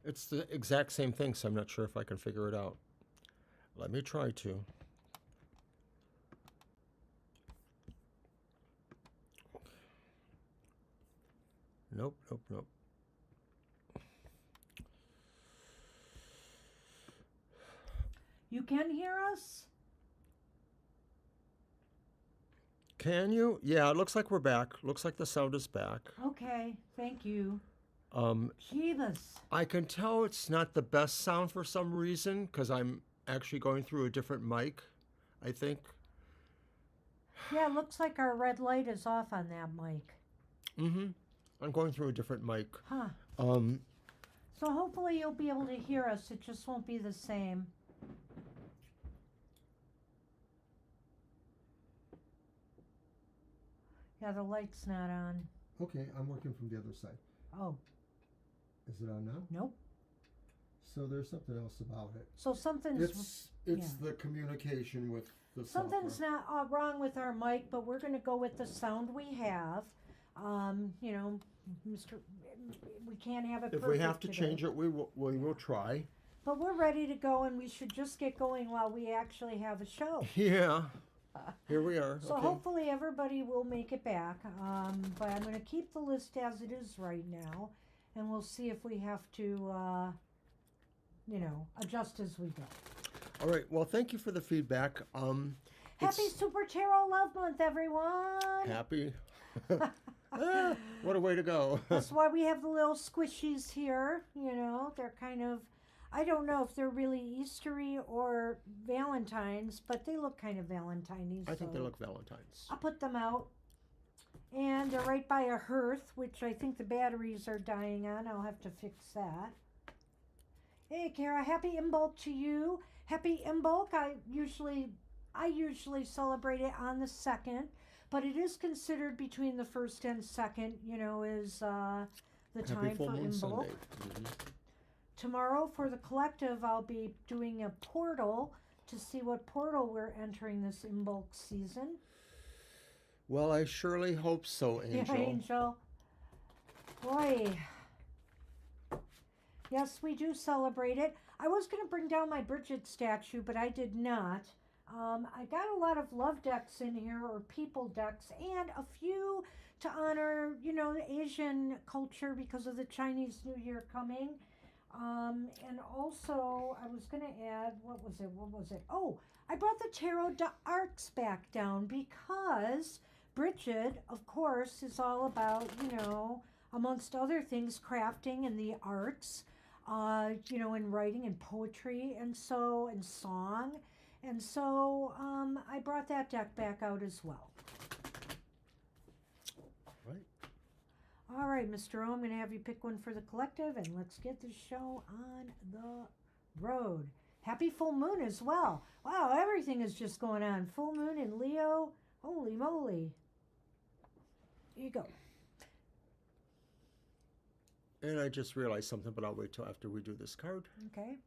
It's the exact same thing, so I'm not sure if I can figure it out. Let me try to. Nope, nope, nope. You can hear us? Can you? Yeah, it looks like we're back. Looks like the sound is back. Okay, thank you. Um, Jeebus. I can tell it's not the best sound for some reason because I'm actually going through a different mic, I think. Yeah, it looks like our red light is off on that mic. Mm-hmm. I'm going through a different mic. Huh. Um, So hopefully you'll be able to hear us. It just won't be the same. Yeah, the light's not on. okay, I'm working from the other side. Oh, Is it on now? nope. So there's something else about it. So something's It's the communication with the something's software. not wrong with our mic, but we're going to go with the sound we have. You know, Mr. We can't have it If perfect we have to today. change it, we will try. But we're ready to go, and we should just get going while we actually have a show. Yeah. Here we are. So okay. hopefully everybody will make it back. But I'm going to keep the list as it is right now, and we'll see if we have to, adjust as we go. All right. Well, thank you for the feedback. Happy Super Tarot Love Month, everyone! Happy. What a way to go. That's why we have the little squishies here. You know, they're kind of, I don't know if they're really Eastery or Valentine's, but they look kind of Valentine-y. I think they so look Valentine's. I'll put them out. And they're right by a hearth, which I think the batteries are dying on. I'll have to fix that. Hey, Kara, happy Imbolc to you. Happy Imbolc. I usually celebrate it on the 2nd, but it is considered between the 1st and 2nd, is the Happy time Full for Moon Imbolc. Sunday. Tomorrow for the collective, I'll be doing a portal to see what portal we're entering this Imbolc season. Well, I surely hope so, Angel. Yeah, Angel. Boy. Yes, we do celebrate it. I was going to bring down my Bridget statue, but I did not. I got a lot of love decks in here, or people decks, and a few to honor, the Asian culture because of the Chinese New Year coming. And also, I was going to add, what was it? Oh, I brought the Tarot Arcs back down because Bridget, of course, is all about, amongst other things, crafting and the arts, and writing and poetry and song. And so I brought that deck back out as well. Right. All right, Mr. O, I'm going to have you pick one for the collective, and let's get the show on the road. Happy full moon as well. Wow, everything is just going on. Full moon in Leo. Holy moly. Here you go. And I just realized something, but I'll wait till after we do this card. Okay.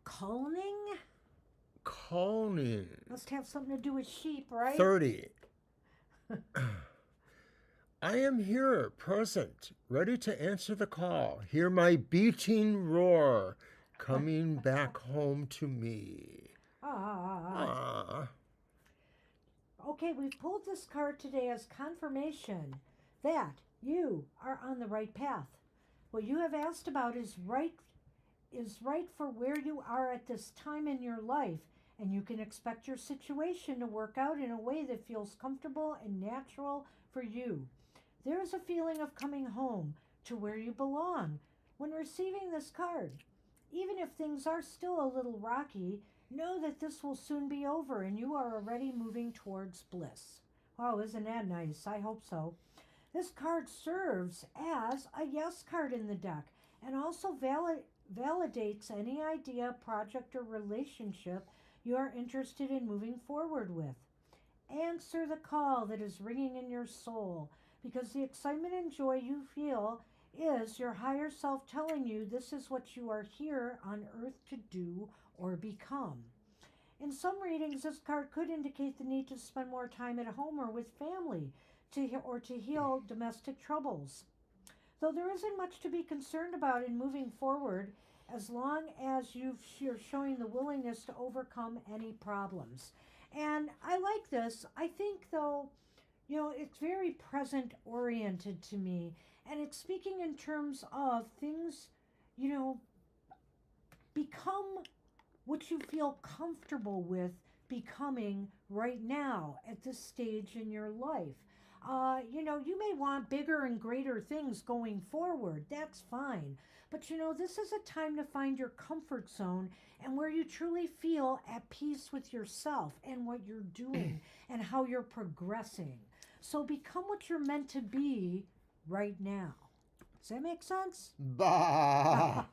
Culling? Calling. Must have something to do with sheep, right? 30. I am here, present, ready to answer the call. Hear my beating roar, coming back home to me. Ah. Okay, we've pulled this card today as confirmation that you are on the right path. What you have asked about is right for where you are at this time in your life, and you can expect your situation to work out in a way that feels comfortable and natural for you. There is a feeling of coming home to where you belong when receiving this card. Even if things are still a little rocky, know that this will soon be over and you are already moving towards bliss. Wow, isn't that nice? I hope so. This card serves as a yes card in the deck and also validates any idea, project, or relationship you are interested in moving forward with. Answer the call that is ringing in your soul, because the excitement and joy you feel is your higher self telling you this is what you are here on earth to do or become. In some readings, this card could indicate the need to spend more time at home or with family to heal domestic troubles. Though there isn't much to be concerned about in moving forward, as long as you're showing the willingness to overcome any problems. And I like this. I think, though, it's very present oriented to me. And it's speaking in terms of things, you know, become what you feel comfortable with becoming right now at this stage in your life. You may want bigger and greater things going forward. That's fine. But this is a time to find your comfort zone and where you truly feel at peace with yourself and what you're doing and how you're progressing. So become what you're meant to be right now. Does that make sense? Bah.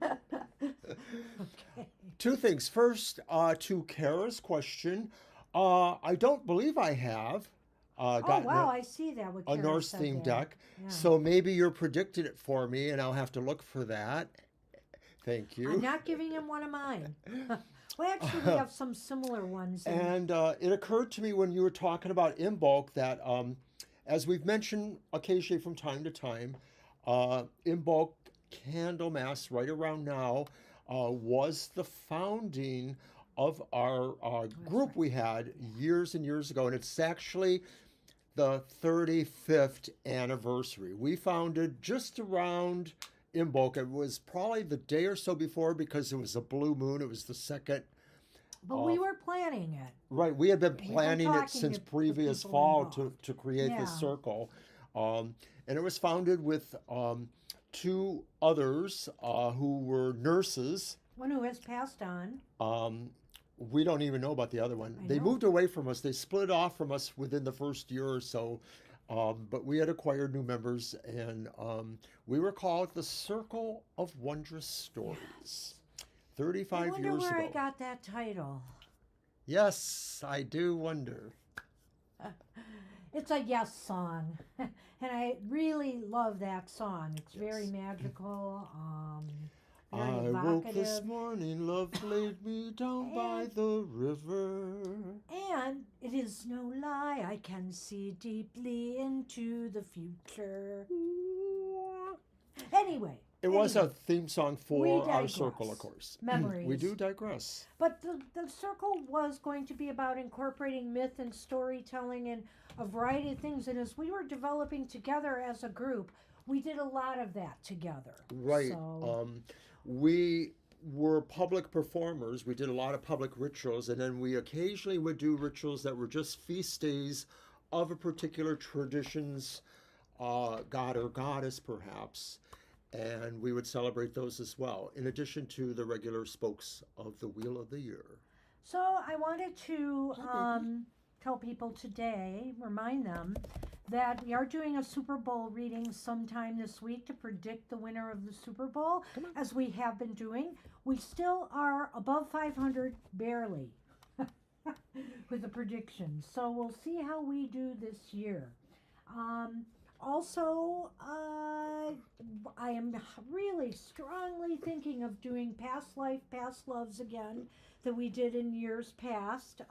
Okay. Two things. First, to Kara's question, I don't believe I have gotten I see that. What a Kara Norse said themed there. deck. Yeah. So maybe you're predicting it for me, and I'll have to look for that. Thank you. I'm not giving him one of mine. Well, actually, we have some similar ones. And it occurred to me when you were talking about Imbolc that, as we've mentioned occasionally from time to time, Imbolc Candlemas right around now was the founding of our group we had years and years ago. And it's actually the 35th anniversary. We founded just around Imbolc. It was probably the day or so before because it was a blue moon. It was the second. But we were planning it. Right. We had been We've been planning it talking since to previous people fall involved. to create Yeah. this circle. And it was founded with two others who were nurses. One who has passed on. We don't even know about the other one. I They know. moved away from us. They split off from us within the first year or so. But we had acquired new members, and we were called the Circle of Wondrous Stories. 35 I wonder years where ago. I got that title. Yes, I do wonder. It's a Yes song. And I really love that song. It's very magical. Very I evocative. woke this morning, love laid me down by the river. And it is no lie, I can see deeply into the future. Anyway. It was a theme song We for our digress. circle, of course. Memories. We do digress. But the circle was going to be about incorporating myth and storytelling and a variety of things. And as we were developing together as a group, we did a lot of that together. Right. So, We were public performers. We did a lot of public rituals, and then we occasionally would do rituals that were just feast days of a particular tradition's god or goddess, perhaps. And we would celebrate those as well, in addition to the regular spokes of the Wheel of the Year. so I wanted to tell people today, remind them, that we are doing a Super Bowl reading sometime this week to predict the winner of the Super Bowl, as we have been doing. We still are above 500, barely, with the predictions. So we'll see how we do this year. Also, I am really strongly thinking of doing Past Life, Past Loves again, that we did in years past.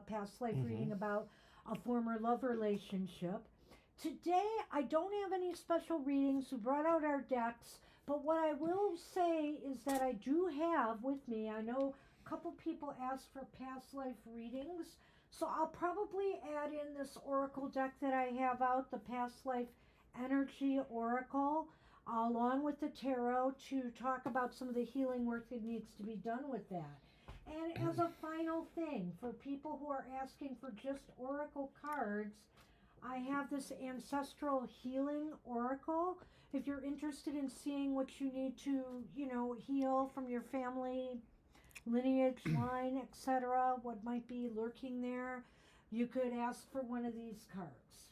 Past life reading about a former love relationship. Today, I don't have any special readings. We brought out our decks, but what I will say is that I do have with me, I know a couple people asked for past life readings, so I'll probably add in this oracle deck that I have out, the Past Life Energy Oracle, along with the tarot, to talk about some of the healing work that needs to be done with that. And as a final thing, for people who are asking for just oracle cards, I have this Ancestral Healing Oracle. If you're interested in seeing what you need to, heal from your family, lineage, line, etc., what might be lurking there, you could ask for one of these cards.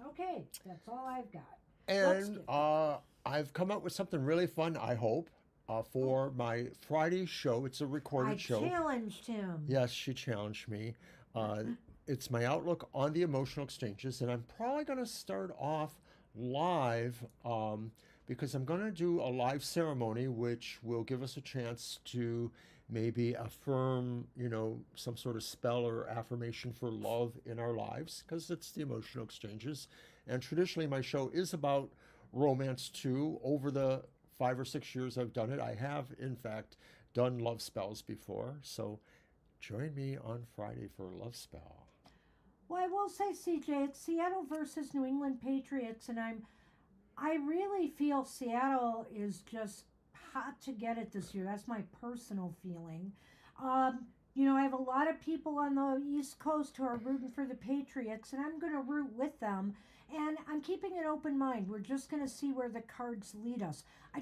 Okay, that's all I've got. And I've come up with something really fun, I hope, for my Friday show. It's a recorded show. I challenged him. Yes, she challenged me. It's my outlook on the emotional exchanges, and I'm probably going to start off live because I'm going to do a live ceremony which will give us a chance to maybe affirm, some sort of spell or affirmation for love in our lives, because it's the emotional exchanges. And traditionally, my show is about romance too. Over the 5 or 6 years I've done it, I have, in fact, done love spells before. So join me on Friday for a love spell. Well, I will say, CJ, it's Seattle versus New England Patriots, and I really feel Seattle is just hot to get it this year. That's my personal feeling. I have a lot of people on the East Coast who are rooting for the Patriots, and I'm going to root with them. And I'm keeping an open mind. We're just going to see where the cards lead us. I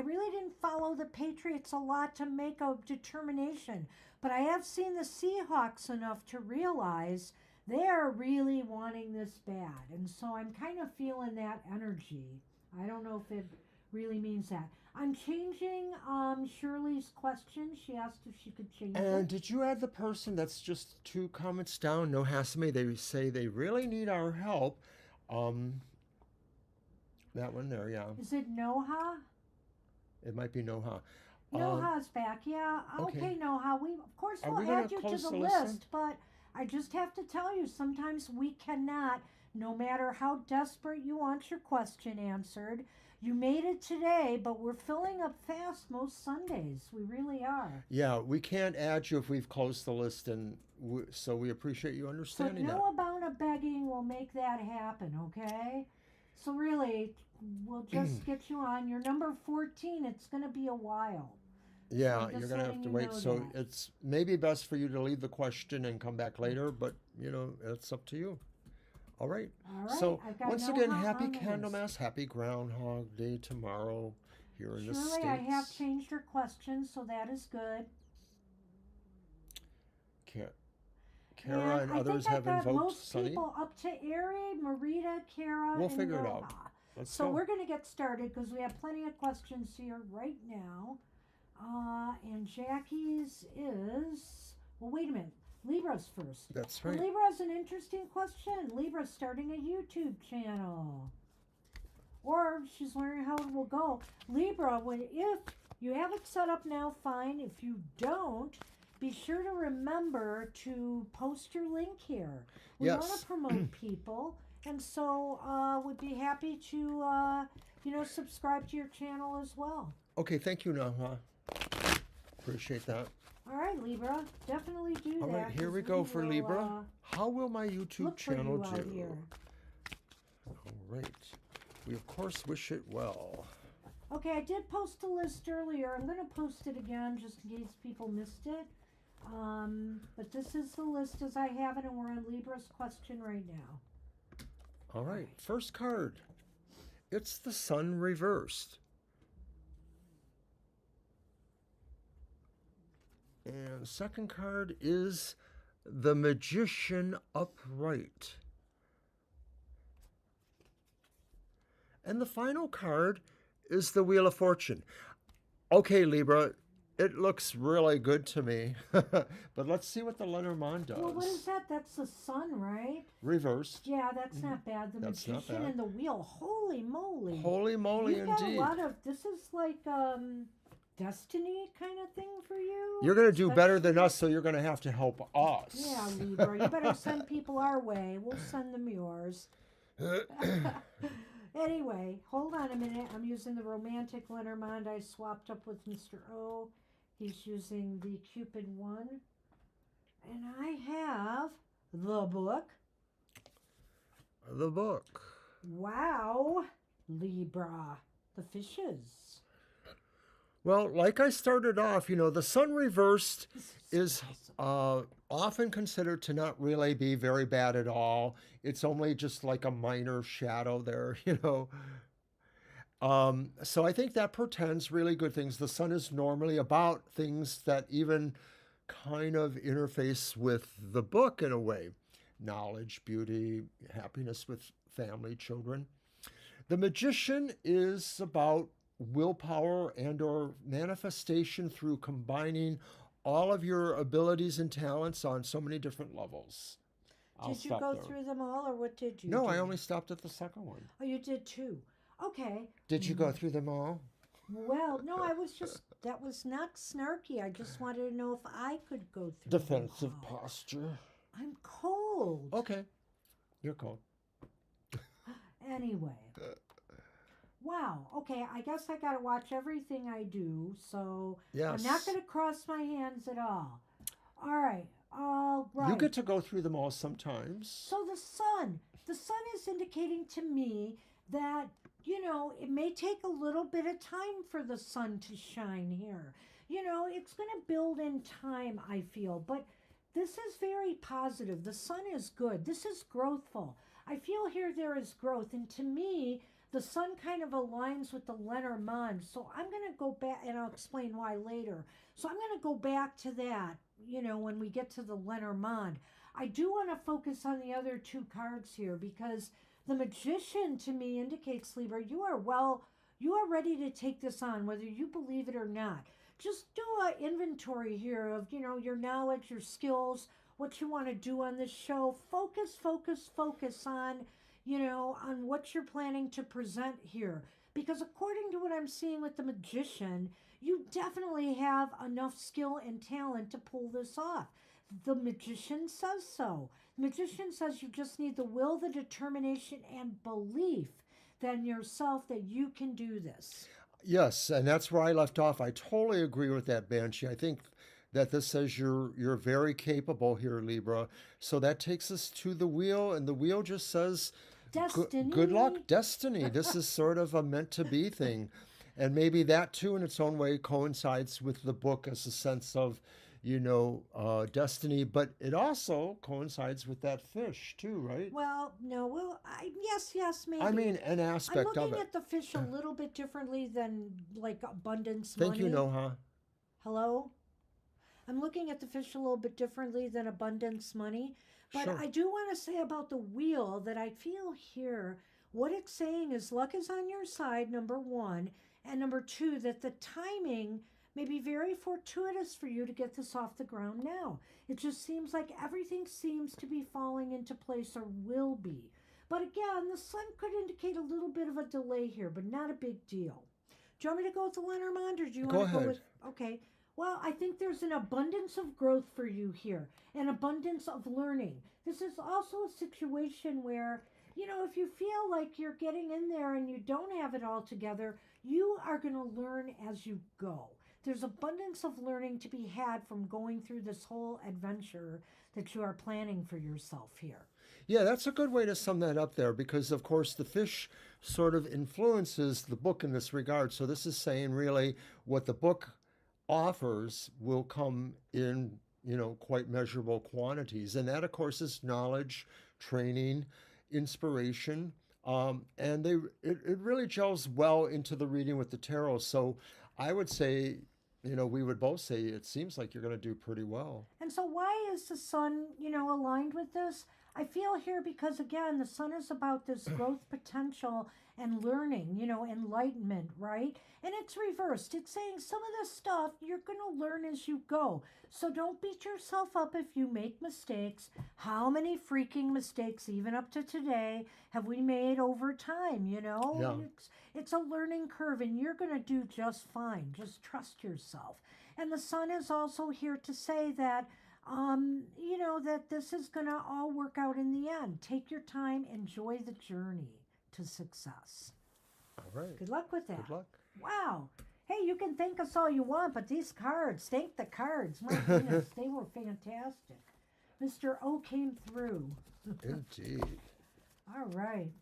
really didn't follow the Patriots a lot to make a determination, but I have seen the Seahawks enough to realize they're really wanting this bad. And so I'm kind of feeling that energy. I don't know if it really means that. I'm changing Shirley's question. She asked if she could change it. And did you add the person that's just 2 comments down? No Hasame. They say they really need our help. That one there, yeah. Is it Noha? It might be Noha. Noha's back, yeah. Okay, Noha. Of course, Are we'll we add gonna you to close the the list, list? but I just have to tell you, sometimes we cannot, no matter how desperate you want your question answered. You made it today, but we're filling up fast most Sundays. We really are. Yeah, we can't add you if we've closed the list, and so we appreciate you So understanding no that. amount of begging will make that happen, okay? So really, we'll just get you on. You're number 14. It's going to be a while. Yeah, So you're just going to have letting to you wait. know So that. it's maybe best for you to leave the question and come back later, but, it's up to you. All right. All right. So I've got once Noha again, happy on the Candlemas, list. happy Groundhog Day tomorrow here in the States. Shirley, I have changed your question, so that is good. Kara and others I have think I've got invoked most Sunny. people up to Ari, Marita, Kara, We'll and figure it Noha. out. Let's So go. we're going to get started because we have plenty of questions here right now. And Jackie's is, well, wait a minute. Libra's first. That's Well, right. Libra has an interesting question. Libra's starting a YouTube channel. Or she's learning how it will go. Libra, if you have it set up now, fine. If you don't, be sure to remember to post your link here. We want Yes. to promote people, and so would be happy to, subscribe to your channel as well. Okay, thank you, Naha. Appreciate that. All right, Libra, definitely do All that. right, here 'cause we go for will, Libra. How will my YouTube look for channel you out do? here. All right. We, of course, wish it well. Okay, I did post a list earlier. I'm going to post it again just in case people missed it. But this is the list as I have it, and we're on Libra's question right now. All right, first card. It's the Sun reversed. And second card is the Magician upright. And the final card is the Wheel of Fortune. Okay, Libra, it looks really good to me. But let's see what the Lenormand does. Well, what is that? That's the sun, right? Reversed. Yeah, that's not bad. The That's not Magician bad. and the Wheel. Holy moly. Holy moly, You've got indeed. a lot of, this is like destiny kind of thing for you. You're going to do better than us, so you're going to have to help us. Yeah, Libra. You better send people our way. We'll send them yours. Anyway, hold on a minute. I'm using the romantic Lenormand I swapped up with Mr. O. He's using the Cupid one. And I have the book. The book. Wow, Libra. The fishes. Well, like I started off, the Sun reversed is often considered to not really be very bad at all. It's only just like a minor shadow there, So I think that portends really good things. The Sun is normally about things that even kind of interface with the book in a way. Knowledge, beauty, happiness with family, children. The Magician is about willpower and or manifestation through combining all of your abilities and talents on so many different levels. Did you go through them all, or what did you do? No, I only stopped at the second one. Oh, you did too. Okay. Did you go through them all? Well, no, that was not snarky. I just wanted to know if I could go through them Defensive all. posture. I'm cold. Okay, you're cold. Anyway. Wow. Okay, I guess I got to watch everything I do, so I'm not Yes. going to cross my hands at all. All right. All You right. get to go through them all sometimes. So the sun is indicating to me that, it may take a little bit of time for the sun to shine here. It's going to build in time, I feel, but this is very positive. The sun is good. This is growthful. I feel here there is growth, and to me, the sun kind of aligns with the Lenormand. So I'm going to go back, and I'll explain why later. So I'm going to go back to that, when we get to the Lenormand. I do want to focus on the other two cards here because the Magician to me indicates, Libra, you are ready to take this on, whether you believe it or not. Just do an inventory here of, your knowledge, your skills, what you want to do on this show. Focus on, on what you're planning to present here. Because according to what I'm seeing with the Magician, you definitely have enough skill and talent to pull this off. The Magician says so. The Magician says you just need the will, the determination, and belief in yourself that you can do this. Yes, and that's where I left off. I totally agree with that, Banshee. I think that this says you're very capable here, Libra. So that takes us to the wheel, and the wheel just says Destiny. good luck, destiny. This is sort of a meant to be thing. And maybe that too, in its own way, coincides with the book as a sense of, destiny. But it also coincides with that fish too, right? Well, no, yes, maybe. I mean, an I'm aspect of looking it. at the fish a little bit differently than like abundance Think money. you know, huh? Hello? I'm looking at the fish a little bit differently than abundance money. But Sure. I do want to say about the wheel that I feel here, what it's saying is luck is on your side, number one. And number two, that the timing may be very fortuitous for you to get this off the ground now. It just seems like everything seems to be falling into place or will be. But again, the sun could indicate a little bit of a delay here, but not a big deal. Do you want me to go with the Lenormand, or do you Go want to go ahead. with? Okay. Well, I think there's an abundance of growth for you here, an abundance of learning. This is also a situation where, if you feel like you're getting in there and you don't have it all together, you are going to learn as you go. There's abundance of learning to be had from going through this whole adventure that you are planning for yourself here. Yeah, that's a good way to sum that up there because, of course, the fish sort of influences the book in this regard. So, this is saying really what the book offers will come in, quite measurable quantities. And that, of course, is knowledge, training, inspiration. And it really gels well into the reading with the tarot. So, I would say, we would both say it seems like you're going to do pretty well. And so, why is the sun, aligned with this? I feel here because, again, the sun is about this growth potential and learning, enlightenment, right? And it's reversed. It's saying some of this stuff you're going to learn as you go. So, don't beat yourself up if you make mistakes. How many freaking mistakes, even up to today, have we made over time, Yeah. It's a learning curve, and you're going to do just fine. Just trust yourself. And the sun is also here to say that, that this is going to all work out in the end. Take your time, enjoy the journey to success. All right. Good luck with that. Good luck. Wow. Hey, you can thank us all you want, but these cards, thank the cards. My goodness, they were fantastic. Mr. O came through. Indeed. All right.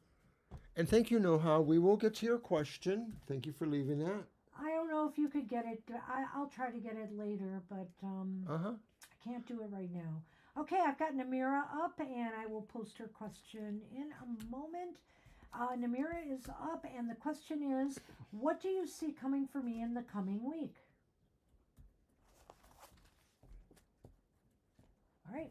And thank you, Noha. We will get to your question. Thank you for leaving that. I don't know if you could get it. I'll try to get it later, but Uh-huh. I can't do it right now. Okay, I've got Namira up, and I will post her question in a moment. Namira is up, and the question is, what do you see coming for me in the coming week? All right.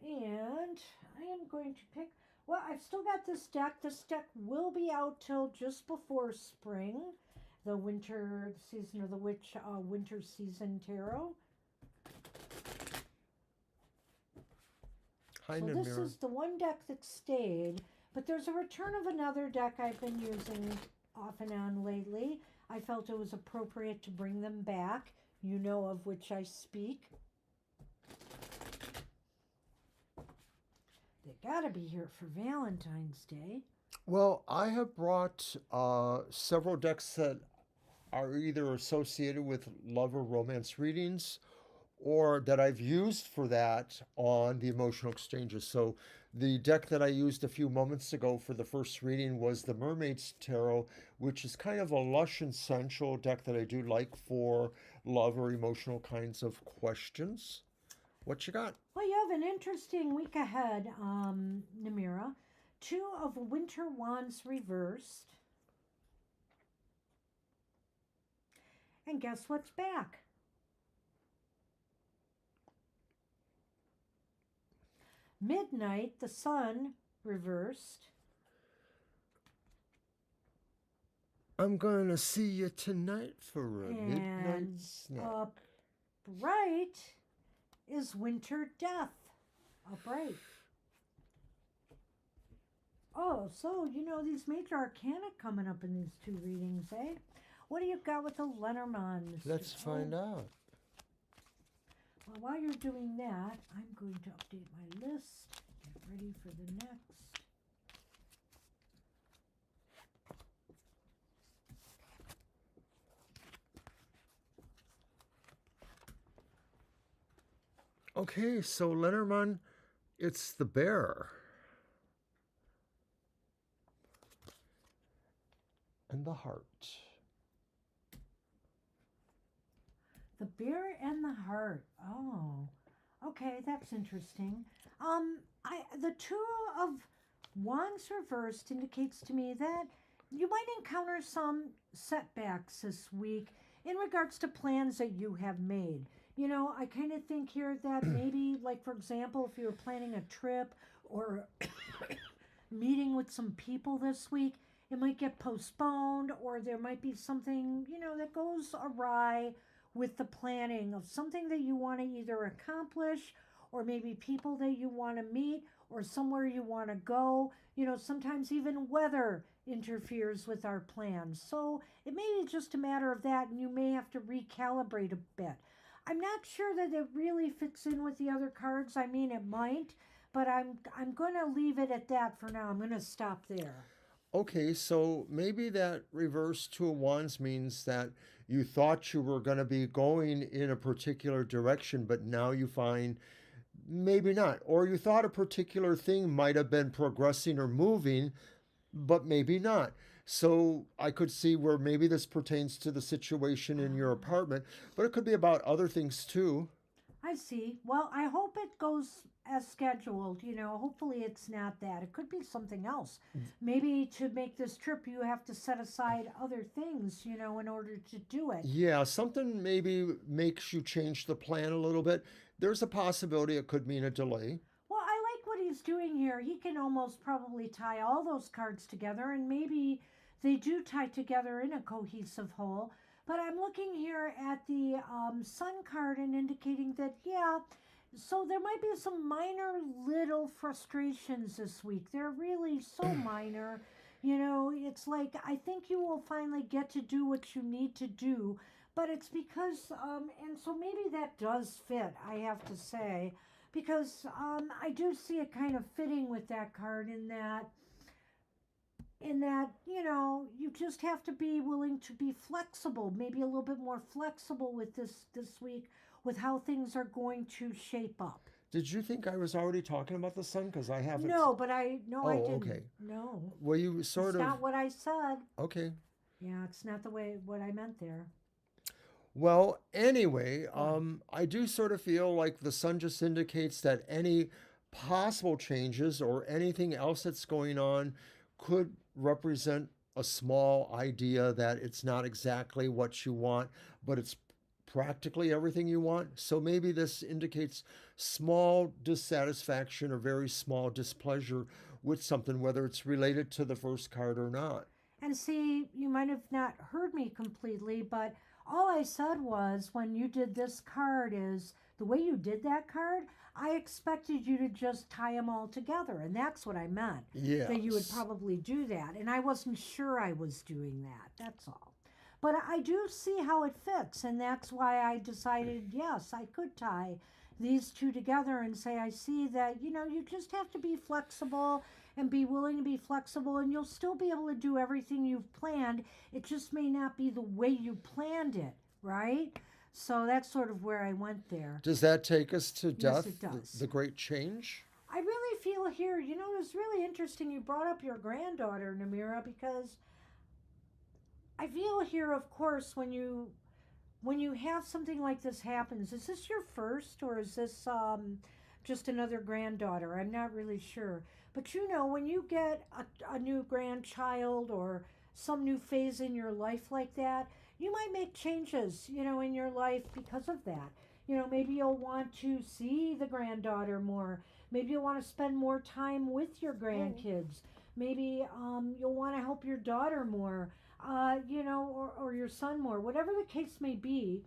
And I am going to pick, well, I've still got this deck. This deck will be out till just before spring, the winter season of the witch, winter season tarot. Hi, So Namira. this is the one deck that stayed, but there's a return of another deck I've been using off and on lately. I felt it was appropriate to bring them back. You know of which I speak. They gotta be here for Valentine's Day. Well, I have brought several decks that are either associated with love or romance readings or that I've used for that on the emotional exchanges. So the deck that I used a few moments ago for the first reading was the Mermaid's Tarot, which is kind of a lush and sensual deck that I do like for love or emotional kinds of questions. What you got? Well, you have an interesting week ahead, Namira. 2 of Winter Wands reversed. And guess what's back? Midnight, the Sun reversed. I'm going to see you tonight for a midnight And snack. upright is Winter Death. Upright. Oh, so, these major arcana coming up in these 2 readings, eh? What do you got with the Lenormand, Mr. Let's find out. Well, while you're doing that, I'm going to update my list. Get ready for the next. Okay, so Lenormand, it's the bear. And the heart. The bear and the heart. Oh, okay, that's interesting. The 2 of Wands reversed indicates to me that you might encounter some setbacks this week in regards to plans that you have made. I kind of think here that maybe, like, for example, if you were planning a trip or meeting with some people this week, it might get postponed, or there might be something, that goes awry with the planning of something that you want to either accomplish, or maybe people that you want to meet, or somewhere you want to go. Sometimes even weather interferes with our plans. So it may be just a matter of that, and you may have to recalibrate a bit. I'm not sure that it really fits in with the other cards. I mean, it might, but I'm going to leave it at that for now. I'm going to stop there. Okay, so maybe that reverse 2 of Wands means that you thought you were going to be going in a particular direction, but now you find maybe not. Or you thought a particular thing might have been progressing or moving, but maybe not. So I could see where maybe this pertains to the situation in your apartment, but it could be about other things too. I see. Well, I hope it goes as scheduled. Hopefully it's not that. It could be something else. Maybe to make this trip, you have to set aside other things, in order to do it. Yeah, something maybe makes you change the plan a little bit. There's a possibility it could mean a delay. Well, I like what he's doing here. He can almost probably tie all those cards together, and maybe they do tie together in a cohesive whole. But I'm looking here at the Sun card and indicating that, yeah, so there might be some minor little frustrations this week. They're really so minor. It's like, I think you will finally get to do what you need to do. But it's because, and so maybe that does fit, I have to say. Because I do see it kind of fitting with that card in that, you just have to be willing to be flexible, maybe a little bit more flexible with this week, with how things are going to shape up. Did you think I was already talking about the Sun? Because I haven't. No, but I didn't. Okay. No. Well, you sort It's of. not what I said. Okay. Yeah, it's not what I meant there. Well, anyway, I do sort of feel like the Sun just indicates that any possible changes or anything else that's going on could represent a small idea that it's not exactly what you want, but it's practically everything you want. So maybe this indicates small dissatisfaction or very small displeasure with something, whether it's related to the first card or not. And see, you might have not heard me completely, but all I said was when you did this card is the way you did that card, I expected you to just tie them all together, and that's what I meant. Yes. That you would probably do that, and I wasn't sure I was doing that. That's all. But I do see how it fits, and that's why I decided, yes, I could tie these two together and say, I see that, you just have to be flexible and be willing to be flexible, and you'll still be able to do everything you've planned. It just may not be the way you planned it, right? So that's sort of where I went there. Does that take us to Yes, death, it does. the great change? I really feel here, it was really interesting you brought up your granddaughter, Namira, because I feel here, of course, when you have something like this happens, is this your first, or is this just another granddaughter? I'm not really sure. But when you get a new grandchild or some new phase in your life like that, you might make changes, in your life because of that. Maybe you'll want to see the granddaughter more. Maybe you'll want to spend more time with your grandkids. Maybe you'll want to help your daughter more, or your son more. Whatever the case may be,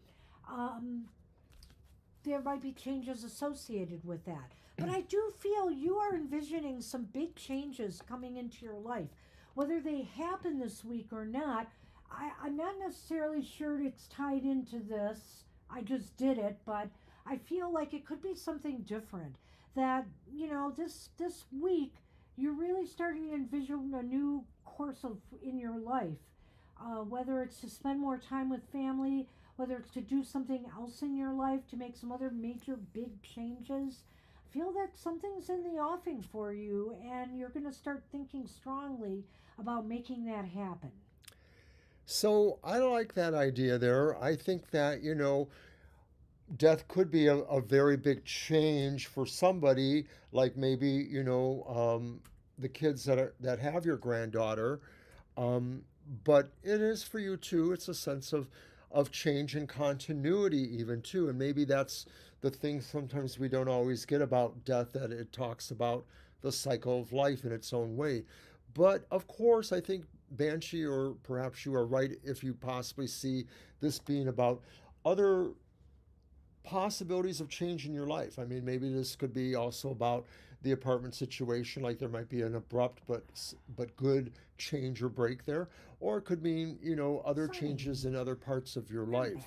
there might be changes associated with that. But I do feel you are envisioning some big changes coming into your life. Whether they happen this week or not, I'm not necessarily sure it's tied into this. I just did it, but I feel like it could be something different. That, this week, you're really starting to envision a new course in your life. Whether it's to spend more time with family, whether it's to do something else in your life, to make some other major big changes. I feel that something's in the offing for you, and you're going to start thinking strongly about making that happen. So I like that idea there. I think that, death could be a very big change for somebody, like maybe, the kids that have your granddaughter. But it is for you too. It's a sense of change and continuity even too. And maybe that's the thing sometimes we don't always get about death, that it talks about the cycle of life in its own way. But of course, I think Banshee, or perhaps you are right if you possibly see this being about other possibilities of change in your life. I mean, maybe this could be also about the apartment situation, like there might be an abrupt but good change or break there, or it could mean, other changes in other parts of your life.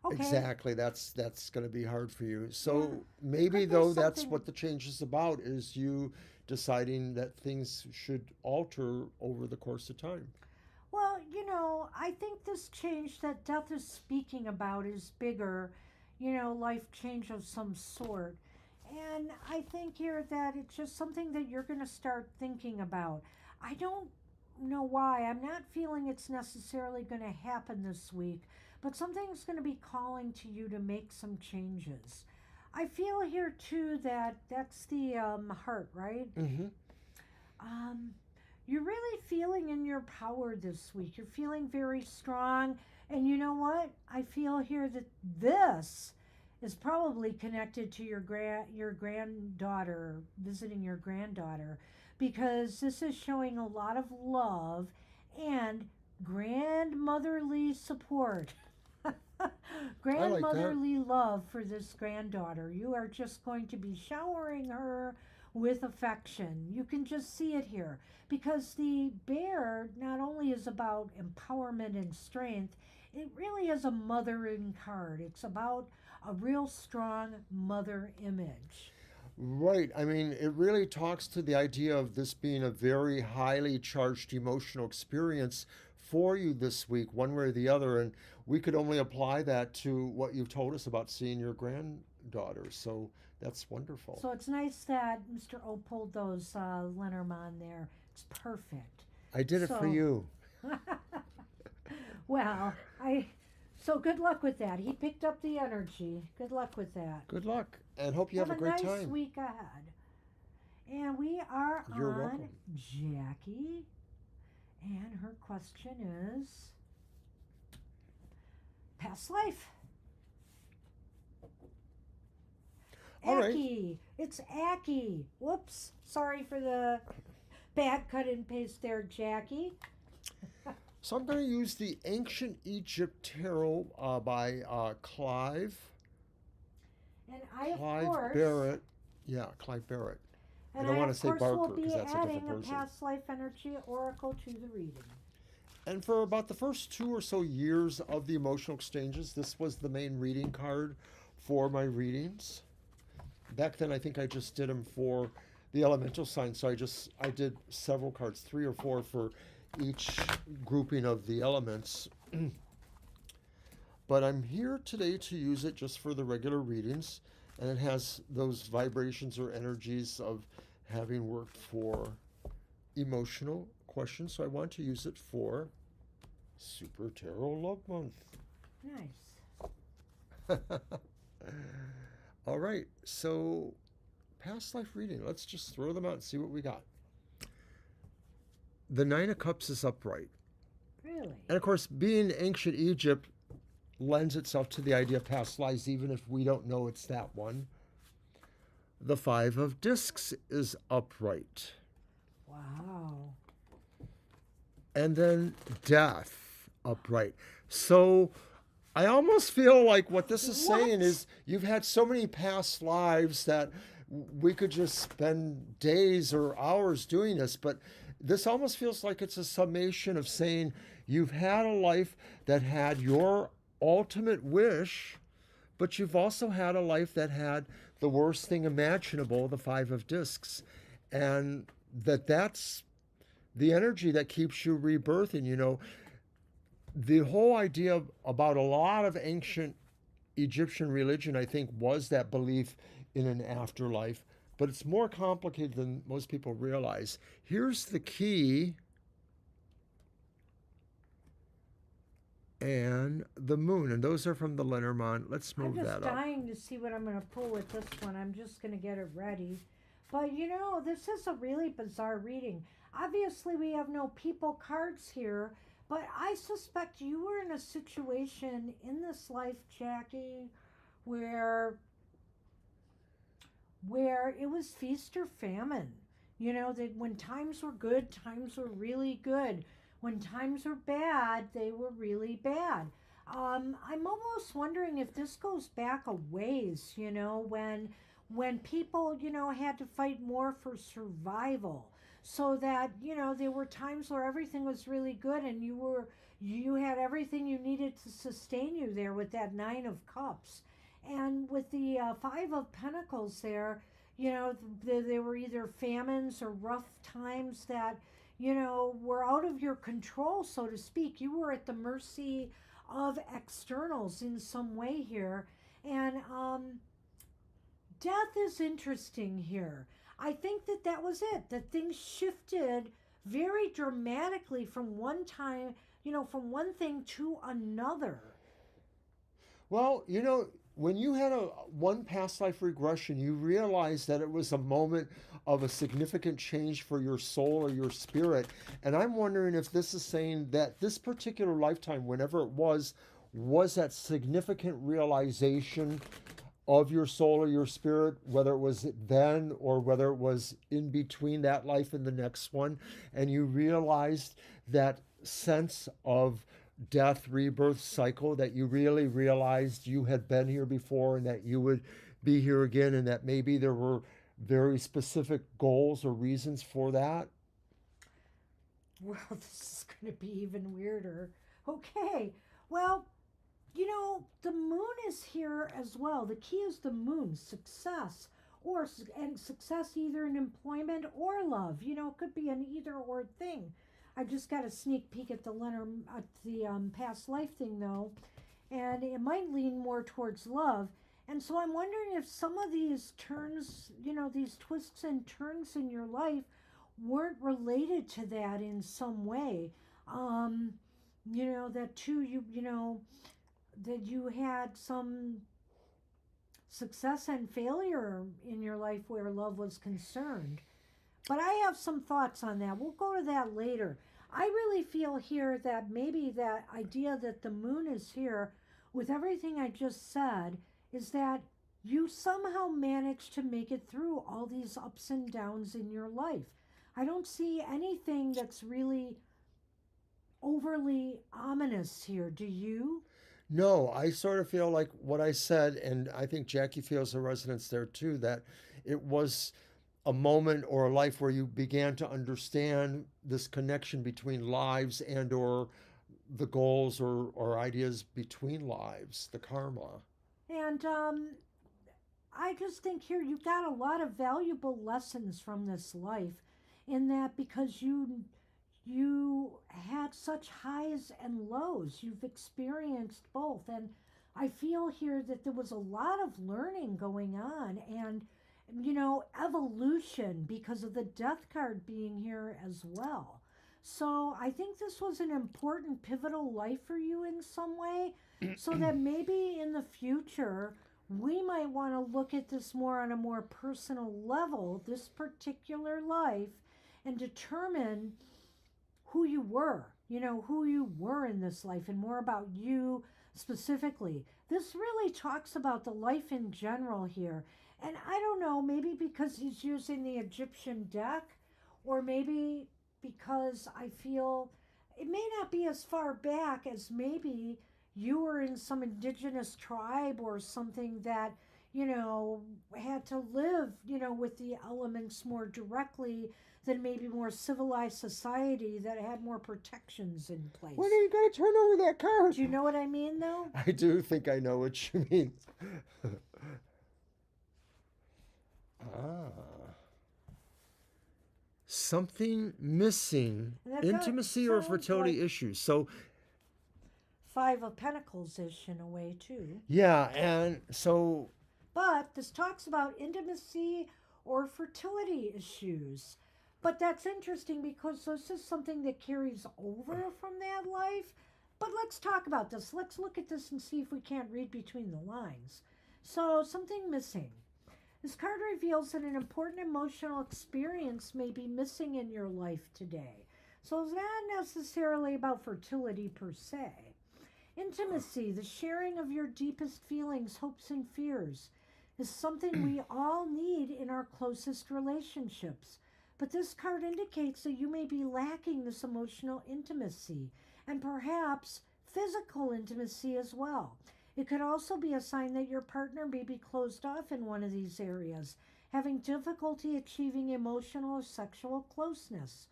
Okay. Exactly. That's going to be hard for you. So Yeah. maybe Could be though that's something- what the change is about, is you deciding that things should alter over the course of time. Well, I think this change that death is speaking about is bigger, life change of some sort. And I think here that it's just something that you're going to start thinking about. I don't know why. I'm not feeling it's necessarily going to happen this week, but something's going to be calling to you to make some changes. I feel here too that that's the heart, right? Mm-hmm. Um, you're really feeling in your power this week. You're feeling very strong. And you know what? I feel here that this is probably connected to your granddaughter, visiting your granddaughter, because this is showing a lot of love and grandmotherly support. Grandmotherly love for this granddaughter. You are just going to be showering her with affection. You can just see it here, because the bear not only is about empowerment and strength, it really is a mothering card. It's about a real strong mother image. Right. I mean, it really talks to the idea of this being a very highly charged emotional experience for you this week, one way or the other. And we could only apply that to what you've told us about seeing your granddaughter. So that's wonderful. So it's nice that Mr. O pulled those Lenormand there. It's perfect. I did it for you. Well, so good luck with that. He picked up the energy. Good luck with that. Good luck, and hope you have a great nice time. Week ahead. And we are You're on welcome. Jackie, and her question is past life. All right. Aki. It's Aki. Whoops. Sorry for the bad cut and paste there, Jackie. So I'm going to use the Ancient Egypt Tarot by Clive. And I, of Clive course, Barrett. Yeah, Clive Barrett. I and don't I, want to of say course, Barker will because be that's a different adding a person. past life energy oracle to the reading. And for about the first 2 or so years of the emotional exchanges, this was the main reading card for my readings. Back then, I think I just did them for the elemental signs. So I did several cards, 3 or 4 for each grouping of the elements. But I'm here today to use it just for the regular readings. And it has those vibrations or energies of having worked for emotional questions. So I want to use it for Super Tarot Love Month. Nice. All right, so past life reading. Let's just throw them out and see what we got. The Nine of Cups is upright. Really? And of course, being ancient Egypt lends itself to the idea of past lives, even if we don't know it's that one. The Five of Discs is upright. Wow. And then Death upright. So I almost feel like what this is saying is you've had so many past lives that we could just spend days or hours doing this, but this almost feels like it's a summation of saying you've had a life that had your ultimate wish, but you've also had a life that had the worst thing imaginable, the Five of Discs, and that's the energy that keeps you rebirthing. You know, the whole idea about a lot of ancient Egyptian religion, I think, was that belief in an afterlife, but it's more complicated than most people realize. Here's the key. And the Moon, and those are from the Lenormand. Let's move that up. I'm just dying to see what I'm going to pull with this one. I'm just going to get it ready. But you know, this is a really bizarre reading. Obviously, we have no people cards here, but I suspect you were in a situation in this life, Jackie, where it was feast or famine. You know, that when times were good, times were really good. When times were bad, they were really bad. I'm almost wondering if this goes back a ways, you know, when people, you know, had to fight more for survival. So that, you know, there were times where everything was really good and you had everything you needed to sustain you there with that Nine of Cups. And with the Five of Pentacles there, you know, there were either famines or rough times that, you know, were out of your control, so to speak. You were at the mercy of externals in some way here. And death is interesting here. I think that was it, that things shifted very dramatically from one time, you know, from one thing to another. Well, you know, when you had one past life regression, you realized that it was a moment of a significant change for your soul or your spirit. And I'm wondering if this is saying that this particular lifetime, whenever it was that significant realization of your soul or your spirit, whether it was then or whether it was in between that life and the next one, and you realized that sense of death, rebirth cycle, that you really realized you had been here before and that you would be here again, and that maybe there were very specific goals or reasons for that. Well, this is going to be even weirder. Okay, well, you know, the moon is here as well. The key is the moon, success, and success either in employment or love. You know, it could be an either or thing. I just got a sneak peek at the past life thing though, and it might lean more towards love. And so I'm wondering if some of these turns, you know, these twists and turns in your life weren't related to that in some way. You know, that too, you know, that you had some success and failure in your life where love was concerned. But I have some thoughts on that. We'll go to that later. I really feel here that maybe that idea that the moon is here with everything I just said is that you somehow managed to make it through all these ups and downs in your life. I don't see anything that's really overly ominous here, do you? No, I sort of feel like what I said, and I think Jackie feels a resonance there too, that it was a moment or a life where you began to understand this connection between lives and or the goals or ideas between lives, the karma. And I just think here you got a lot of valuable lessons from this life in that because you had such highs and lows. You've experienced both. And I feel here that there was a lot of learning going on and, evolution because of the death card being here as well. So I think this was an important pivotal life for you in some way, so that maybe in the future we might want to look at this more on a more personal level, this particular life, and determine who you were in this life and more about you specifically. This really talks about the life in general here. And I don't know, maybe because he's using the Egyptian deck, or maybe because I feel it may not be as far back as maybe you were in some indigenous tribe or something that, had to live, with the elements more directly than maybe more civilized society that had more protections in place. When are you going to turn over that card? Do you know what I mean, though? I do think I know what you mean. Ah. Something missing, intimacy or fertility like issues. So, Five of Pentacles ish in a way, too. Yeah, and so. But this talks about intimacy or fertility issues. But that's interesting because this is something that carries over from that life. But let's talk about this. Let's look at this and see if we can't read between the lines. So, something missing. This card reveals that an important emotional experience may be missing in your life today. So it's not necessarily about fertility per se. Intimacy, the sharing of your deepest feelings, hopes, and fears, is something we all need in our closest relationships. But this card indicates that you may be lacking this emotional intimacy and perhaps physical intimacy as well. It could also be a sign that your partner may be closed off in one of these areas, having difficulty achieving emotional or sexual closeness.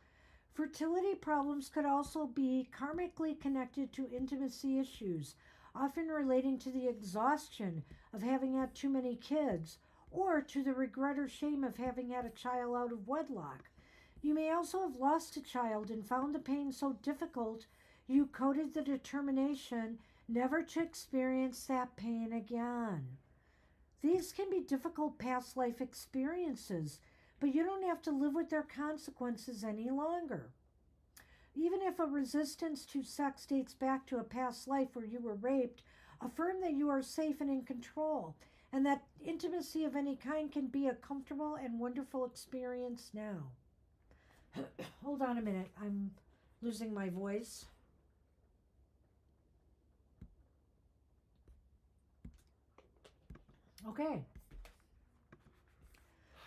Fertility problems could also be karmically connected to intimacy issues, often relating to the exhaustion of having had too many kids or to the regret or shame of having had a child out of wedlock. You may also have lost a child and found the pain so difficult you coded the determination never to experience that pain again. These can be difficult past life experiences, but you don't have to live with their consequences any longer. Even if a resistance to sex dates back to a past life where you were raped, affirm that you are safe and in control, and that intimacy of any kind can be a comfortable and wonderful experience now. Hold on a minute, I'm losing my voice. Okay.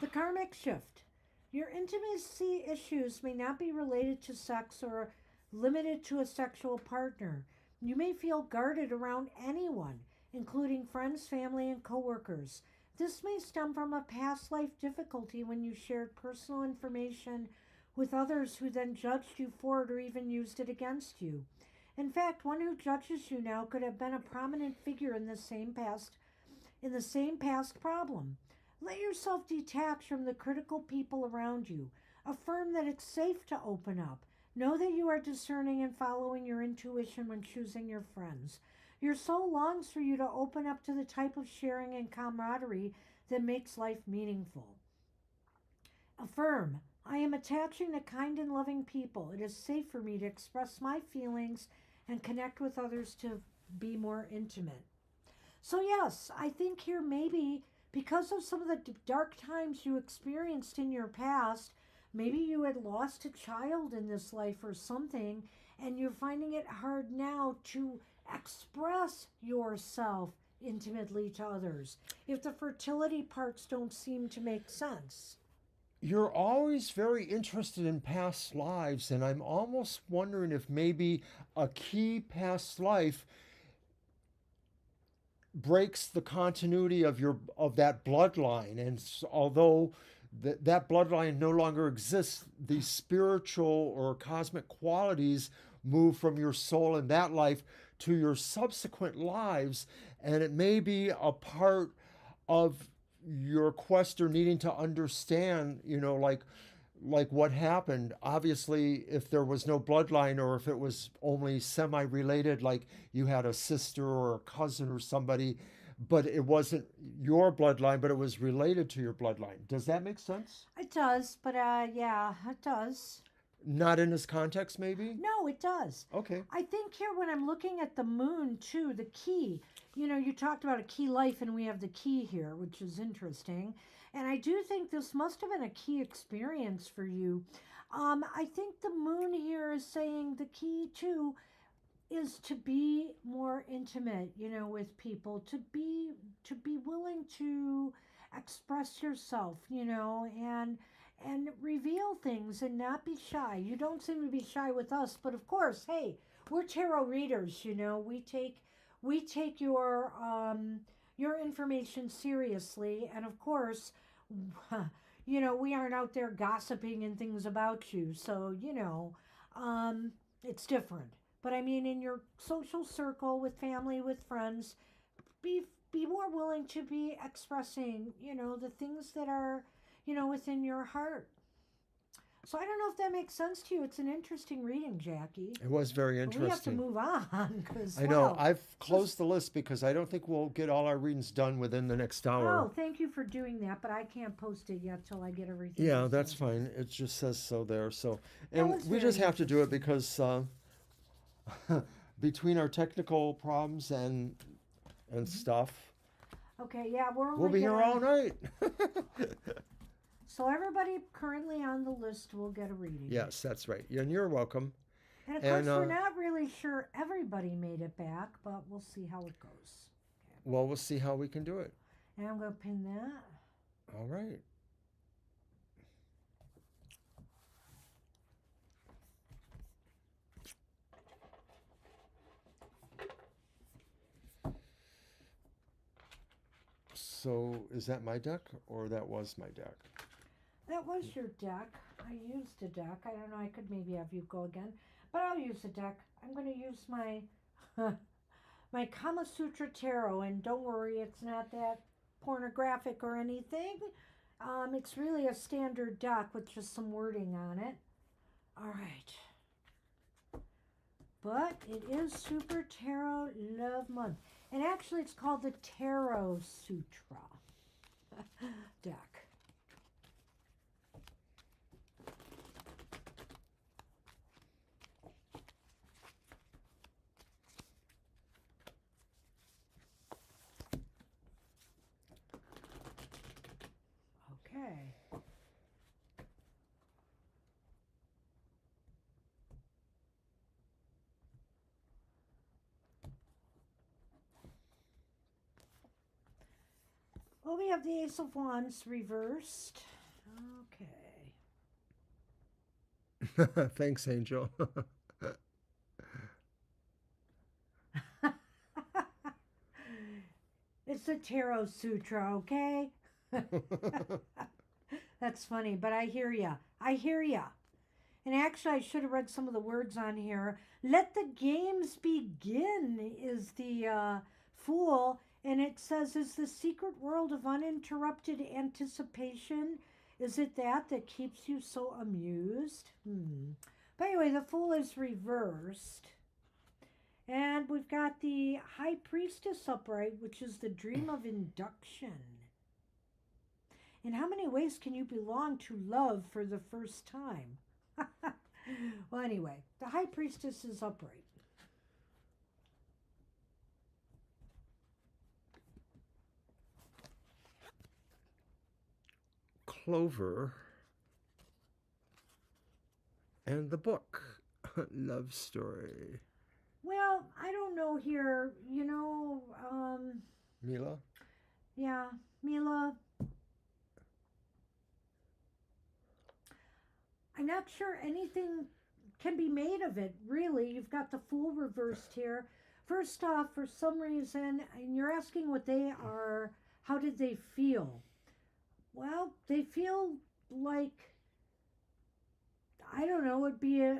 The karmic shift. Your intimacy issues may not be related to sex or limited to a sexual partner. You may feel guarded around anyone, including friends, family, and coworkers. This may stem from a past life difficulty when you shared personal information with others who then judged you for it or even used it against you. In fact, one who judges you now could have been a prominent figure in the same past problem. Let yourself detach from the critical people around you. Affirm that it's safe to open up. Know that you are discerning and following your intuition when choosing your friends. Your soul longs for you to open up to the type of sharing and camaraderie that makes life meaningful. Affirm, I am attaching to kind and loving people. It is safe for me to express my feelings and connect with others to be more intimate. So yes, I think here maybe because of some of the dark times you experienced in your past, maybe you had lost a child in this life or something, and you're finding it hard now to express yourself intimately to others if the fertility parts don't seem to make sense. you're always very interested in past lives, and I'm almost wondering if maybe a key past life breaks the continuity of that bloodline, and although that bloodline no longer exists, the spiritual or cosmic qualities move from your soul in that life to your subsequent lives, and it may be a part of your quest or needing to understand, like what happened. Obviously, if there was no bloodline, or if it was only semi related, like you had a sister or a cousin or somebody, but it wasn't your bloodline, but it was related to your bloodline. Does that make sense? It does, but yeah, it does. Not in this context, maybe? No, it does. Okay. I think here when I'm looking at the moon too, the key, you talked about a key life and we have the key here, which is interesting. And I do think this must have been a key experience for you. I think the moon here is saying the key too is to be more intimate, with people, to be willing to express yourself, and reveal things and not be shy. You don't seem to be shy with us, but of course, hey, we're tarot readers, we take your information seriously, and of course, we aren't out there gossiping and things about you. So, it's different. But I mean, in your social circle, with family, with friends, be be more willing to be expressing, the things that are, within your heart. So I don't know if that makes sense to you. It's an interesting reading, Jackie. It was very But we have to interesting. move on because I know. I've closed the list because I don't think we'll get all our readings done within the next hour. Oh, thank you for doing that, but I can't post it yet till I get everything. Yeah, you that's said. fine. It just says so there. So, That and was we very just have to do it interesting. because between our technical problems and stuff, Okay, yeah, we're we'll only be here gonna. all night. So everybody currently on the list will get a reading. Yes, that's right. And you're welcome. And of course, And we're not really sure everybody made it back, but we'll see how it goes. well, we'll see how we can do it. And I'm going to pin that. All right. So is that my deck or that was my deck? That was your deck. I used a deck. I don't know. I could maybe have you go again, but I'll use a deck. I'm going to use my my Kama Sutra Tarot, and don't worry, it's not that pornographic or anything. It's really a standard deck with just some wording on it. All right. But it is Super Tarot Love Month. And actually, it's called the Tarot Sutra deck. Okay. Well, we have the Ace of Wands reversed. Okay. Thanks, Angel. It's a Tarot Sutra, okay? That's funny, but I hear ya. I hear ya. And actually, I should have read some of the words on here. Let the games begin is the Fool. And it says, is the secret world of uninterrupted anticipation? Is it that keeps you so amused? But anyway, the Fool is reversed. And we've got the High Priestess upright, which is the dream of induction. In how many ways can you belong to love for the first time? Well, anyway, the High Priestess is upright. Clover and the book. Love story. Well, I don't know here, Mila? yeah, Mila. not sure anything can be made of it, really. You've got the Fool reversed here. First off, for some reason, and you're asking what they are, how did they feel? Well, they feel like, I don't know, it'd be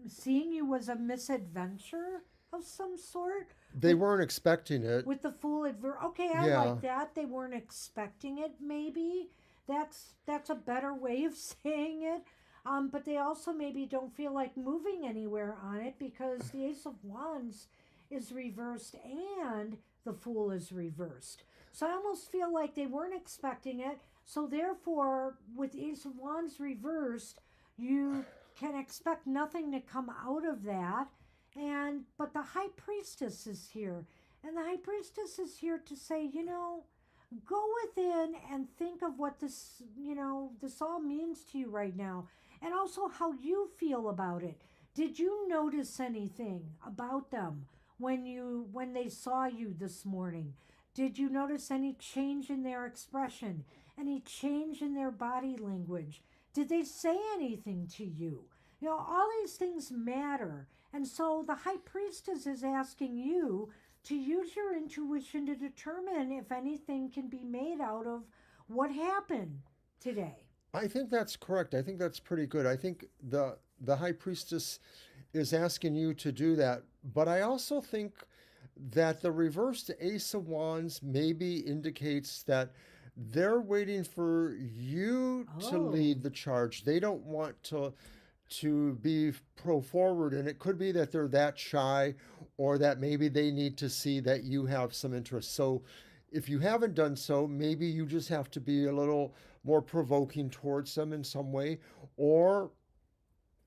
seeing you was a misadventure of some sort. They weren't expecting it. With the Fool okay, I Yeah. like that. They weren't expecting it, maybe. That's a better way of saying it. But they also maybe don't feel like moving anywhere on it because the Ace of Wands is reversed and the Fool is reversed. So I almost feel like they weren't expecting it. So therefore, with the Ace of Wands reversed, you can expect nothing to come out of that. But the High Priestess is here. And the High Priestess is here to say, go within and think of what this, this all means to you right now. And also how you feel about it. Did you notice anything about them when they saw you this morning? Did you notice any change in their expression? Any change in their body language? Did they say anything to you? All these things matter. And so the High Priestess is asking you to use your intuition to determine if anything can be made out of what happened today. I think that's correct. I think that's pretty good. I think the High Priestess is asking you to do that. But I also think that the reversed Ace of Wands maybe indicates that they're waiting for you to lead the charge. They don't want to be pro forward, and it could be that they're that shy, or that maybe they need to see that you have some interest. So if you haven't done so, maybe you just have to be a little more provoking towards them in some way. Or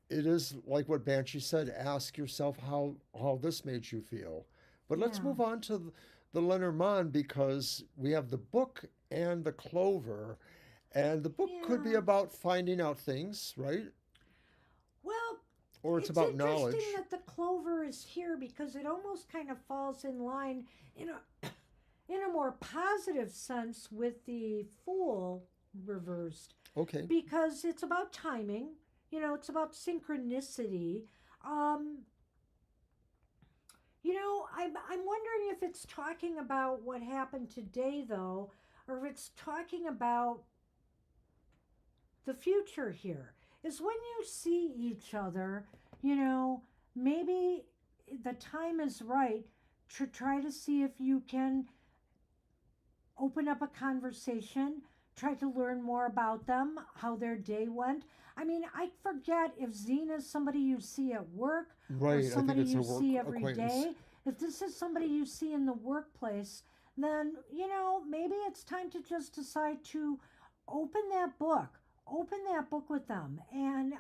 it is like what Banshee said, ask yourself how this made you feel. But let's move on to the Lenormand, because we have the book and the clover, and the book could be about finding out things, right? Well, or it's about knowledge. It's interesting that the clover is here because it almost kind of falls in line in a more positive sense with the Fool reversed. Okay. Because it's about timing. It's about synchronicity. I'm wondering if it's talking about what happened today, though, or if it's talking about the future here. Is when you see each other, maybe the time is right to try to see if you can open up a conversation, try to learn more about them, how their day went. I mean, I forget if Zena is somebody you see at work, right, or somebody I think it's you see every day. If this is somebody you see in the workplace, then, maybe it's time to just decide to open that book with them. And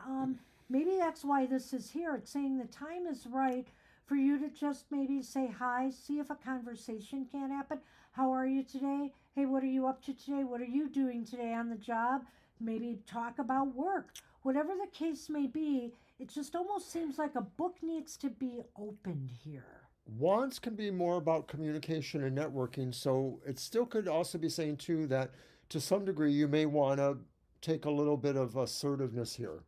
maybe that's why this is here. It's saying the time is right for you to just maybe say hi, see if a conversation can happen. How are you today? Hey, what are you up to today? What are you doing today on the job? Maybe talk about work. Whatever the case may be, it just almost seems like a book needs to be opened here. Wands can be more about communication and networking, so it still could also be saying, too, that to some degree you may want to take a little bit of assertiveness here.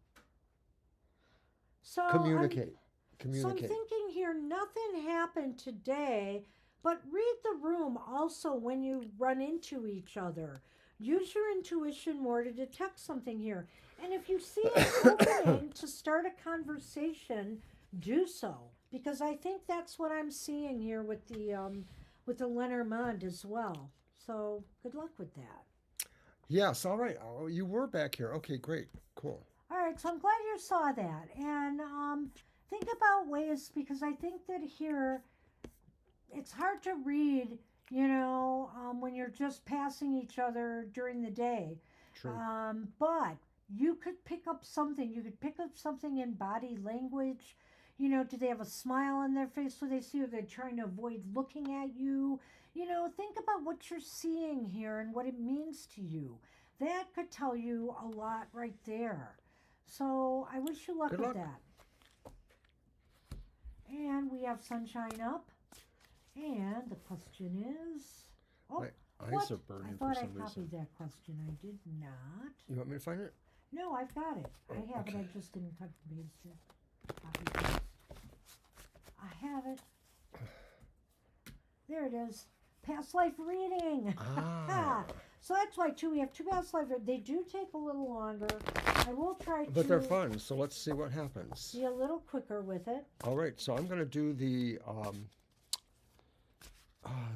So Communicate. So I'm thinking here, nothing happened today, but read the room also when you run into each other. Use your intuition more to detect something here. And if you see an opening to start a conversation, do so. Because I think that's what I'm seeing here with the Lenormand as well. So good luck with that. Yes, all right. Oh, you were back here. Okay, great. Cool. All right, so I'm glad you saw that. And think about ways, because I think that here it's hard to read, when you're just passing each other during the day. True. But you could pick up something. You could pick up something in body language. Do they have a smile on their face so they see, or they're trying to avoid looking at you? Think about what you're seeing here and what it means to you. That could tell you a lot right there. So I wish you luck with that. And we have sunshine up. And the question is... Oh, my eyes are burning for some reason. I thought I copied that question. I did not. You want me to find it? No, I've got it. I have it. I just didn't cut and paste it. Copy paste. I have it. There it is. Past life reading. Ah. So that's why, too, we have 2 past life. They do take a little longer. I will try to. But they're fun, so let's see what happens. Be a little quicker with it. All right, so I'm going to do the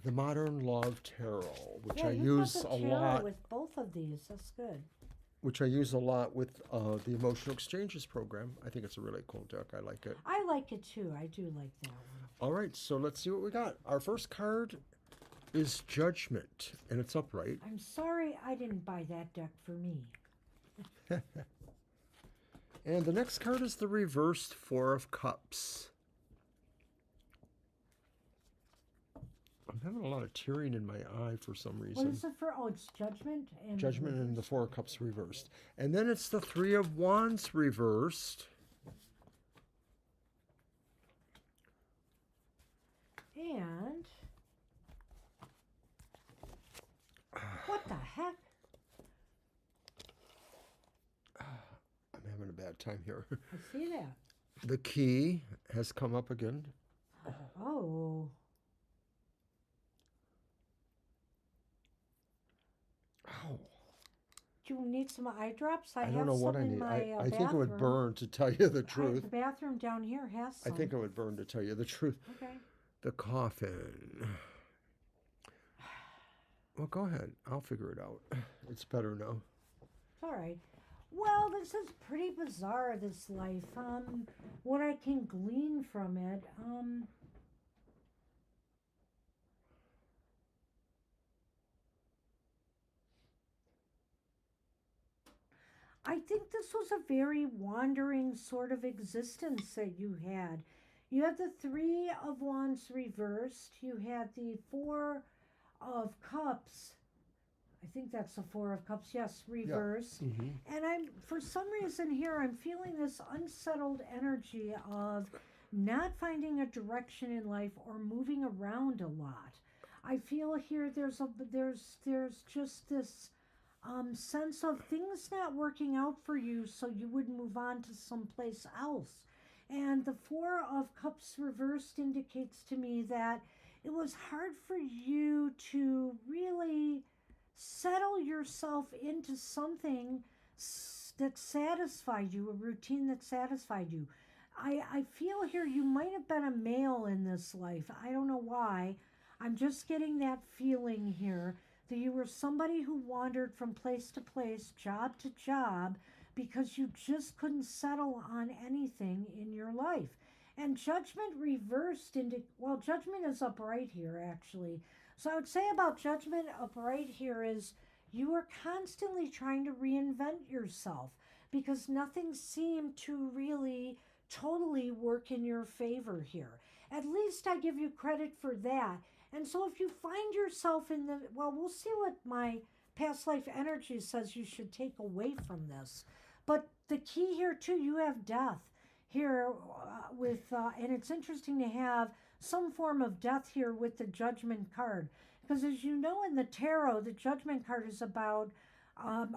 Modern Love Tarot, which I use a lot. With both of these, that's good. Which I use a lot with the Emotional Exchanges program. I think it's a really cool deck. I like it. I like it too. I do like that one. All right, so let's see what we got. Our first card is Judgment, and it's upright. I'm sorry I didn't buy that deck for me. And the next card is the reversed Four of Cups. I'm having a lot of tearing in my eye for some reason. What is it for? Oh, it's Judgment. And Judgment and the Four of Cups reversed. And then it's the Three of Wands reversed. And what the heck? I'm having a bad time here. I see that. The Key has come up again. Oh. Ow. Do you need some eye drops? I don't know what I need. I think it would bathroom. burn, to tell you the truth. The bathroom down here has some. I think it would burn, to tell you the truth. Okay. The Coffin. Well, go ahead. I'll figure it out. It's better now. It's all right. Well, this is pretty bizarre, this life. What I can glean from it, I think this was a very wandering sort of existence that you had. You had the Three of Wands reversed. You had the Four of Cups. I think that's the Four of Cups. Yes, reversed. Yeah. Mm-hmm. And for some reason here, I'm feeling this unsettled energy of not finding a direction in life or moving around a lot. I feel here there's just this sense of things not working out for you, so you would move on to someplace else. And the Four of Cups reversed indicates to me that it was hard for you to really settle yourself into something that satisfied you, a routine that satisfied you. I feel here you might have been a male in this life. I don't know why. I'm just getting that feeling here that you were somebody who wandered from place to place, job to job, because you just couldn't settle on anything in your life. And Judgment reversed into, well, Judgment is upright here, actually. So I would say about Judgment upright here is you were constantly trying to reinvent yourself because nothing seemed to really totally work in your favor here. At least I give you credit for that. And so if you find yourself in the, well, we'll see what my past life energy says you should take away from this. But the key here, too, you have death here and it's interesting to have some form of death here with the Judgment card. Because as you know in the tarot, the Judgment card is about,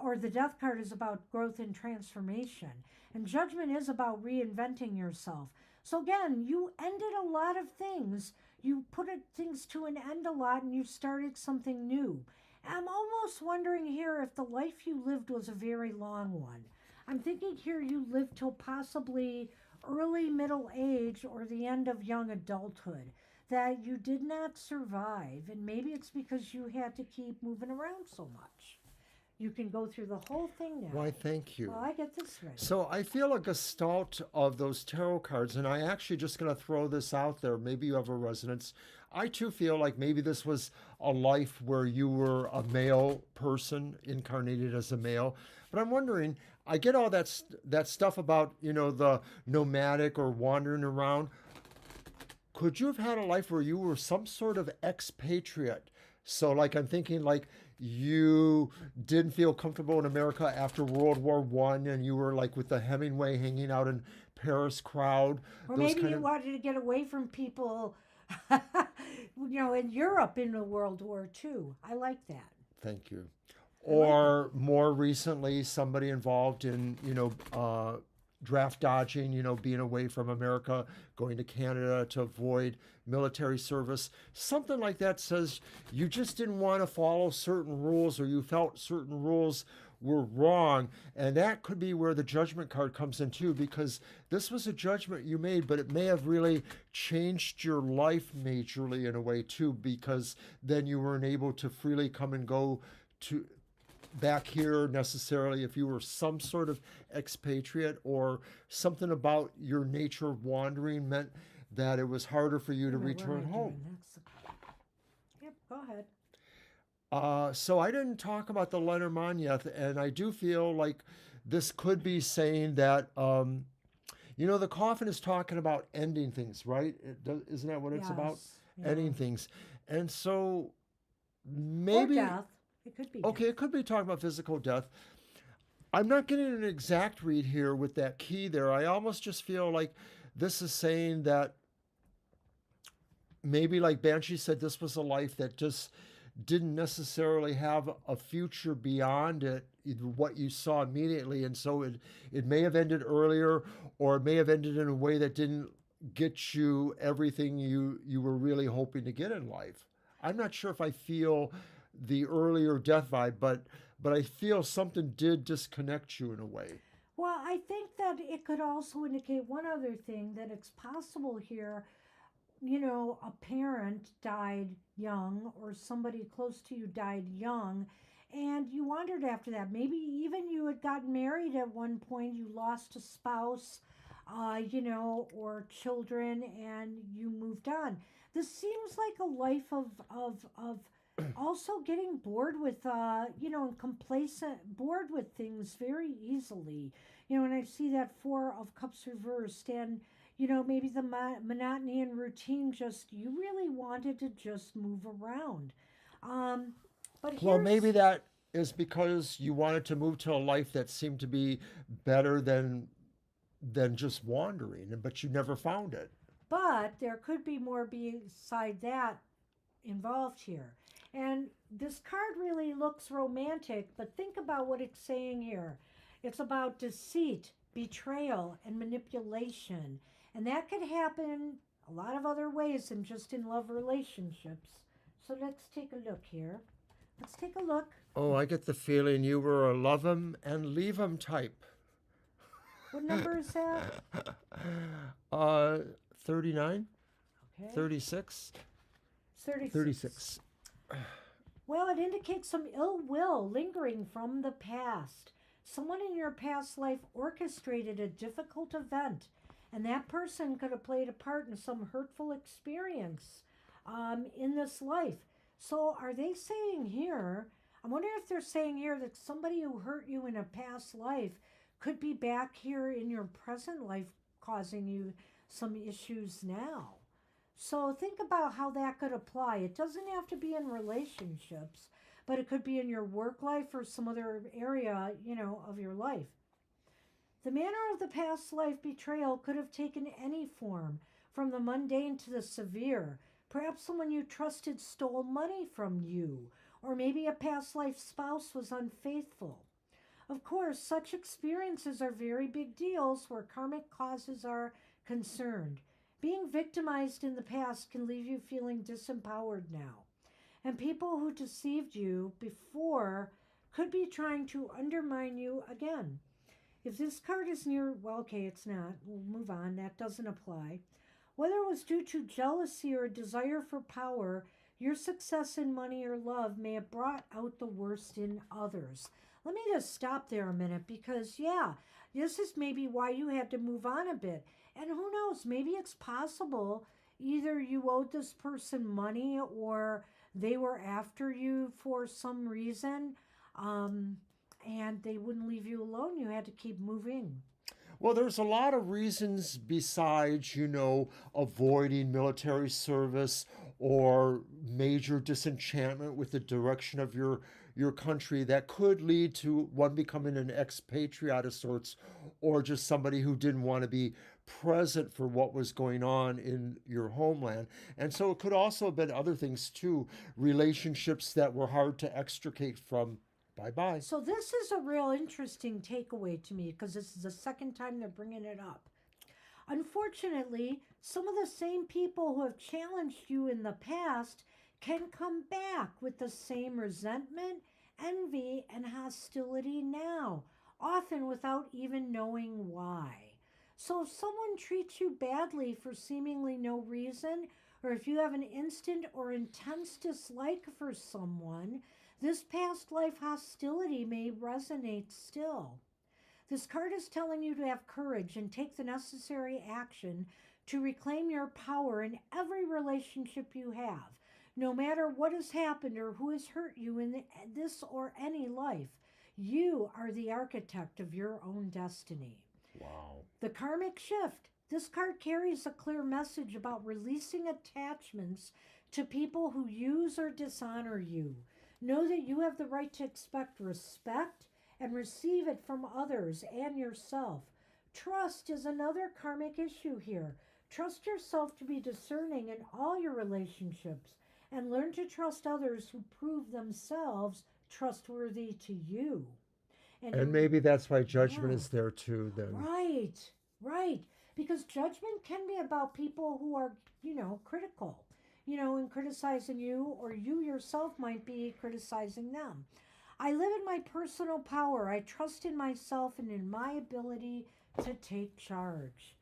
or the Death card is about growth and transformation. And Judgment is about reinventing yourself. So again, you ended a lot of things. You put things to an end a lot and you started something new. I'm almost wondering here if the life you lived was a very long one. I'm thinking here you lived till possibly early middle age or the end of young adulthood, that you did not survive. And maybe it's because you had to keep moving around so much. You can go through the whole thing now. Why, thank you. Well, I get this right. So I feel a gestalt of those tarot cards, and I actually just going to throw this out there. Maybe you have a resonance. I too feel like maybe this was a life where you were a male person, incarnated as a male. But I'm wondering, I get all that stuff about, the nomadic or wandering around. Could you have had a life where you were some sort of expatriate? So like I'm thinking like you didn't feel comfortable in America after World War I and you were like with the Hemingway hanging out in Paris crowd. Or maybe you wanted to get away from people, in Europe in World War II. I like that. Thank you. or more recently, somebody involved in, draft dodging, being away from America, going to Canada to avoid military service. Something like that says you just didn't want to follow certain rules, or you felt certain rules were wrong. And that could be where the judgment card comes in too, because this was a judgment you made, but it may have really changed your life majorly in a way too, because then you weren't able to freely come and go to back here necessarily if you were some sort of expatriate, or something about your nature of wandering meant that it was harder for you to return home. Yep, go ahead. So I didn't talk about the Lenormand yet, and I do feel like this could be saying that, the coffin is talking about ending things, right? Isn't that what it's about? Yeah. Ending things. And so Or maybe... death. It could be Okay, death. it could be talking about physical death. I'm not getting an exact read here with that key there. I almost just feel like this is saying that maybe, like Banshee said, this was a life that just didn't necessarily have a future beyond it, what you saw immediately. And so it may have ended earlier, or it may have ended in a way that didn't get you everything you were really hoping to get in life. I'm not sure if I feel the earlier death vibe, but I feel something did disconnect you in a way. Well, I think that it could also indicate one other thing, that it's possible here, a parent died young, or somebody close to you died young, and you wondered after that. Maybe even you had gotten married at one point, you lost a spouse, or children, and you moved on. This seems like a life of also getting bored with, and complacent, bored with things very easily. And I see that Four of Cups reversed, and maybe the monotony and routine, just you really wanted to just move around. But Well, here's, maybe that is because you wanted to move to a life that seemed to be better than just wandering, but you never found it. but there could be more beside that involved here. And this card really looks romantic, but think about what it's saying here. It's about deceit, betrayal, and manipulation. And that could happen a lot of other ways than just in love relationships. So let's take a look here. Let's take a look. Oh, I get the feeling you were a love 'em and leave 'em type. What number is that? 39, Okay. 36, 36. 36. Well, it indicates some ill will lingering from the past. Someone in your past life orchestrated a difficult event, and that person could have played a part in some hurtful experience in this life. So, are they saying here? I wonder if they're saying here that somebody who hurt you in a past life could be back here in your present life, causing you some issues now. So think about how that could apply. It doesn't have to be in relationships, but it could be in your work life or some other area, of your life. The manner of the past life betrayal could have taken any form, from the mundane to the severe. Perhaps someone you trusted stole money from you, or maybe a past life spouse was unfaithful. Of course, such experiences are very big deals where karmic causes are concerned. Being victimized in the past can leave you feeling disempowered now. And people who deceived you before could be trying to undermine you again. If this card is near, well, okay, it's not. We'll move on. That doesn't apply. Whether it was due to jealousy or a desire for power, your success in money or love may have brought out the worst in others. Let me just stop there a minute, because, yeah, this is maybe why you had to move on a bit. And who knows, maybe it's possible either you owed this person money, or they were after you for some reason, and they wouldn't leave you alone. You had to keep moving. Well, there's a lot of reasons besides, avoiding military service or major disenchantment with the direction of your country that could lead to one becoming an expatriate of sorts, or just somebody who didn't want to be present for what was going on in your homeland. And so it could also have been other things too, relationships that were hard to extricate from Bye-bye. So this is a real interesting takeaway to me because this is the second time they're bringing it up. Unfortunately, some of the same people who have challenged you in the past can come back with the same resentment, envy, and hostility now, often without even knowing why. So if someone treats you badly for seemingly no reason, or if you have an instant or intense dislike for someone, this past life hostility may resonate still. This card is telling you to have courage and take the necessary action to reclaim your power in every relationship you have. No matter what has happened or who has hurt you in this or any life, you are the architect of your own destiny. Wow. The karmic shift. This card carries a clear message about releasing attachments to people who use or dishonor you. Know that you have the right to expect respect and receive it from others and yourself. Trust is another karmic issue here. Trust yourself to be discerning in all your relationships and learn to trust others who prove themselves trustworthy to you. And maybe that's why judgment Yeah. is there too then. Right, right. Because judgment can be about people who are, critical, and criticizing you, or you yourself might be criticizing them. I live in my personal power. I trust in myself and in my ability to take charge.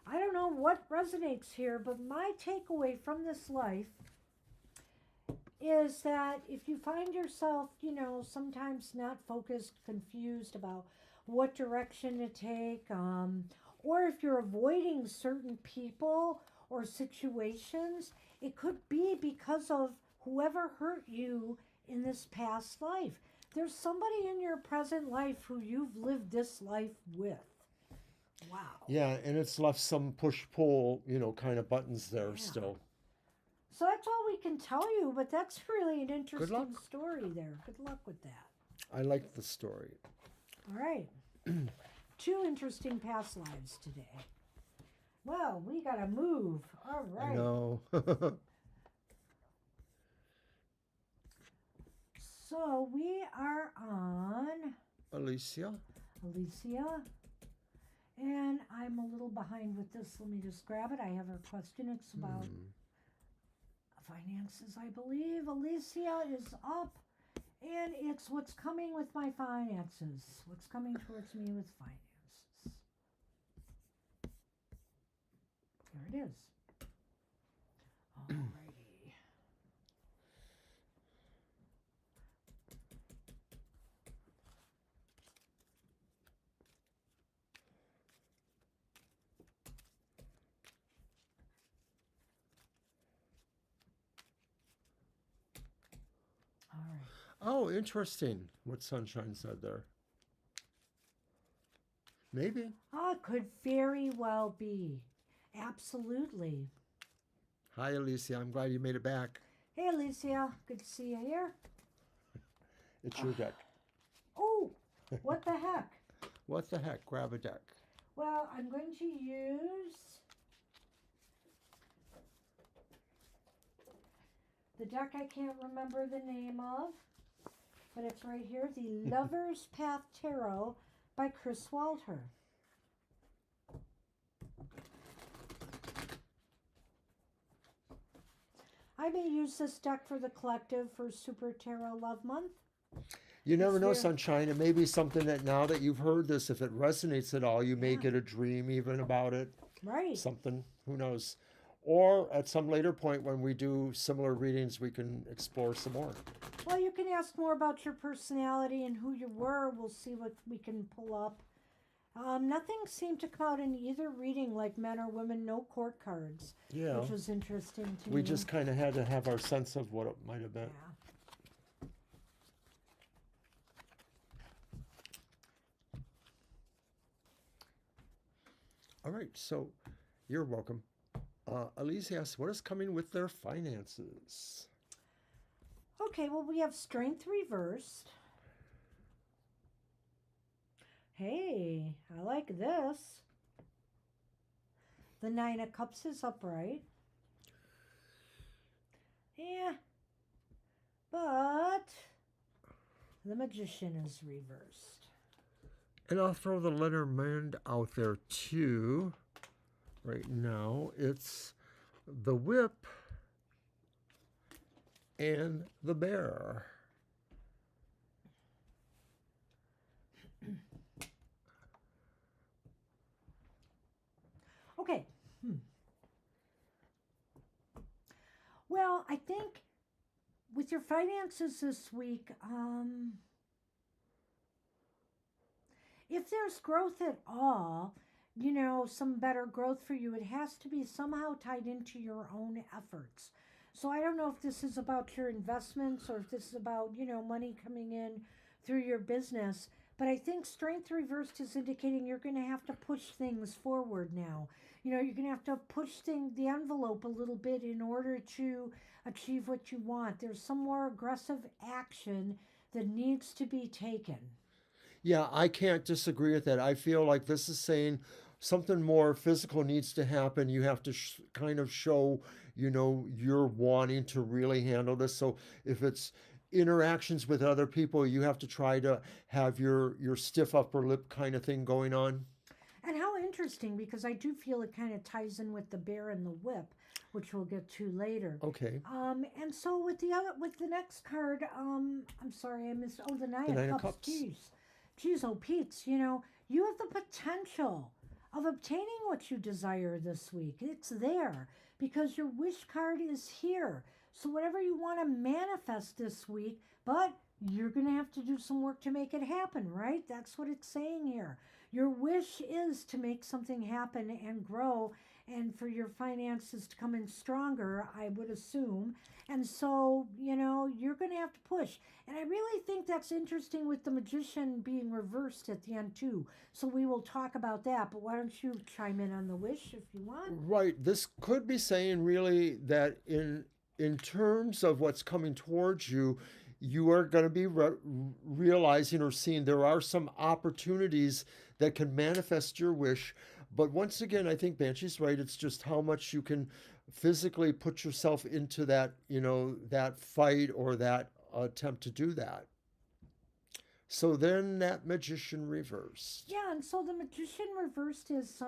I don't know what resonates here, but my takeaway from this life is that if you find yourself, sometimes not focused, confused about what direction to take, or if you're avoiding certain people or situations, it could be because of whoever hurt you in this past life. There's somebody in your present life who you've lived this life with. Wow. Yeah, and it's left some push-pull, kind of buttons there still. So that's all we can tell you, but that's really an interesting luck. story there. Good luck with that. I like the story. All right. 2 interesting past lives today. Well, we got to move. All right. I know. So we are on Alicia. And I'm a little behind with this. Let me just grab it. I have her question. It's about finances, I believe. Alicia is up. And it's what's coming with my finances. What's coming towards me with finances. There it is. Alrighty. All right. Oh, interesting what Sunshine said there. Maybe. Oh, it could very well be. Absolutely. Hi, Alicia. I'm glad you made it back. Hey, Alicia. Good to see you here. It's your deck. Oh, what the heck? What the heck? Grab a deck. Well, I'm going to use the deck I can't remember the name of, but it's right here, the Lover's Path Tarot by Chris Walter. I may use this deck for the collective for Super Tarot Love Month. You never know, Sunshine. It may be something that now that you've heard this, if it resonates at all, you may get a dream even about it. Right. Something, who knows. Or at some later point when we do similar readings, we can explore some more. Well, you can ask more about your personality and who you were. We'll see what we can pull up. Nothing seemed to come out in either reading, like men or women, no court cards. Yeah. Which was interesting to me. We just kind of had to have our sense of what it might have been. Yeah. All right, so you're welcome. Elise asks, what is coming with their finances? Okay, well, we have Strength reversed. Hey, I like this. The Nine of Cups is upright. Yeah, but The Magician is reversed. And I'll throw the Lenormand out there too. Right now, it's the Whip and the Bear. Okay. Well, I think with your finances this week, if there's growth at all, some better growth for you, it has to be somehow tied into your own efforts. So I don't know if this is about your investments or if this is about, money coming in through your business. But I think strength reversed is indicating you're going to have to push things forward now. You're going to have to push the envelope a little bit in order to achieve what you want. There's some more aggressive action that needs to be taken. Yeah, I can't disagree with that. I feel like this is saying something more physical needs to happen. You have to kind of show, you're wanting to really handle this. So if it's interactions with other people, you have to try to have your stiff upper lip kind of thing going on. And how interesting, because I do feel it kind of ties in with the Bear and the Whip, which we'll get to later. Okay. And so with the next card, I'm sorry, I missed. Oh, the Nine of Cups. Geez, oh, Pete's, you have the potential of obtaining what you desire this week. It's there because your wish card is here. So whatever you want to manifest this week, but you're going to have to do some work to make it happen, right? That's what it's saying here. Your wish is to make something happen and grow and for your finances to come in stronger, I would assume. And so, you're going to have to push. And I really think that's interesting with the Magician being reversed at the end, too. So we will talk about that. But why don't you chime in on the wish if you want? Right. This could be saying really that in terms of what's coming towards you, you are going to be realizing or seeing there are some opportunities that can manifest your wish. But once again, I think Banshee's right. It's just how much you can physically put yourself into that, that fight or that attempt to do that. So then that Magician reversed. Yeah, and so the Magician reversed is,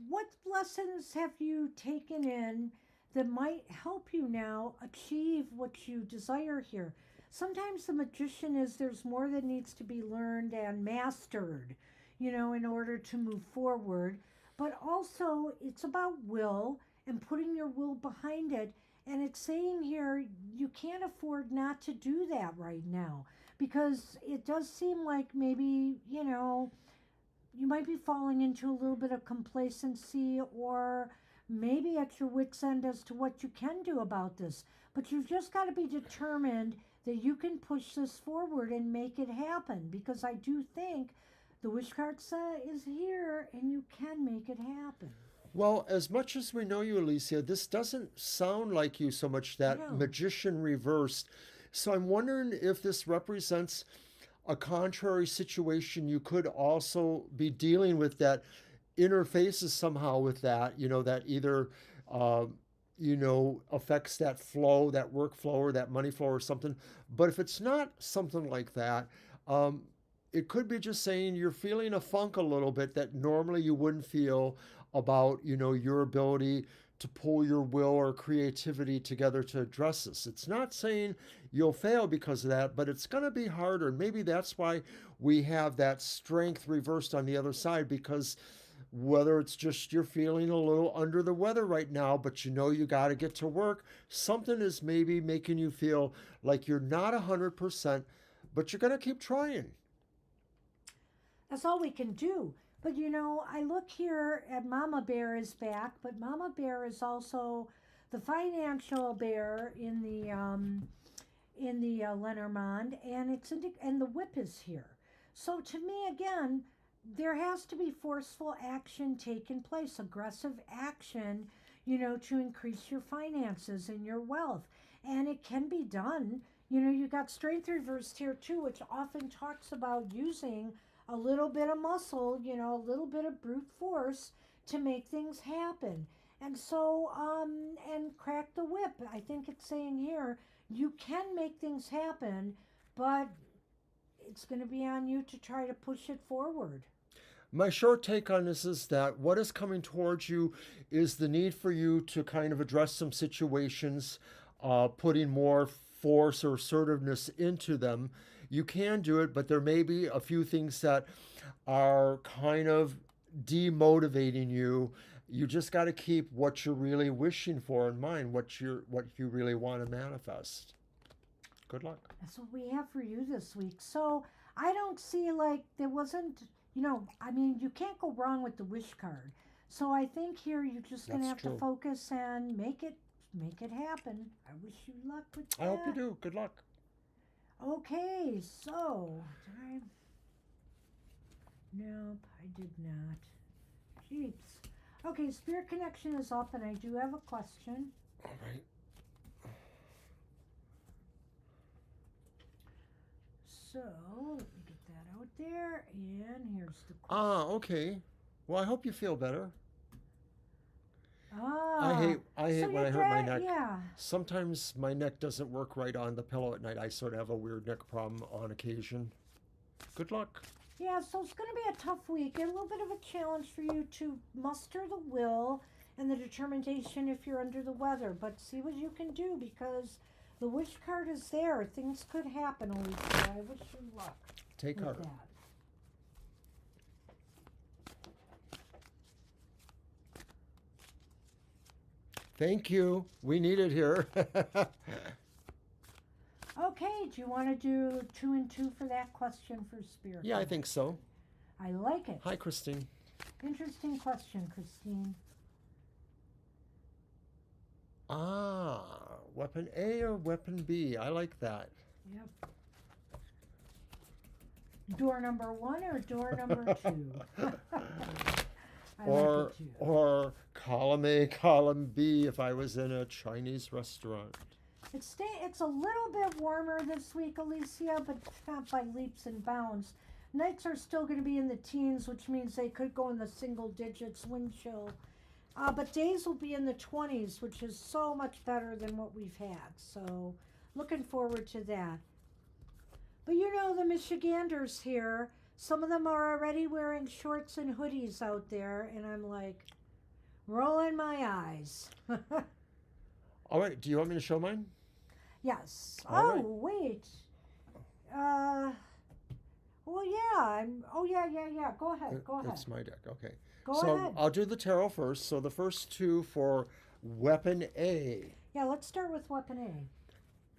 what lessons have you taken in that might help you now achieve what you desire here? Sometimes the Magician is there's more that needs to be learned and mastered, in order to move forward. But also it's about will and putting your will behind it. And it's saying here you can't afford not to do that right now because it does seem like maybe, you might be falling into a little bit of complacency or maybe at your wit's end as to what you can do about this. But you've just got to be determined that you can push this forward and make it happen because I do think the wish card is here and you can make it happen. Well, as much as we know you, Alicia, this doesn't sound like you so much, that Magician reversed. So I'm wondering if this represents a contrary situation. You could also be dealing with that interfaces somehow with that, that either, affects that flow, that workflow or that money flow or something. But if it's not something like that, it could be just saying you're feeling a funk a little bit that normally you wouldn't feel about, your ability to pull your will or creativity together to address this. It's not saying you'll fail because of that, but it's going to be harder. And maybe that's why we have that strength reversed on the other side, because whether it's just you're feeling a little under the weather right now, but you got to get to work, something is maybe making you feel like you're not 100%, but you're going to keep trying. That's all we can do. But I look here at Mama Bear is back, but Mama Bear is also the financial bear in the Lenormand, and and the whip is here. So to me, again, there has to be forceful action taking place, aggressive action, to increase your finances and your wealth, and it can be done. You got strength reversed here too, which often talks about using a little bit of muscle, a little bit of brute force to make things happen. And so, and crack the whip. I think it's saying here you can make things happen, but it's going to be on you to try to push it forward. My short take on this is that what is coming towards you is the need for you to kind of address some situations, putting more force or assertiveness into them. You can do it, but there may be a few things that are kind of demotivating you. You just got to keep what you're really wishing for in mind, what you really want to manifest. Good luck. That's what we have for you this week. So I don't see like there wasn't, I mean, you can't go wrong with the wish card. So I think here you're just going to have to focus and make it happen. I wish you luck with that. I hope you do. Good luck. Okay, so nope, I did not. Jeeps. Okay, Spirit Connection is up, and I do have a question. All right. So let me get that out there, and here's the question. Okay. Well, I hope you feel better. I hate so when I hurt my neck. Yeah. Sometimes my neck doesn't work right on the pillow at night. I sort of have a weird neck problem on occasion. Good luck. Yeah, so it's going to be a tough week, a little bit of a challenge for you to muster the will and the determination if you're under the weather. But see what you can do, because the wish card is there. Things could happen, Alicia. I wish you luck. Take with heart. that. Thank you. We need it here. Okay, do you want to do 2 and 2 for that question for Spirit? Yeah, I think so. I like it. Hi, Christine. Interesting question, Christine. Weapon A or weapon B? I like that. Yep. Door number 1 or door number 2? Or column A, column B if I was in a Chinese restaurant. It's a little bit warmer this week, Alicia, but not by leaps and bounds. Nights are still going to be in the teens, which means they could go in the single digits wind chill. But days will be in the 20s, which is so much better than what we've had. So looking forward to that. But the Michiganders here, some of them are already wearing shorts and hoodies out there, and I'm like, rolling my eyes. All right, do you want me to show mine? Yes. All right. Wait. Well, yeah. Yeah. Go ahead. It's my deck. Okay. Go so ahead. I'll do the tarot first. So the first 2 for weapon A. Yeah, let's start with weapon A.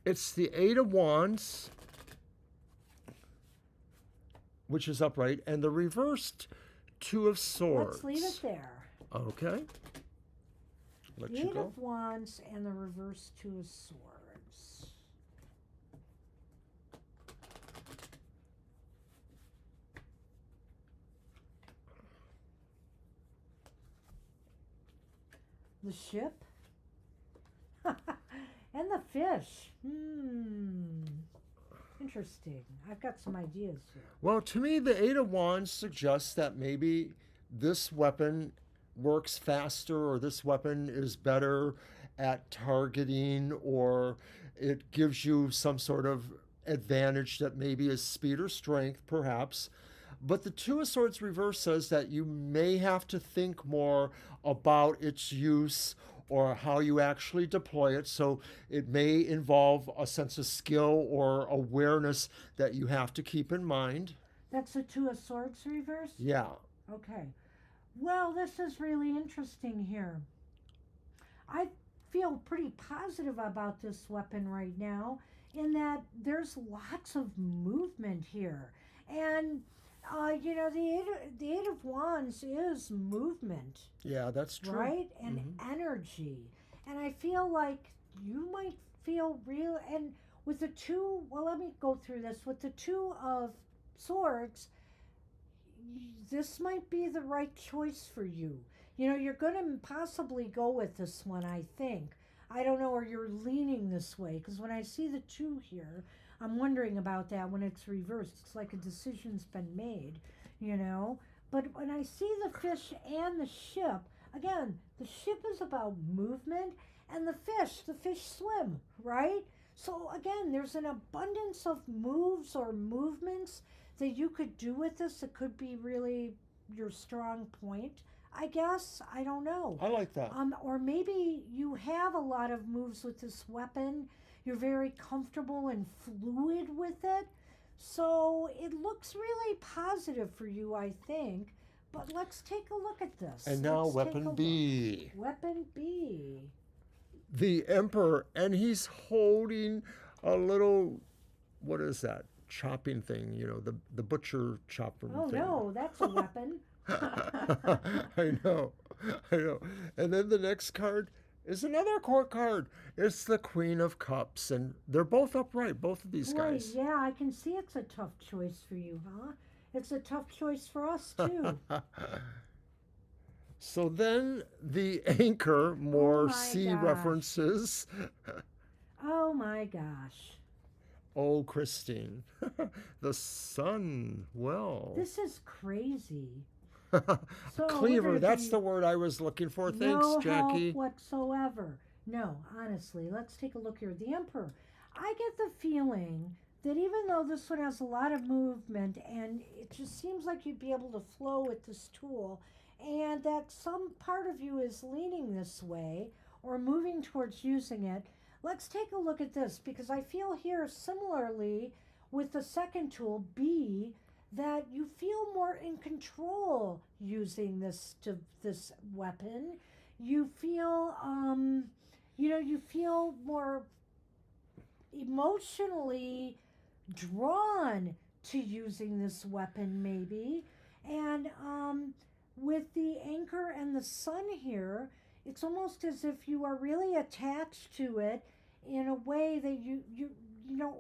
It's the 8 of Wands, which is upright, and the reversed 2 of Swords. Let's leave it there. Okay. Let The you 8 go. of Wands and the reverse 2 of Swords. The ship. And the fish. Interesting. I've got some ideas here. Well, to me, the 8 of Wands suggests that maybe this weapon works faster, or this weapon is better at targeting, or it gives you some sort of advantage that maybe is speed or strength, perhaps. But the 2 of Swords reverse says that you may have to think more about its use or how you actually deploy it. So it may involve a sense of skill or awareness that you have to keep in mind. That's the 2 of Swords reverse? Yeah. Okay. Well, this is really interesting here. I feel pretty positive about this weapon right now, in that there's lots of movement here. And the eight of Wands is movement. Yeah, that's true. Right? And energy. And I feel like you might feel real. And with the 2, well, let me go through this. With the 2 of Swords, this might be the right choice for you. You're going to possibly go with this one, I think. I don't know, or you're leaning this way. Because when I see the 2 here, I'm wondering about that when it's reversed. It's like a decision's been made, But when I see the fish and the ship, again, the ship is about movement, And the fish swim, right? So again, there's an abundance of moves or movements that you could do with this. It could be really your strong point, I guess. I don't know. I like that. Or maybe you have a lot of moves with this weapon. You're very comfortable and fluid with it. So it looks really positive for you, I think. But let's take a look at this. And now Let's take a weapon look. B. Weapon B. The Emperor, and he's holding a little, what is that? Chopping thing, the butcher chopper Oh thing. no, that's a weapon. I know. And then the next card is another court card. It's the Queen of Cups, and they're both upright, both of these Boy, guys. yeah, I can see it's a tough choice for you, huh? It's a tough choice for us too. So then the anchor, more Oh my sea gosh. references. Oh my gosh. Oh, Christine. The sun. Well. This is crazy. Cleaver, we're gonna that's be the word I was looking for. Thanks, no Jackie. help whatsoever. No, honestly, let's take a look here. The Emperor. I get the feeling that even though this one has a lot of movement and it just seems like you'd be able to flow with this tool, and that some part of you is leaning this way or moving towards using it, let's take a look at this, because I feel here similarly with the second tool, B, that you feel more in control using this weapon. You feel you feel more emotionally drawn to using this weapon maybe. And with the anchor and the sun here, it's almost as if you are really attached to it in a way that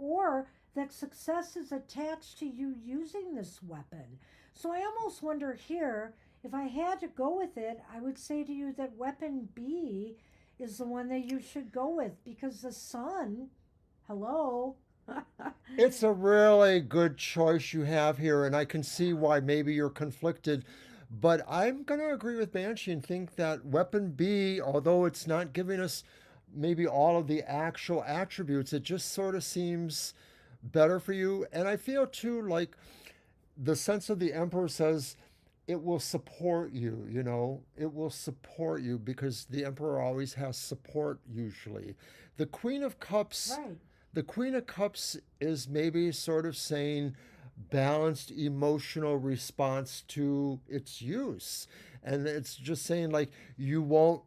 or that success is attached to you using this weapon. So I almost wonder here, if I had to go with it, I would say to you that weapon B is the one that you should go with, because the sun, hello. It's a really good choice you have here, and I can see why maybe you're conflicted. But I'm going to agree with Banshee and think that weapon B, although it's not giving us maybe all of the actual attributes, it just sort of seems better for you. And I feel too like the sense of the Emperor says it will support you, it will support you, because the Emperor always has support usually. The Queen of Cups, Right. the Queen of Cups is maybe sort of saying balanced emotional response to its use. And it's just saying like you won't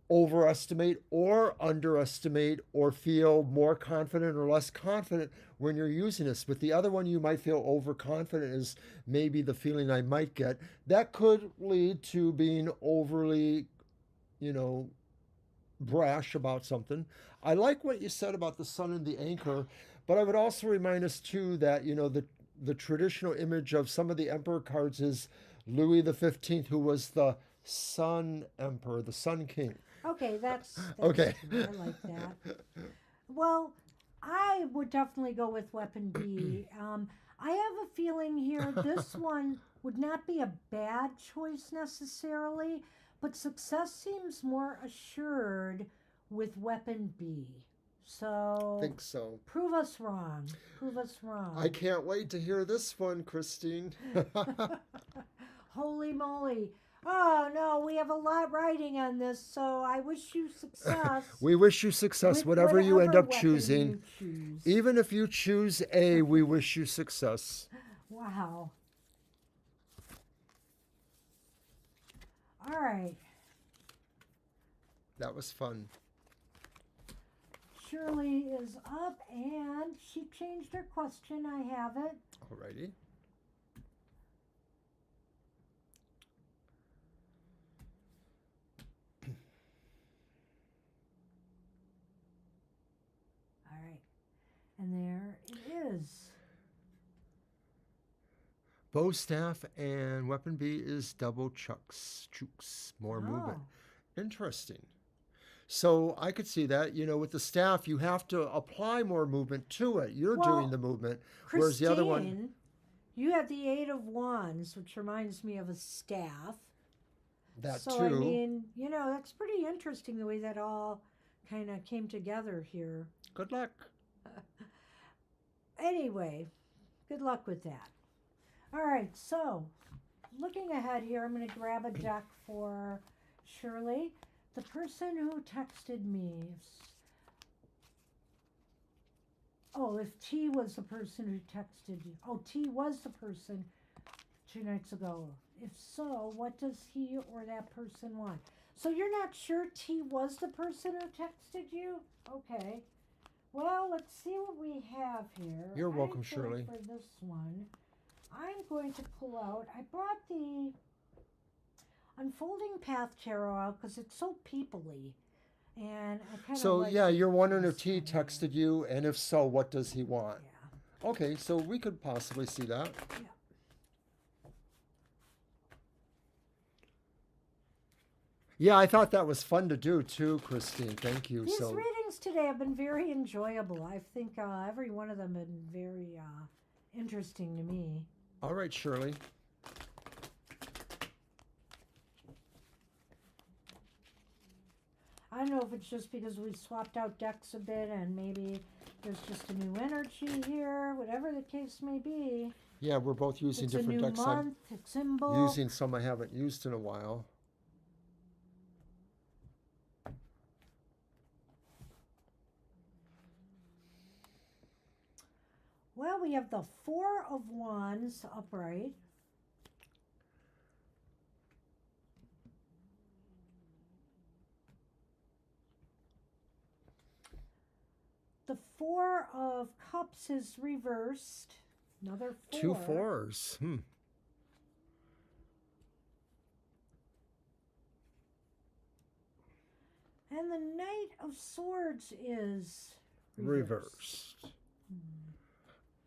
overestimate or underestimate or feel more confident or less confident when you're using this. But the other one, you might feel overconfident, is maybe the feeling I might get. That could lead to being overly, brash about something. I like what you said about the sun and the anchor, but I would also remind us too that, the traditional image of some of the emperor cards is Louis the 15th, who was the Sun Emperor, the Sun King. Okay, that's Okay. true. I like that. Well, I would definitely go with weapon B. I have a feeling here this one would not be a bad choice necessarily, but success seems more assured with weapon B. So I think so. prove us wrong. Prove us wrong. I can't wait to hear this one, Christine. Holy moly. Oh no, we have a lot riding on this, so I wish you success. We wish you success, with whatever you end up weapon choosing. you choose. Even if you choose A, we wish you success. Wow. All right. That was fun. Shirley is up, and she changed her question. I have it. Alrighty. All right. And there it is. Bow staff and weapon B is double chooks, more movement. Interesting. So I could see that, with the staff, you have to apply more movement to it. You're doing the movement, whereas the other one. Christine, you have the Eight of Wands, which reminds me of a staff. That so, too. I mean, that's pretty interesting the way that all kind of came together here. Good luck. Anyway, good luck with that. All right, so looking ahead here, I'm going to grab a deck for Shirley. The person who texted me. Oh, if T was the person who texted you. Oh, T was the person 2 nights ago. If so, what does he or that person want? So you're not sure T was the person who texted you? Okay. Well, let's see what we have here. You're welcome, I think Shirley. For this one, I'm going to pull out. I brought the Unfolding Path Tarot out because it's so peoply. And I kind of So, like yeah, you're wondering if this T one. texted you, and if so, what does he want? Yeah. Okay, so we could possibly see that. Yeah. Yeah, I thought that was fun to do too, Christine. Thank you. These So, readings today have been very enjoyable. I think every one of them have been very interesting to me. all right, Shirley. I don't know if it's just because we swapped out decks a bit and maybe there's just a new energy here, whatever the case may be. Yeah, we're both using It's a different new decks. month, it's symbol. I'm using some I haven't used in a while. Well, we have the Four of Wands upright. The Four of Cups is reversed. Another 4. 2 4s. And the Knight of Swords is Reversed.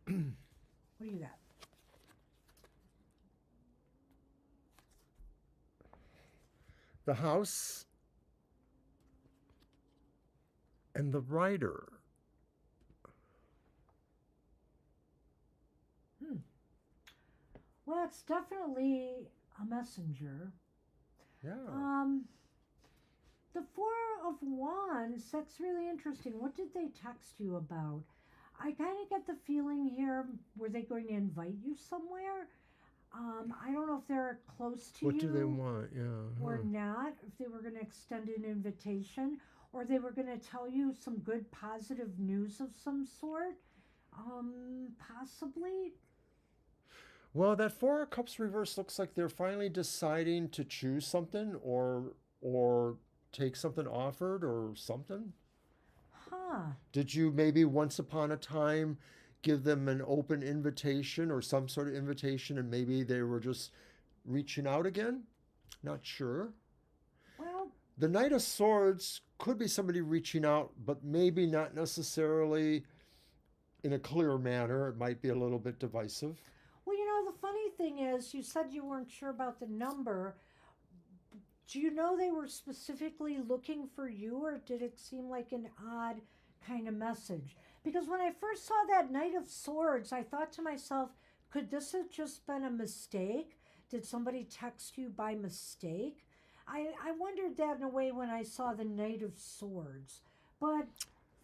What do you got? The House and the Rider. Well, it's definitely a messenger. Yeah. The Four of Wands, that's really interesting. What did they text you about? I kind of get the feeling here, were they going to invite you somewhere? I don't know if they're close to What you do they want? Yeah. or not, if they were going to extend an invitation, or they were going to tell you some good positive news of some sort. Possibly. Well, that 4 of Cups reverse looks like they're finally deciding to choose something or take something offered or something. Huh. Did you maybe once upon a time give them an open invitation or some sort of invitation and maybe they were just reaching out again? Not sure. Well, The Knight of Swords could be somebody reaching out, but maybe not necessarily in a clear manner. It might be a little bit divisive. well, the funny thing is, you said you weren't sure about the number. Do you know they were specifically looking for you, or did it seem like an odd kind of message? Because when I first saw that Knight of Swords, I thought to myself, could this have just been a mistake? Did somebody text you by mistake? I wondered that in a way when I saw the Knight of Swords. But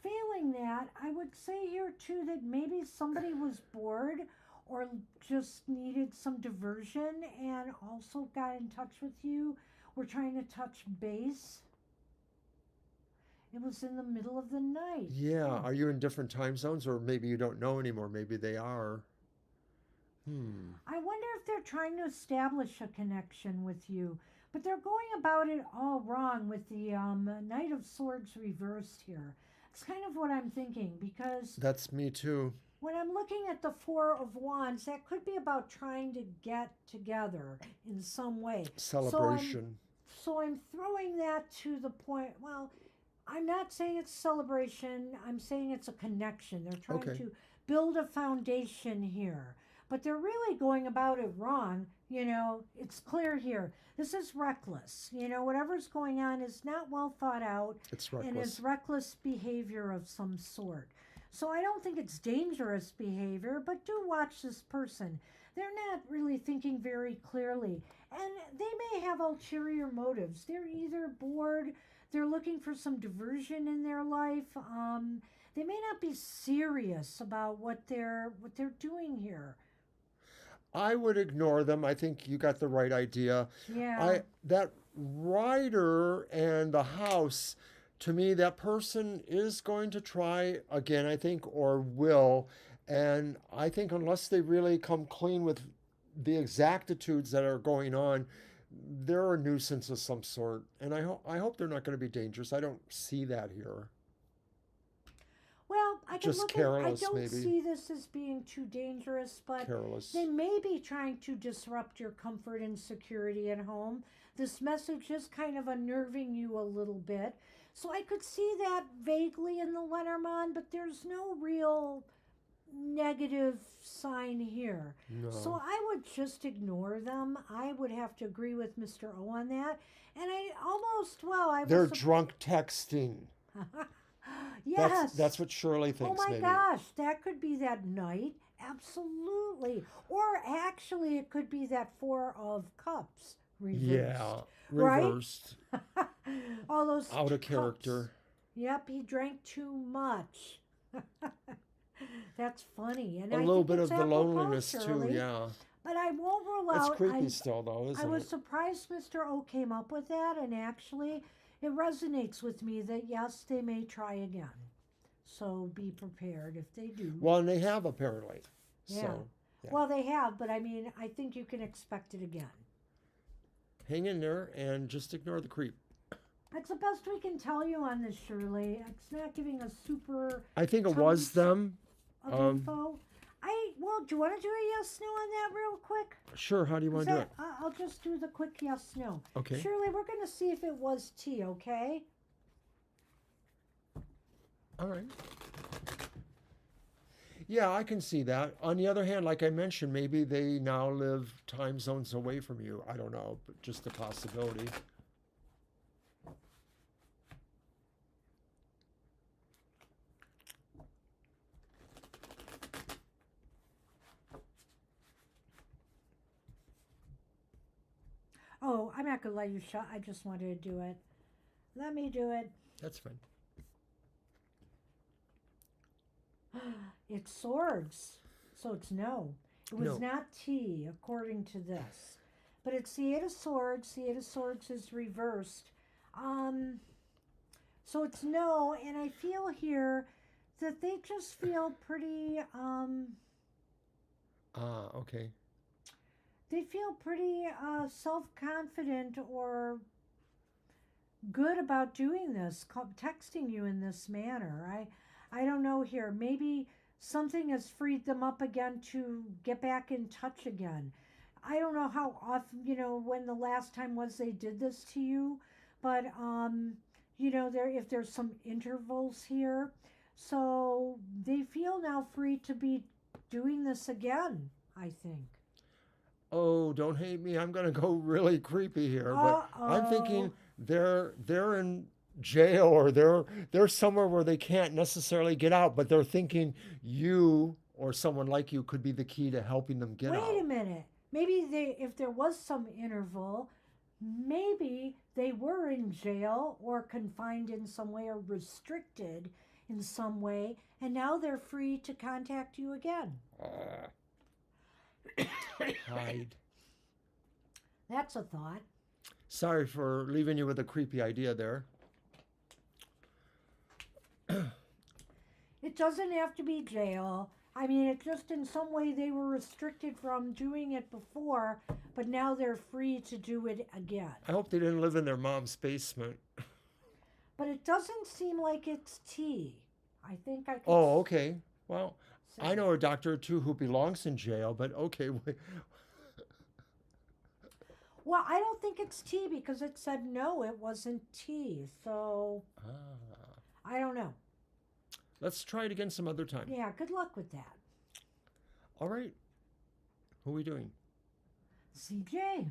failing that, I would say here too that maybe somebody was bored or just needed some diversion and also got in touch with you. We're trying to touch base. It was in the middle of the night. Yeah. Are you in different time zones or maybe you don't know anymore? Maybe they are. I wonder if they're trying to establish a connection with you, but they're going about it all wrong with the Knight of Swords reversed here. It's kind of what I'm thinking, because That's me too. when I'm looking at the Four of Wands, that could be about trying to get together in some way. Celebration. So I'm throwing that to the point, well, I'm not saying it's celebration. I'm saying it's a connection. They're trying Okay. to build a foundation here. But they're really going about it wrong. It's clear here. This is reckless. Whatever's going on is not well thought out It's and reckless. is reckless behavior of some sort. So I don't think it's dangerous behavior, but do watch this person. They're not really thinking very clearly. And they may have ulterior motives. They're either bored, they're looking for some diversion in their life. They may not be serious about what they're doing here. I would ignore them. I think you got the right idea. Yeah. That rider and the house, to me, that person is going to try again, I think, or will. And I think unless they really come clean with the exactitudes that are going on, they're a nuisance of some sort. And I hope they're not going to be dangerous. I don't see that here. Well, I can Just look at. careless, I don't maybe. see this as being too dangerous, but Careless. they may be trying to disrupt your comfort and security at home. This message is kind of unnerving you a little bit. So I could see that vaguely in the Lenormand, but there's no real negative sign here. No. So I would just ignore them. I would have to agree with Mr. O on that. And I almost, well, I was. They're drunk texting. Yes. That's what Shirley thinks, Oh my maybe. gosh, that could be that night. Absolutely. Or actually, it could be that Four of Cups reversed. Yeah, Right? reversed. All those Out of cups. character. Yep, he drank too much. That's funny. And A I little think bit it's of the apropos, loneliness, too, Shirley. yeah. But I won't rule It's out. creepy still, though, isn't I was it? surprised Mr. O came up with that, and actually, it resonates with me that yes, they may try again. So be prepared if they do. Well, and they have, apparently. Yeah. So, yeah. Well, they have, but I mean, I think you can expect it again. Hang in there and just ignore the creep. That's the best we can tell you on this, Shirley. It's not giving a super I think it was them. of info. Well, do you want to do a yes no on that real quick? Sure, how do you want to do it? I'll just do the quick yes no. Okay. Shirley, we're going to see if it was T, okay? All right. Yeah, I can see that. On the other hand, like I mentioned, maybe they now live time zones away from you. I don't know, but just a possibility. Oh, I'm not going to let you shut. I just wanted to do it. Let me do it. That's fine. It's swords. So it's no. It was No. not T, according to this. But it's the Eight of Swords. The Eight of Swords is reversed. So it's no, and I feel here that they just feel pretty, Okay. they feel pretty self-confident or good about doing this, texting you in this manner. I don't know here. Maybe something has freed them up again to get back in touch again. I don't know how often, when the last time was they did this to you, but if there's some intervals here, so they feel now free to be doing this again, I think. Oh, don't hate me. I'm going to go really creepy here, but I'm thinking they're in jail or they're somewhere where they can't necessarily get out, but they're thinking you or someone like you could be the key to helping them get out. Wait a minute. Maybe if there was some interval, maybe they were in jail or confined in some way or restricted in some way, and now they're free to contact you again. Hide. That's a thought. Sorry for leaving you with a creepy idea there. It doesn't have to be jail. I mean, it just in some way they were restricted from doing it before, but now they're free to do it again. I hope they didn't live in their mom's basement. But it doesn't seem like it's T. I think I can. Oh, okay. Well, say- I know a doctor or two who belongs in jail, but okay. Well, I don't think it's T because it said no, it wasn't T. So I don't know. Let's try it again some other time. Yeah, good luck with that. All right. Who are we doing? CJ,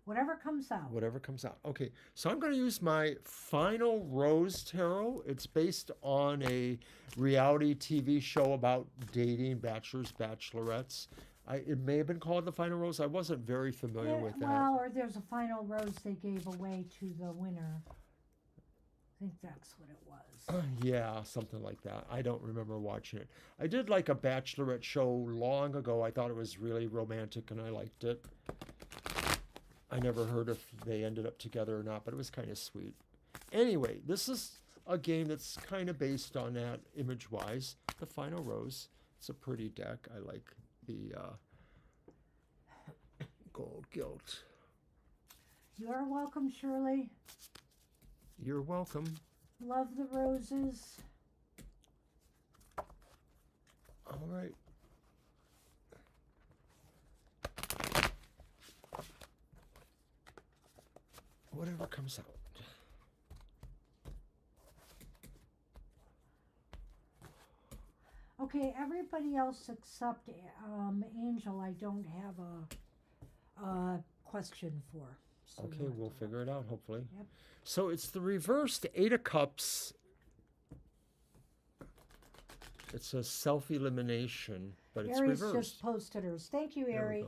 whatever comes out. Whatever comes out. Okay, so I'm going to use my Final Rose Tarot. It's based on a reality TV show about dating, bachelors, bachelorettes. It may have been called the Final Rose. I wasn't very familiar with that. Well, or there's a final rose they gave away to the winner. think that's what it was. Yeah, something like that. I don't remember watching it. I did like a bachelorette show long ago. I thought it was really romantic and I liked it. I never heard if they ended up together or not, but it was kind of sweet. Anyway, this is a game that's kind of based on that image-wise. The Final Rose. It's a pretty deck. I like the gold gilt. You're welcome, Shirley. You're welcome. Love the roses. All right. Whatever comes out. Okay, everybody else except Angel, I don't have a question for. So Okay, we'll figure it out, hopefully. Yep. So it's the reversed Eight of Cups. It's a self-elimination, but it's Aries reversed. just posted hers. Thank you, There we Ari.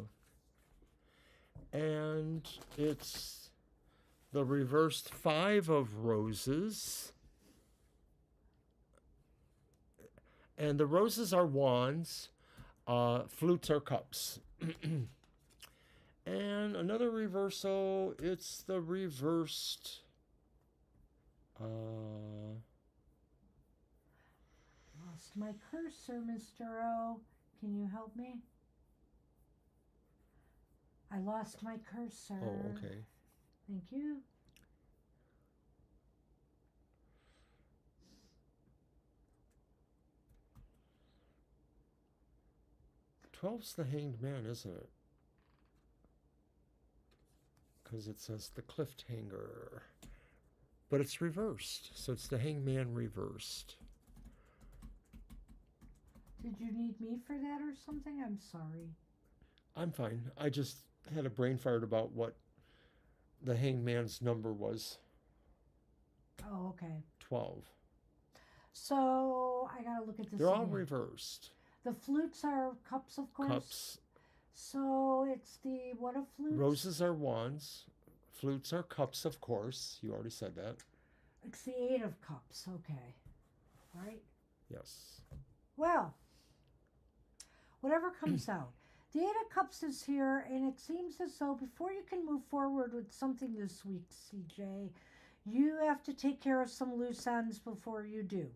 go. And it's the reversed Five of Roses. And the roses are wands, flutes are cups. And another reversal, it's the reversed. Lost my cursor, Mr. O. Can you help me? I lost my cursor. Oh, okay. Thank you. Twelve's the Hanged Man, isn't it? Because it says the Cliffhanger. But it's reversed, so it's the Hanged Man reversed. Did you need me for that or something? I'm sorry. I'm fine. I just had a brain fart about what the Hanged Man's number was. Oh, okay. 12. So I gotta look at this. They're all again. reversed. The flutes are cups, of course. Cups. So it's the what of flutes? Roses are wands. Flutes are cups, of course. You already said that. It's the Eight of Cups. Okay. Right? Yes. Well, whatever comes out. The Eight of Cups is here, and it seems as though before you can move forward with something this week, CJ, you have to take care of some loose ends before you do.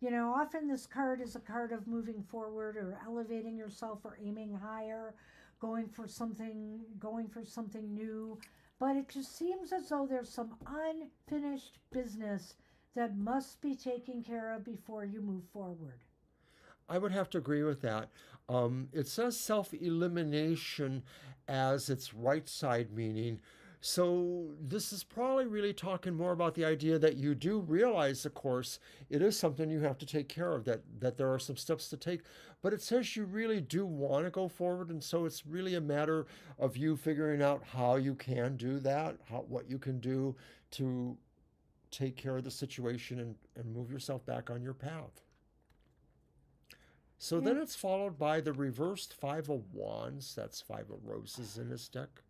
You know, often this card is a card of moving forward or elevating yourself or aiming higher, going for something new. But it just seems as though there's some unfinished business that must be taken care of before you move forward. I would have to agree with that. It says self-elimination as its right side meaning. So this is probably really talking more about the idea that you do realize, of course, it is something you have to take care of, that there are some steps to take. But it says you really do want to go forward, and so it's really a matter of you figuring out how you can do that, what you can do to take care of the situation and move yourself back on your path. So then it's followed by the reversed Five of Wands. That's Five of Roses in this deck.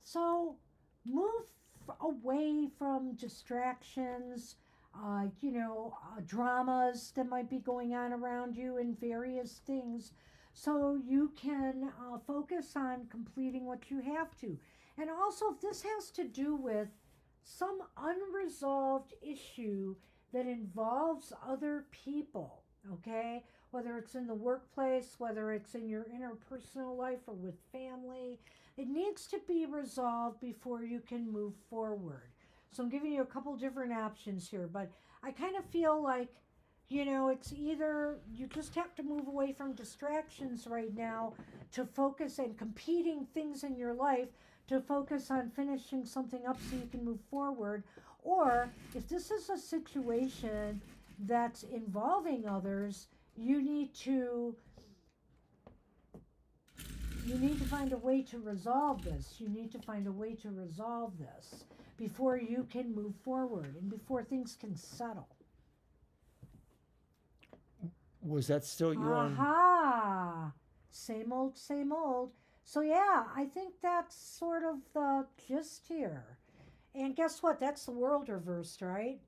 So move away from distractions, dramas that might be going on around you and various things, so you can focus on completing what you have to. And also, if this has to do with some unresolved issue that involves other people, okay? Whether it's in the workplace, whether it's in your interpersonal life or with family, it needs to be resolved before you can move forward. So I'm giving you a couple different options here, but I kind of feel like, it's either you just have to move away from distractions right now to focus and competing things in your life to focus on finishing something up so you can move forward. Or if this is a situation that's involving others, you need to find a way to resolve this. You need to find a way to resolve this before you can move forward and before things can settle. Was that still you on? Aha! Same old, same old. So yeah, I think that's sort of the gist here. And guess what? That's the world reversed, right?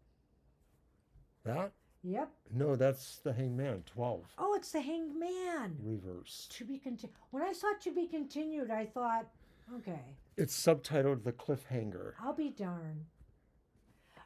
That? Yep. No, that's the Hangman, 12. Oh, it's the Hanged Man. Reversed. To be continued. When I saw to be continued, I thought, okay. It's subtitled The Cliffhanger. I'll be darned.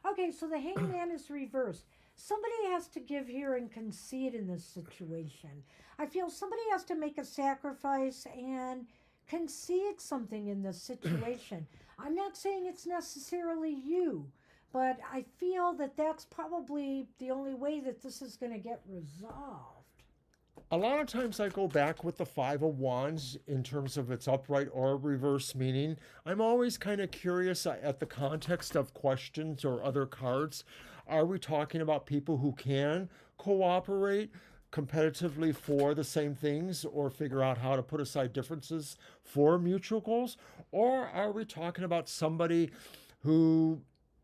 Okay, so the Hangman is reversed. Somebody has to give here and concede in this situation. I feel somebody has to make a sacrifice and concede something in this situation. I'm not saying it's necessarily you, but I feel that that's probably the only way that this is going to get resolved. A lot of times I go back with the Five of Wands in terms of its upright or reverse meaning. I'm always kind of curious at the context of questions or other cards. Are we talking about people who can cooperate competitively for the same things or figure out how to put aside differences for mutual goals? Or are we talking about somebody who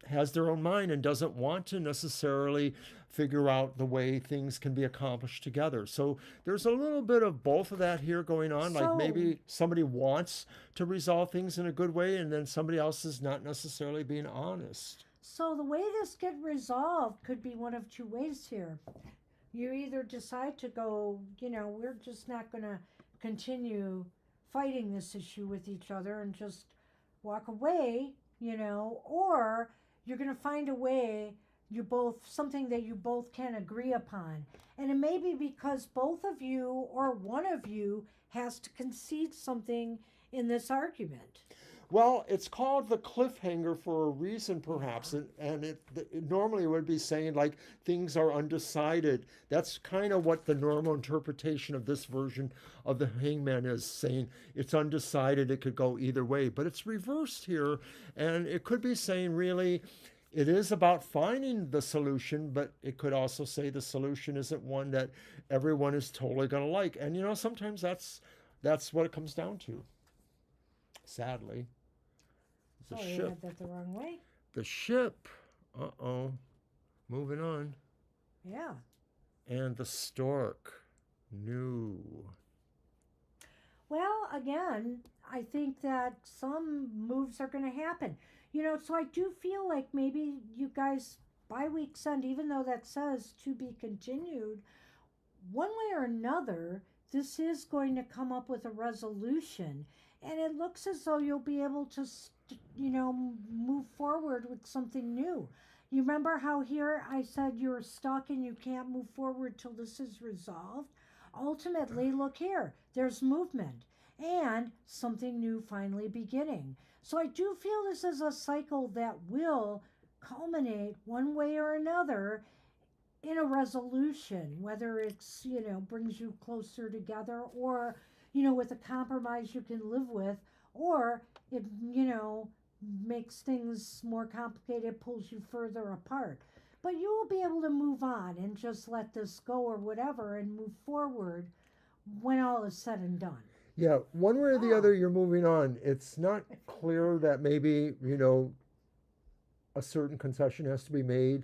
has their own mind and doesn't want to necessarily figure out the way things can be accomplished together? So there's a little bit of both of that here going on. Like maybe somebody wants to resolve things in a good way and then somebody else is not necessarily being honest. So the way this get resolved could be one of two ways here. You either decide to go, we're just not going to continue fighting this issue with each other and just walk away, or you're going to find a way, something that you both can agree upon. And it may be because both of you or one of you has to concede something in this argument. Well, it's called the cliffhanger for a reason, perhaps, and it normally would be saying like things are undecided. That's kind of what the normal interpretation of this version of the Hangman is, saying it's undecided. It could go either way, but it's reversed here, and it could be saying really it is about finding the solution, but it could also say the solution isn't one that everyone is totally going to like. And sometimes that's what it comes down to. Sadly. The ship. I had that the wrong way. The ship. Uh-oh. Moving on. Yeah. And the stork. New. Well, again, I think that some moves are going to happen. So I do feel like maybe you guys, by week's end, even though that says to be continued, one way or another, this is going to come up with a resolution. And it looks as though you'll be able to move forward with something new. You remember how here I said you're stuck and you can't move forward till this is resolved? Ultimately, look here, there's movement and something new finally beginning. So I do feel this is a cycle that will culminate one way or another in a resolution, whether it's, brings you closer together or, with a compromise you can live with, or it, makes things more complicated, pulls you further apart. But you will be able to move on and just let this go or whatever and move forward when all is said and done. Yeah, one way or the other, you're moving on. It's not clear that maybe, a certain concession has to be made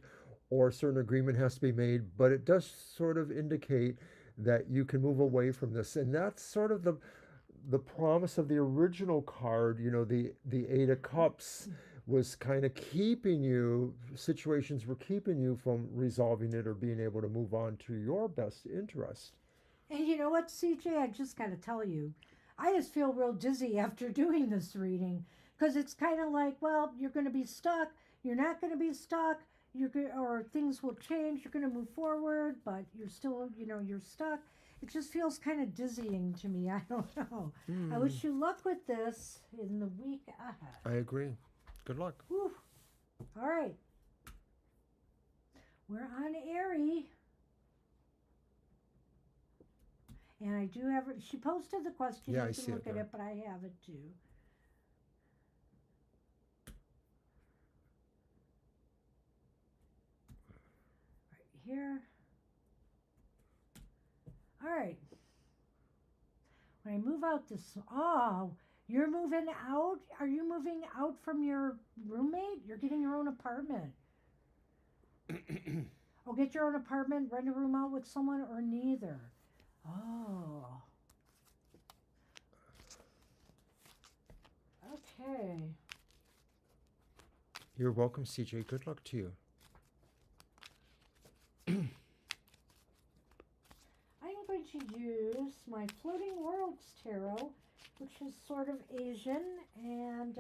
or a certain agreement has to be made, but it does sort of indicate that you can move away from this. And that's sort of the promise of the original card, the Eight of Cups was kind of keeping you, situations were keeping you from resolving it or being able to move on to your best interest. And you know what, CJ, I just got to tell you, I just feel real dizzy after doing this reading because it's kind of like, well, you're going to be stuck, you're not going to be stuck, or things will change, you're going to move forward, but you're still, you're stuck. It just feels kind of dizzying to me. I don't know. I wish you luck with this in the week ahead. I agree. Good luck. Whew. All right. We're on Airy. And I do have it. She posted the question. Yeah, you I can see look it at there. it, but I have it too. Right here. All right. When I move out this, you're moving out? Are you moving out from your roommate? You're getting your own apartment. Get your own apartment, rent a room out with someone, or neither? Oh. Okay. You're welcome, CJ. Good luck to you. I'm going to use my Floating Worlds Tarot, which is sort of Asian, and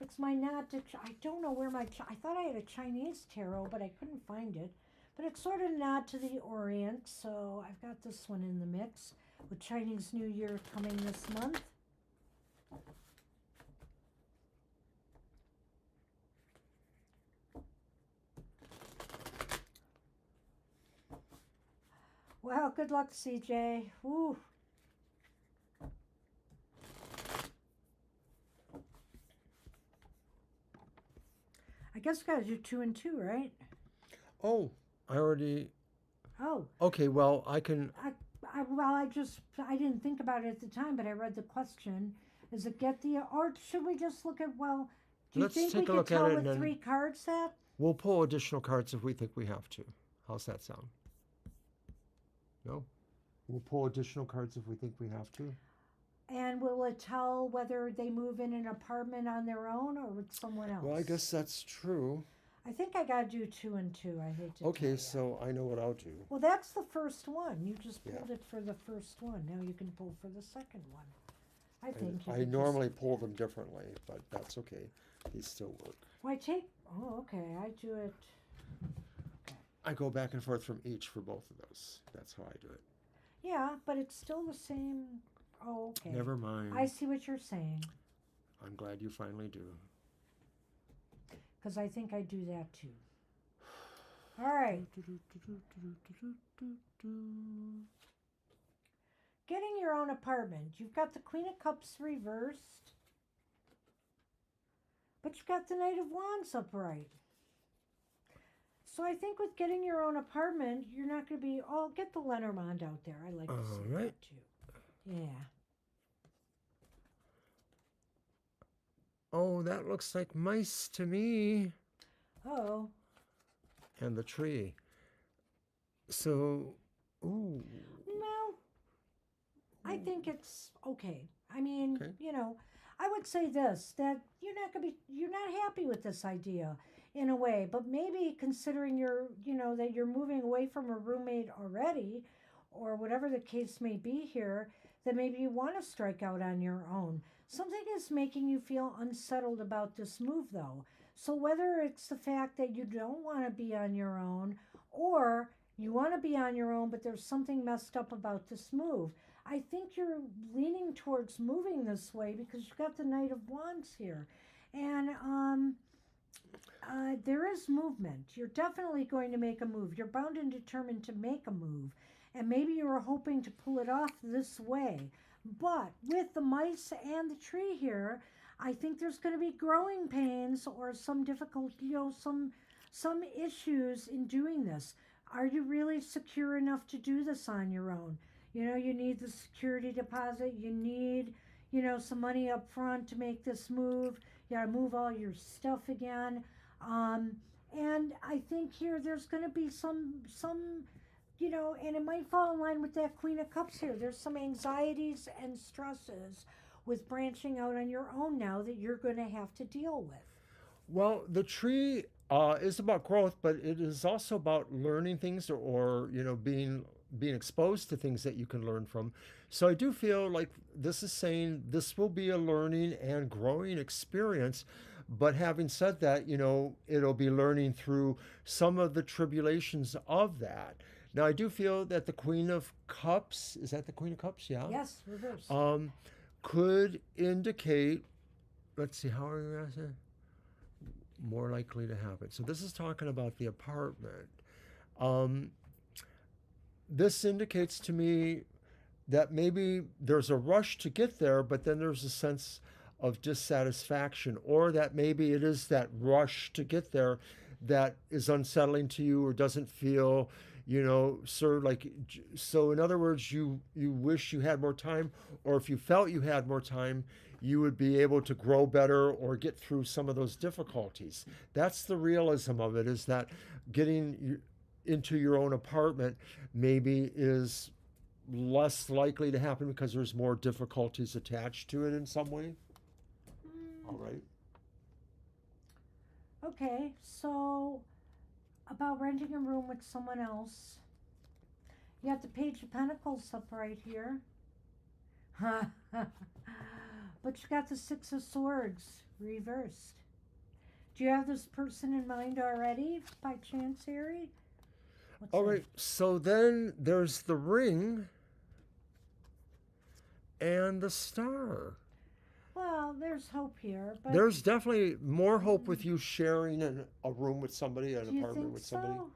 it's my nod to, I don't know where I thought I had a Chinese tarot, but I couldn't find it. But it's sort of a nod to the Orient, so I've got this one in the mix with Chinese New Year coming this month. Well, good luck, CJ. Woo. I guess we gotta do 2 and 2, right? Oh, I already. Oh. Okay, well, I can. I didn't think about it at the time, but I read the question. Is it get the, or should we just look at, well, do you Let's think we take a could look at tell it with and then 3 cards that? we'll pull additional cards if we think we have to. How's that sound? No? We'll pull additional cards if we think we have to. And will it tell whether they move in an apartment on their own or with someone else? Well, I guess that's true. I think I gotta do 2 and 2. I hate to tell Okay, ya. so I know what I'll do. Well, that's the first one. You just Yeah. pulled it for the first one. Now you can pull for the second one. I think you I could normally pull them differently, but that's okay. These still work. Why take? Oh, okay. I do it. I go back and forth from each for both of those. That's how I do it. Yeah, but it's still the same. Oh, okay. Never mind. I see what you're saying. I'm glad you finally do. Because I think I do that too. All right. Getting your own apartment. You've got the Queen of Cups reversed. But you've got the Knight of Wands upright. So I think with getting your own apartment, you're not going to be, oh, get the Lenormand out there. I like to see right. that too. Yeah. Oh, that looks like mice to me. Oh. And the tree. So, ooh. Well, I think it's okay. I mean, Okay. you know, I would say this, that you're not happy with this idea in a way, but maybe considering that you're moving away from a roommate already, or whatever the case may be here, that maybe you want to strike out on your own. Something is making you feel unsettled about this move, though. So whether it's the fact that you don't want to be on your own, or you want to be on your own, but there's something messed up about this move, I think you're leaning towards moving this way because you've got the Knight of Wands here. And there is movement. You're definitely going to make a move. You're bound and determined to make a move. And maybe you were hoping to pull it off this way. But with the mice and the tree here, I think there's going to be growing pains or some difficult, some issues in doing this. Are you really secure enough to do this on your own? You need the security deposit. You need, some money up front to make this move. You got to move all your stuff again. And I think here there's going to be some, and it might fall in line with that Queen of Cups here. There's some anxieties and stresses with branching out on your own now that you're going to have to deal with. Well, the tree is about growth, but it is also about learning things or being exposed to things that you can learn from. So I do feel like this is saying this will be a learning and growing experience. But having said that, it'll be learning through some of the tribulations of that. Now, I do feel that the Queen of Cups, is that the Queen of Cups? Yeah. Yes, reverse. Could indicate, let's see, how are you going to say? More likely to happen. So this is talking about the apartment. This indicates to me that maybe there's a rush to get there, but then there's a sense of dissatisfaction, or that maybe it is that rush to get there that is unsettling to you or doesn't feel, sort of like, so in other words, you wish you had more time, or if you felt you had more time, you would be able to grow better or get through some of those difficulties. That's the realism of it, is that getting into your own apartment maybe is less likely to happen because there's more difficulties attached to it in some way. All right. Okay, so about renting a room with someone else. You got the Page of Pentacles up right here. But you got the Six of Swords reversed. Do you have this person in mind already, by chance, Harry? All right, so then there's the ring and the star. Well, there's hope here, but There's definitely more hope with you sharing a room with somebody, an apartment with somebody. So?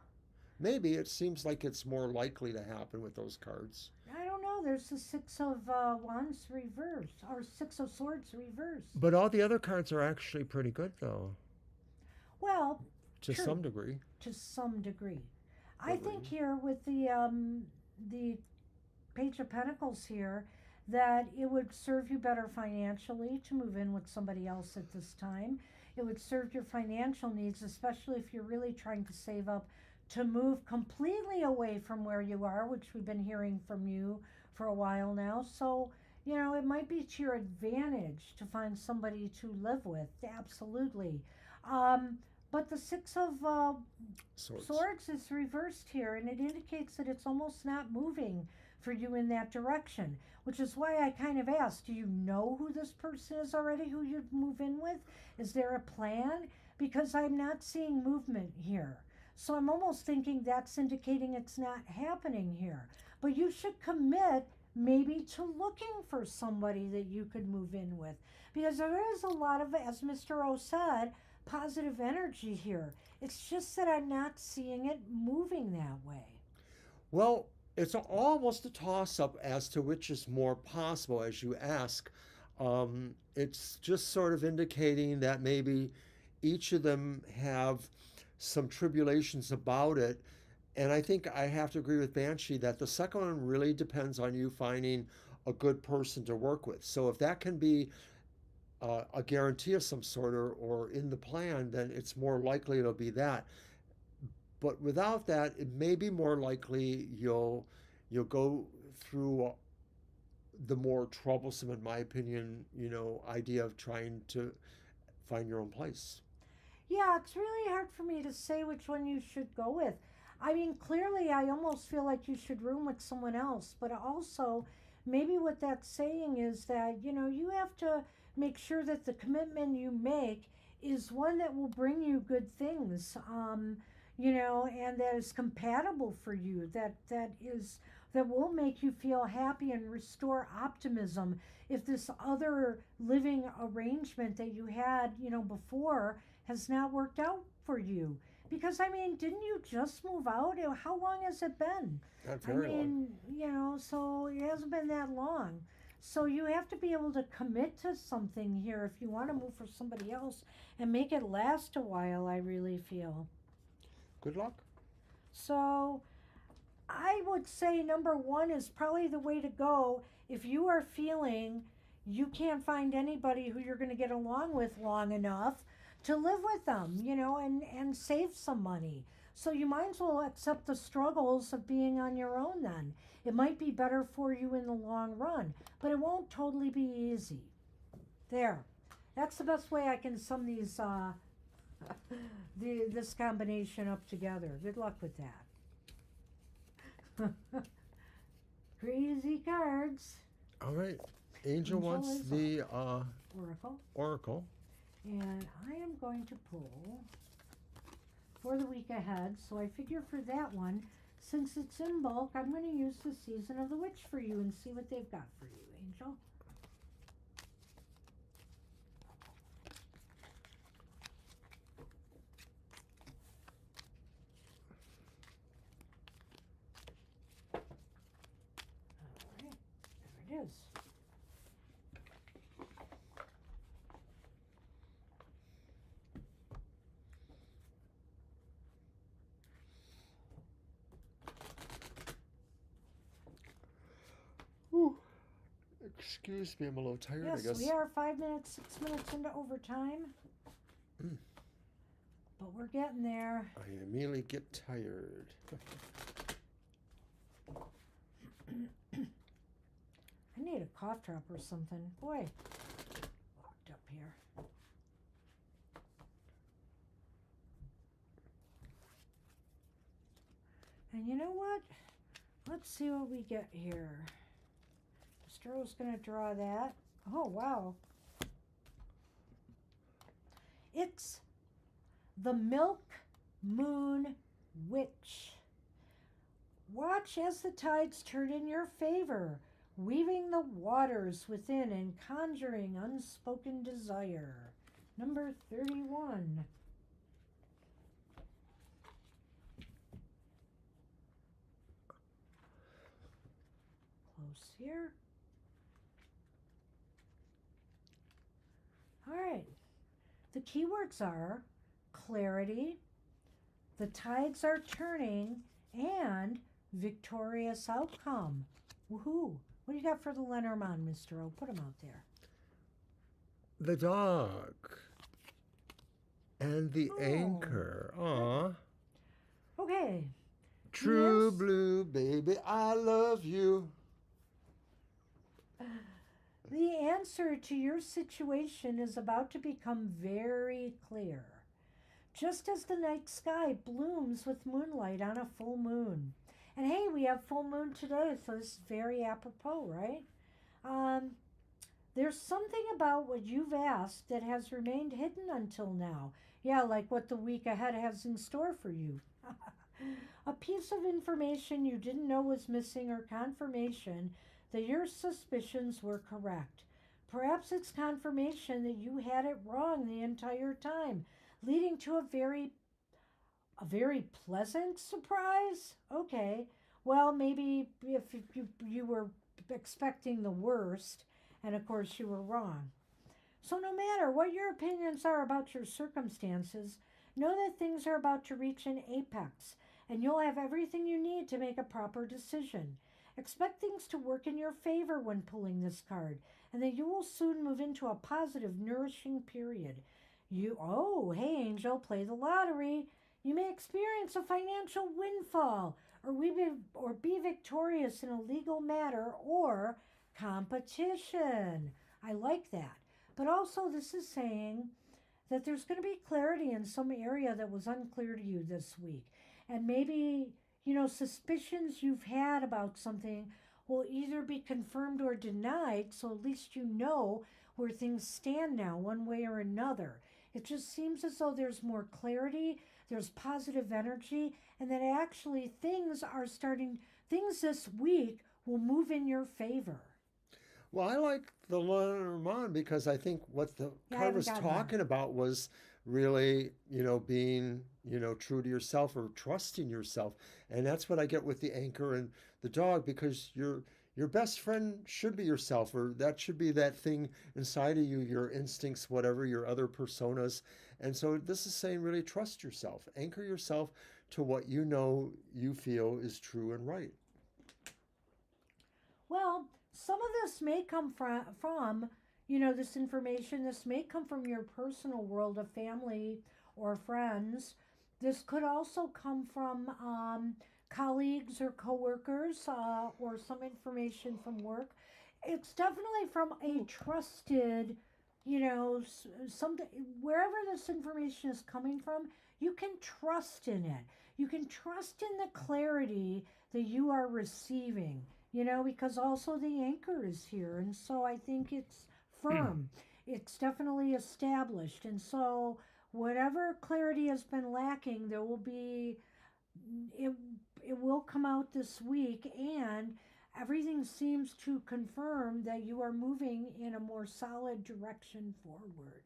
Maybe it seems like it's more likely to happen with those cards. I don't know. There's the Six of Wands reversed, or Six of Swords reversed. But all the other cards are actually pretty good, though. Well, to true. some degree. To some degree. I think here with the Page of Pentacles here, that it would serve you better financially to move in with somebody else at this time. It would serve your financial needs, especially if you're really trying to save up to move completely away from where you are, which we've been hearing from you for a while now. So, you know, it might be to your advantage to find somebody to live with, absolutely. But the Six of Swords is reversed here, and it indicates that it's almost not moving for you in that direction, which is why I kind of asked, do you know who this person is already who you'd move in with? Is there a plan? Because I'm not seeing movement here. So I'm almost thinking that's indicating it's not happening here. But you should commit maybe to looking for somebody that you could move in with. Because there is a lot of, as Mr. O said, positive energy here. It's just that I'm not seeing it moving that way. Well, it's almost a toss-up as to which is more possible, as you ask. It's just sort of indicating that maybe each of them have some tribulations about it. And I think I have to agree with Banshee that the second one really depends on you finding a good person to work with. So if that can be a guarantee of some sort or in the plan, then it's more likely it'll be that. But without that, it may be more likely you'll go through the more troublesome, in my opinion, idea of trying to find your own place. Yeah, it's really hard for me to say which one you should go with. I mean, clearly, I almost feel like you should room with someone else, but also maybe what that's saying is that, you have to make sure that the commitment you make is one that will bring you good things, and that is compatible for you, that will make you feel happy and restore optimism. If this other living arrangement that you had, before has not worked out for you. Because, I mean, didn't you just move out? How long has it been? Not very long. So it hasn't been that long. So you have to be able to commit to something here if you want to move for somebody else and make it last a while, I really feel. Good luck. So I would say number one is probably the way to go if you are feeling you can't find anybody who you're going to get along with long enough to live with them, and save some money. So you might as well accept the struggles of being on your own then. It might be better for you in the long run, but it won't totally be easy. There. That's the best way I can sum these this combination up together. Good luck with that. Crazy cards. All right. Angel wants the Oracle. And I am going to pull for the week ahead. So I figure for that one, since it's in bulk, I'm going to use the Season of the Witch for you and see what they've got for you, Angel. All right, there it is. Excuse me, I'm a little tired, Yes, I guess. we are 6 minutes into overtime. But we're getting there. I immediately get tired. I need a cough drop or something. Boy, locked up here. let's see what we get here. Mr. O's going to draw that. Oh, wow. It's the Milk Moon Witch. Watch as the tides turn in your favor, weaving the waters within and conjuring unspoken desire. Number 31. Close here. All right. The keywords are clarity, the tides are turning, and victorious outcome. Woohoo! What do you got for the Lenormand, Mr. O? Put them out there. The dog. And the Oh. anchor. Aw. Okay. True Yes. blue, baby, I love you. The answer to your situation is about to become very clear. Just as the night sky blooms with moonlight on a full moon. And hey, we have full moon today, so this is very apropos, right? There's something about what you've asked that has remained hidden until now. Yeah, like what the week ahead has in store for you. A piece of information you didn't know was missing, or confirmation that your suspicions were correct. Perhaps it's confirmation that you had it wrong the entire time, leading to a very pleasant surprise? Okay. Well, maybe if you were expecting the worst, and of course you were wrong. So no matter what your opinions are about your circumstances, know that things are about to reach an apex, and you'll have everything you need to make a proper decision. Expect things to work in your favor when pulling this card, and that you will soon move into a positive, nourishing period. Hey Angel, play the lottery. You may experience a financial windfall, or be victorious in a legal matter or competition. I like that. But also this is saying that there's going to be clarity in some area that was unclear to you this week. And maybe, suspicions you've had about something will either be confirmed or denied, so at least you know where things stand now, one way or another. It just seems as though there's more clarity, there's positive energy, and that actually things this week will move in your favor. Well, I like the Lenormand because I think what the card was talking about was really, being, true to yourself or trusting yourself. And that's what I get with the anchor and the dog, because your best friend should be yourself, or that should be that thing inside of you, your instincts, whatever, your other personas. And so this is saying really trust yourself, anchor yourself to what you feel is true and right. Well, some of this may come from this information. This may come from your personal world of family or friends. This could also come from colleagues or coworkers, or some information from work. It's definitely from a trusted, something, wherever this information is coming from, you can trust in it. You can trust in the clarity that you are receiving, because also the anchor is here. And so I think it's firm. It's definitely established. And so whatever clarity has been lacking, it will come out this week, and everything seems to confirm that you are moving in a more solid direction forward.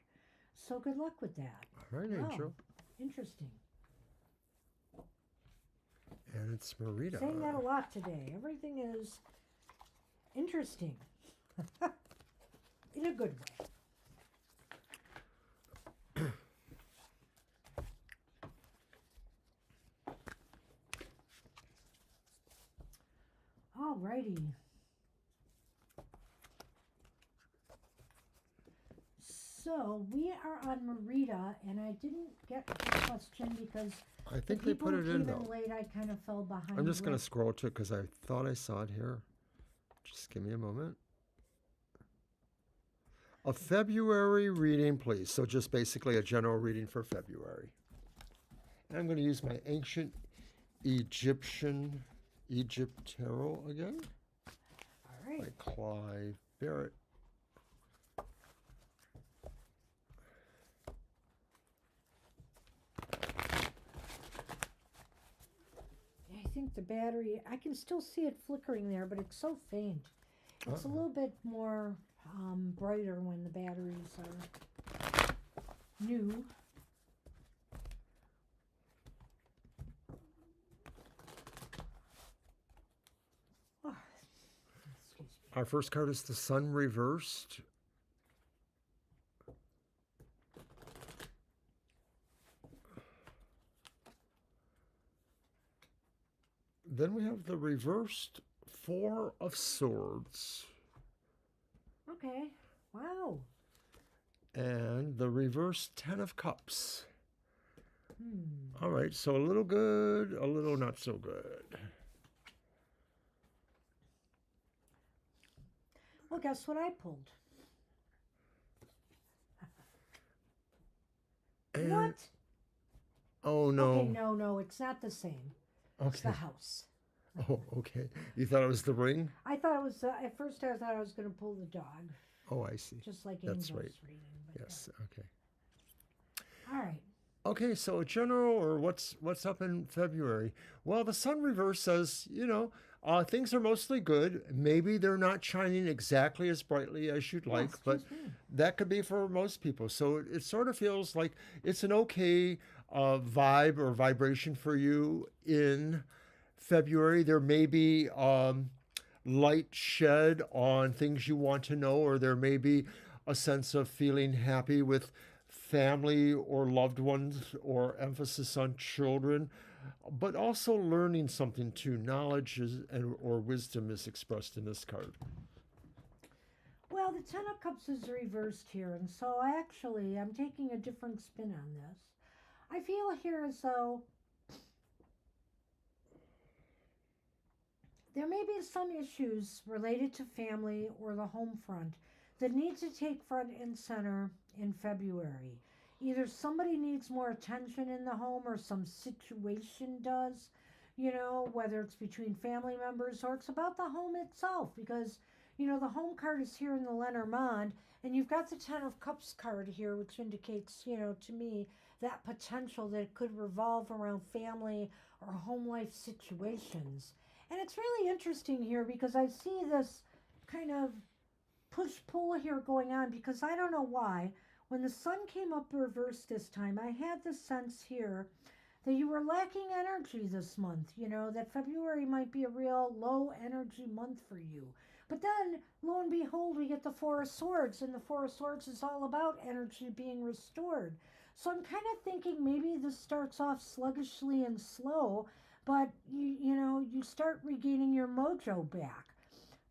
So good luck with that. All right, Angel. Interesting. And it's Marita. Saying that a lot today. Everything is interesting. In a good way. Alrighty. So we are on Marita, and I didn't get the question because I think they put it in though. Late, I kind of fell behind. I'm just going to scroll to it because I thought I saw it here. Just give me a moment. A February reading, please. So just basically a general reading for February. And I'm going to use my ancient Egyptian Egypt Tarot again. All right. By Clive Barrett. I think the battery, I can still see it flickering there, but it's so faint. It's a little bit more brighter when the batteries are new. Oh, excuse me. Our first card is the Sun reversed. Then we have the reversed Four of Swords. Okay. Wow. And the reversed Ten of Cups. Hmm. All right, so a little good, a little not so good. Well, guess what I pulled? And, What? oh, no. Okay, no, it's not the same. It's the Okay. house. Oh, okay. You thought it was the ring? I thought it was, at first I thought I was going to pull the dog, Oh, I see. just like That's Angel's right. reading. But Yes, okay. All right. Okay, so general or what's up in February? Well, the Sun reverse says, things are mostly good. Maybe they're not shining exactly as brightly as you'd like, but excuse me. that could be for most people. So it sort of feels like it's an okay vibe or vibration for you in February. There may be light shed on things you want to know, or there may be a sense of feeling happy with family or loved ones, or emphasis on children, but also learning something too. Knowledge or wisdom is expressed in this card. Well, the Ten of Cups is reversed here, and so I'm taking a different spin on this. I feel here as though there may be some issues related to family or the home front that need to take front and center in February. Either somebody needs more attention in the home or some situation does, whether it's between family members or it's about the home itself, because, the home card is here in the Lenormand, and you've got the Ten of Cups card here, which indicates, to me, that potential that it could revolve around family or home life situations. And it's really interesting here because I see this kind of push-pull here going on, because I don't know why. When the Sun came up reversed this time, I had the sense here that you were lacking energy this month, that February might be a real low energy month for you. But then, lo and behold, we get the Four of Swords, and the Four of Swords is all about energy being restored. So I'm kind of thinking maybe this starts off sluggishly and slow, but you start regaining your mojo back.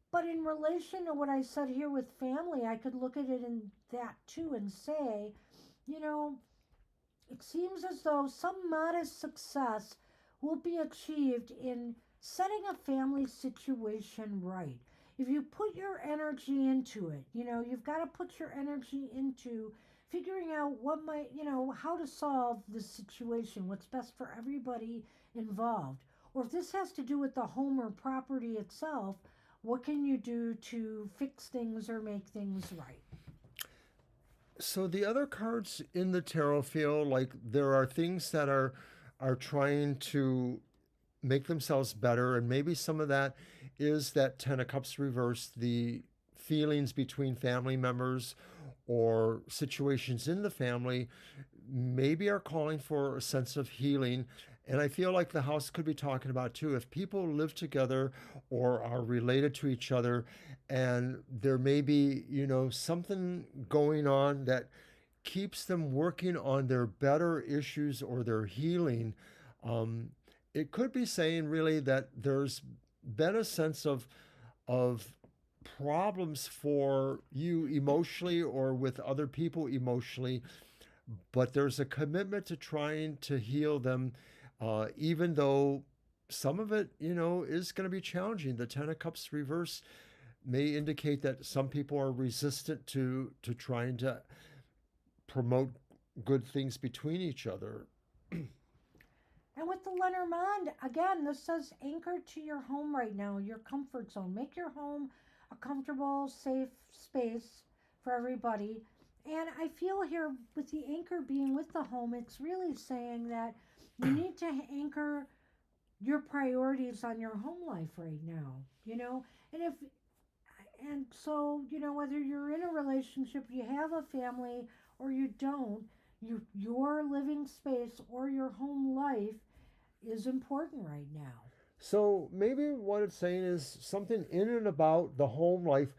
But in relation to what I said here with family, I could look at it in that too and say, it seems as though some modest success will be achieved in setting a family situation right. If you put your energy into it, you've got to put your energy into figuring out how to solve the situation, what's best for everybody involved. Or if this has to do with the home or property itself, what can you do to fix things or make things right? So the other cards in the tarot feel like there are things that are trying to make themselves better, and maybe some of that is that Ten of Cups reversed, the feelings between family members or situations in the family maybe are calling for a sense of healing. And I feel like the house could be talking about too, if people live together or are related to each other, and there may be, something going on that keeps them working on their better issues or their healing. It could be saying really that there's been a sense of problems for you emotionally or with other people emotionally, but there's a commitment to trying to heal them, even though some of it, is going to be challenging. The Ten of Cups reverse may indicate that some people are resistant to trying to promote good things between each other. And with the Lenormand, again, this says anchor to your home right now, your comfort zone. Make your home a comfortable, safe space for everybody. And I feel here with the anchor being with the home, it's really saying that you need to anchor your priorities on your home life right now, you know? And if and so, you know, whether you're in a relationship, you have a family or you don't, your living space or your home life is important right now. So maybe what it's saying is something in and about the home life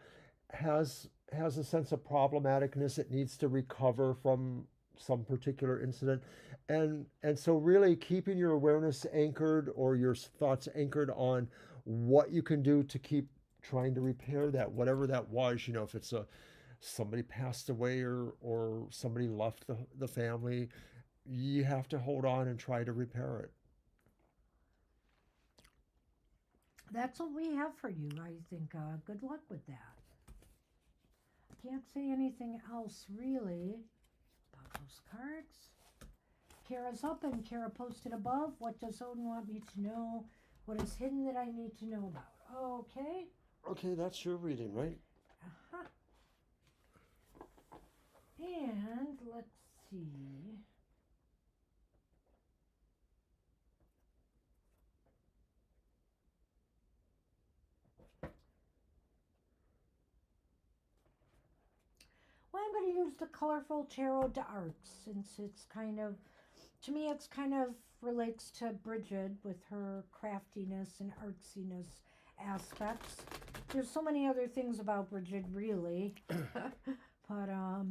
has a sense of problematicness. It needs to recover from some particular incident. And so really keeping your awareness anchored or your thoughts anchored on what you can do to keep trying to repair that, whatever that was, you know, if it's somebody passed away or somebody left the family, you have to hold on and try to repair it. That's what we have for you, I think. Good luck with that. I can't say anything else really about those cards. Kara's up and Kara posted above. What does Odin want me to know? What is hidden that I need to know about? Okay. Okay, that's your reading, right? Uh-huh. And let's see. Well, I'm going to use the colorful tarot d'arts since it's kind of, to me, it's kind of relates to Bridget with her craftiness and artsiness aspects. There's so many other things about Bridget, really, but I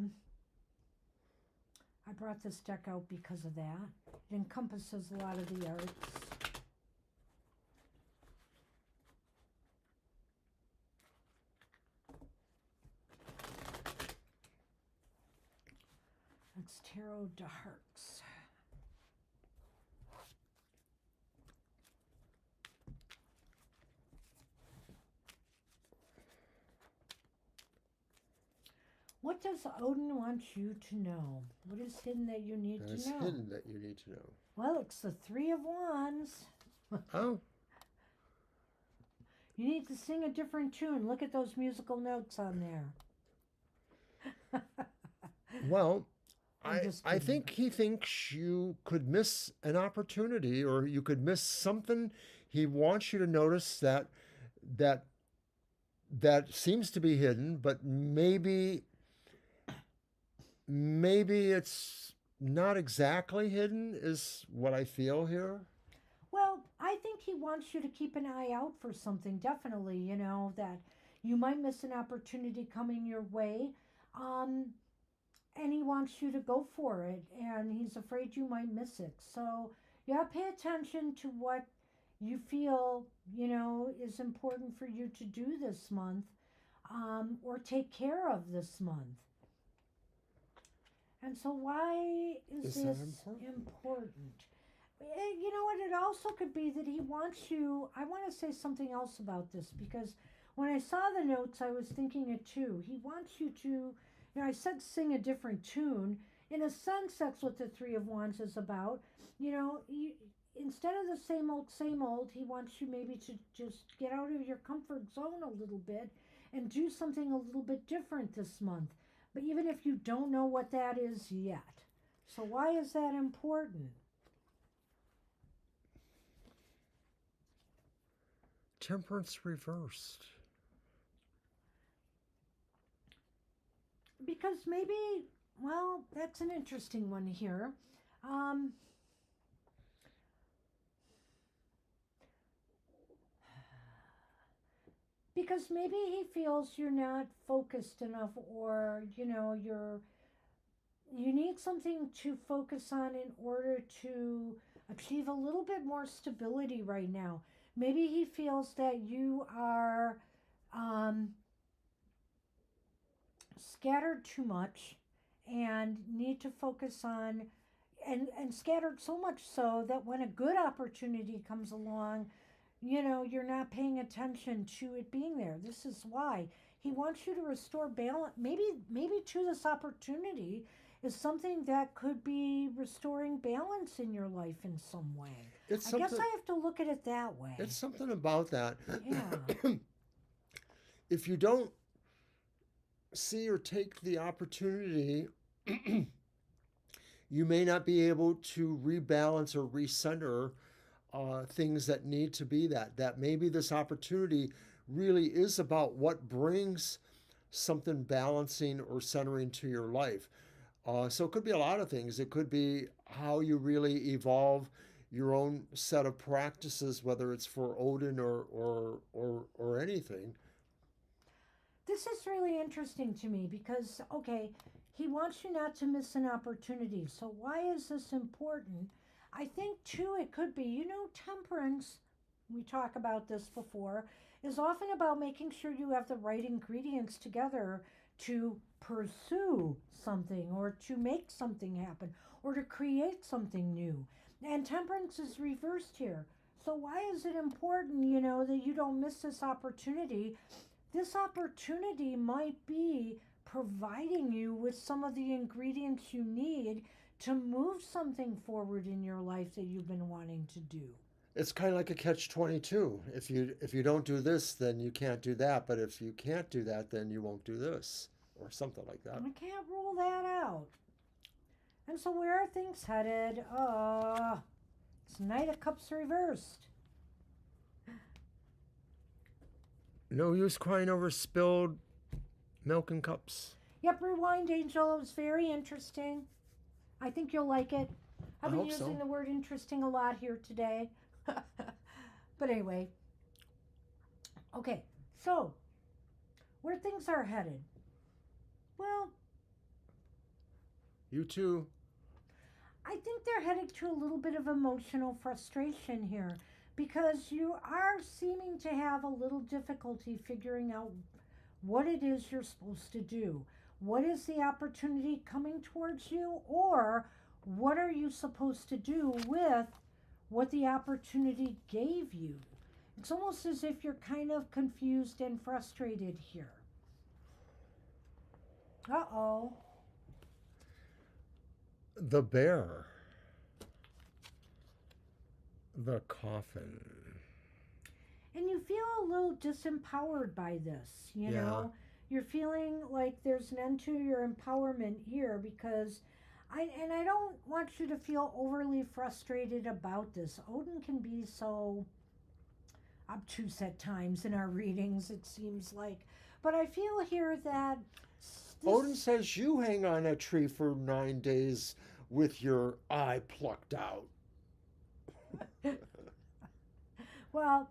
brought this deck out because of that. It encompasses a lot of the arts. It's Tarot d'Arts. What does Odin want you to know? What is hidden that you need to know? It's hidden that you need to know. Well, it's the Three of Wands. Oh. You need to sing a different tune. Look at those musical notes on there. Well, I think he thinks you could miss an opportunity or you could miss something. He wants you to notice that seems to be hidden, but maybe it's not exactly hidden is what I feel here. Well, I think he wants you to keep an eye out for something, definitely, you know, that you might miss an opportunity coming your way. And he wants you to go for it, and he's afraid you might miss it. So, yeah, pay attention to what you feel, you know, is important for you to do this month, or take care of this month. And so, why is this important? You know what? It also could be that he wants you. I want to say something else about this because when I saw the notes, I was thinking it too. He wants you to, you know, I said sing a different tune. In a sense, that's what the Three of Wands is about. You know, instead of the same old, he wants you maybe to just get out of your comfort zone a little bit and do something a little bit different this month. But even if you don't know what that is yet. So why is that important? Temperance reversed. Because maybe, well, that's an interesting one here. Because maybe he feels you're not focused enough, or you know, you need something to focus on in order to achieve a little bit more stability right now. Maybe he feels that you are scattered too much and need to focus on, and scattered so much so that when a good opportunity comes along, you know, you're not paying attention to it being there. This is why he wants you to restore balance. Maybe to this opportunity is something that could be restoring balance in your life in some way. It's I guess something. I have to look at it that way. It's something about that. Yeah. If you don't see or take the opportunity, you may not be able to rebalance or recenter things that need to be that maybe this opportunity really is about what brings something balancing or centering to your life. So it could be a lot of things. It could be how you really evolve your own set of practices, whether it's for Odin or anything. This is really interesting to me because, okay, he wants you not to miss an opportunity. So, why is this important? I think, too, it could be, temperance, we talk about this before, is often about making sure you have the right ingredients together to pursue something or to make something happen or to create something new. And temperance is reversed here. So, why is it important, that you don't miss this opportunity? This opportunity might be providing you with some of the ingredients you need to move something forward in your life that you've been wanting to do. It's kind of like a catch-22. If you don't do this, then you can't do that. But if you can't do that, then you won't do this, or something like that. I can't rule that out. And so where are things headed? It's Knight of Cups reversed. No use crying over spilled milk and cups. Yep, Rewind Angel. It was very interesting. I think you'll like it. I've been using the word interesting a lot here today. But anyway. Okay, so where things are headed. Well, You too. I think they're headed to a little bit of emotional frustration here because you are seeming to have a little difficulty figuring out what it is you're supposed to do. What is the opportunity coming towards you, or what are you supposed to do with what the opportunity gave you? It's almost as if you're kind of confused and frustrated here. Uh-oh. The bear. The coffin. And you feel a little disempowered by this, you know? You're feeling like there's an end to your empowerment here because I don't want you to feel overly frustrated about this. Odin can be so obtuse at times in our readings, it seems like. But I feel here that Odin says you hang on a tree for 9 days with your eye plucked out. Well,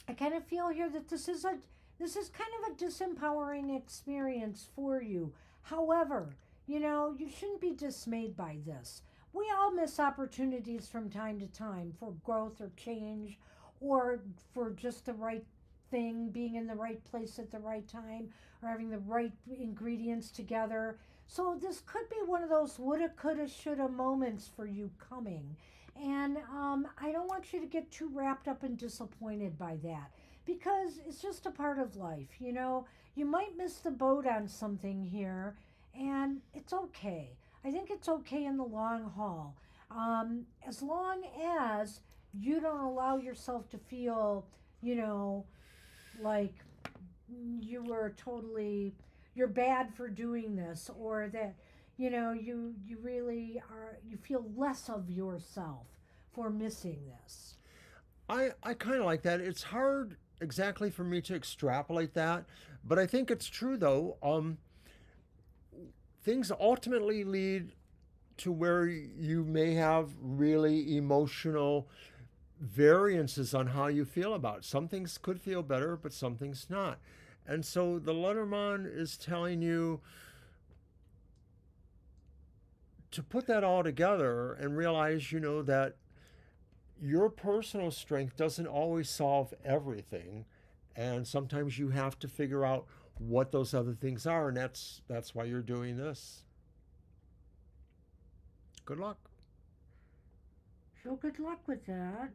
I kind of feel here that this is kind of a disempowering experience for you. However, you shouldn't be dismayed by this. We all miss opportunities from time to time for growth or change or for just the right thing, being in the right place at the right time, or having the right ingredients together. So this could be one of those woulda, coulda, shoulda moments for you coming. And I don't want you to get too wrapped up and disappointed by that because it's just a part of life. You might miss the boat on something here, and it's okay. I think it's okay in the long haul. As long as you don't allow yourself to feel, like you're bad for doing this, or that you really are, you feel less of yourself for missing this. I kind of like that. It's hard exactly for me to extrapolate that, but I think it's true though. Things ultimately lead to where you may have really emotional variances on how you feel about it. Some things could feel better, but some things not. And so the Lenormand is telling you to put that all together and realize, that your personal strength doesn't always solve everything. And sometimes you have to figure out what those other things are. And that's why you're doing this. Good luck. So good luck with that.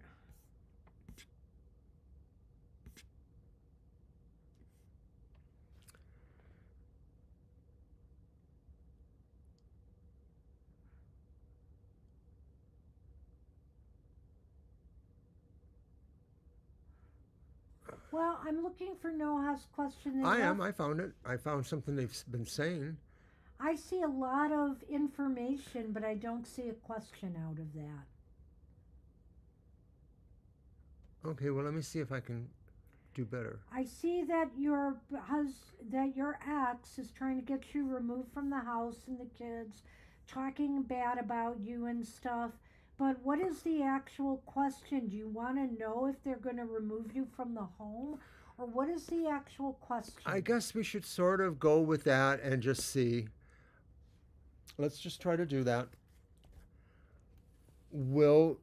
Well, I'm looking for Noah's question. I am. I found it. I found something they've been saying. I see a lot of information, but I don't see a question out of that. Okay, well, let me see if I can do better. I see that that your ex is trying to get you removed from the house and the kids, talking bad about you and stuff. But what is the actual question? Do you want to know if they're going to remove you from the home? Or what is the actual question? I guess we should sort of go with that and just see. Let's just try to do that. Will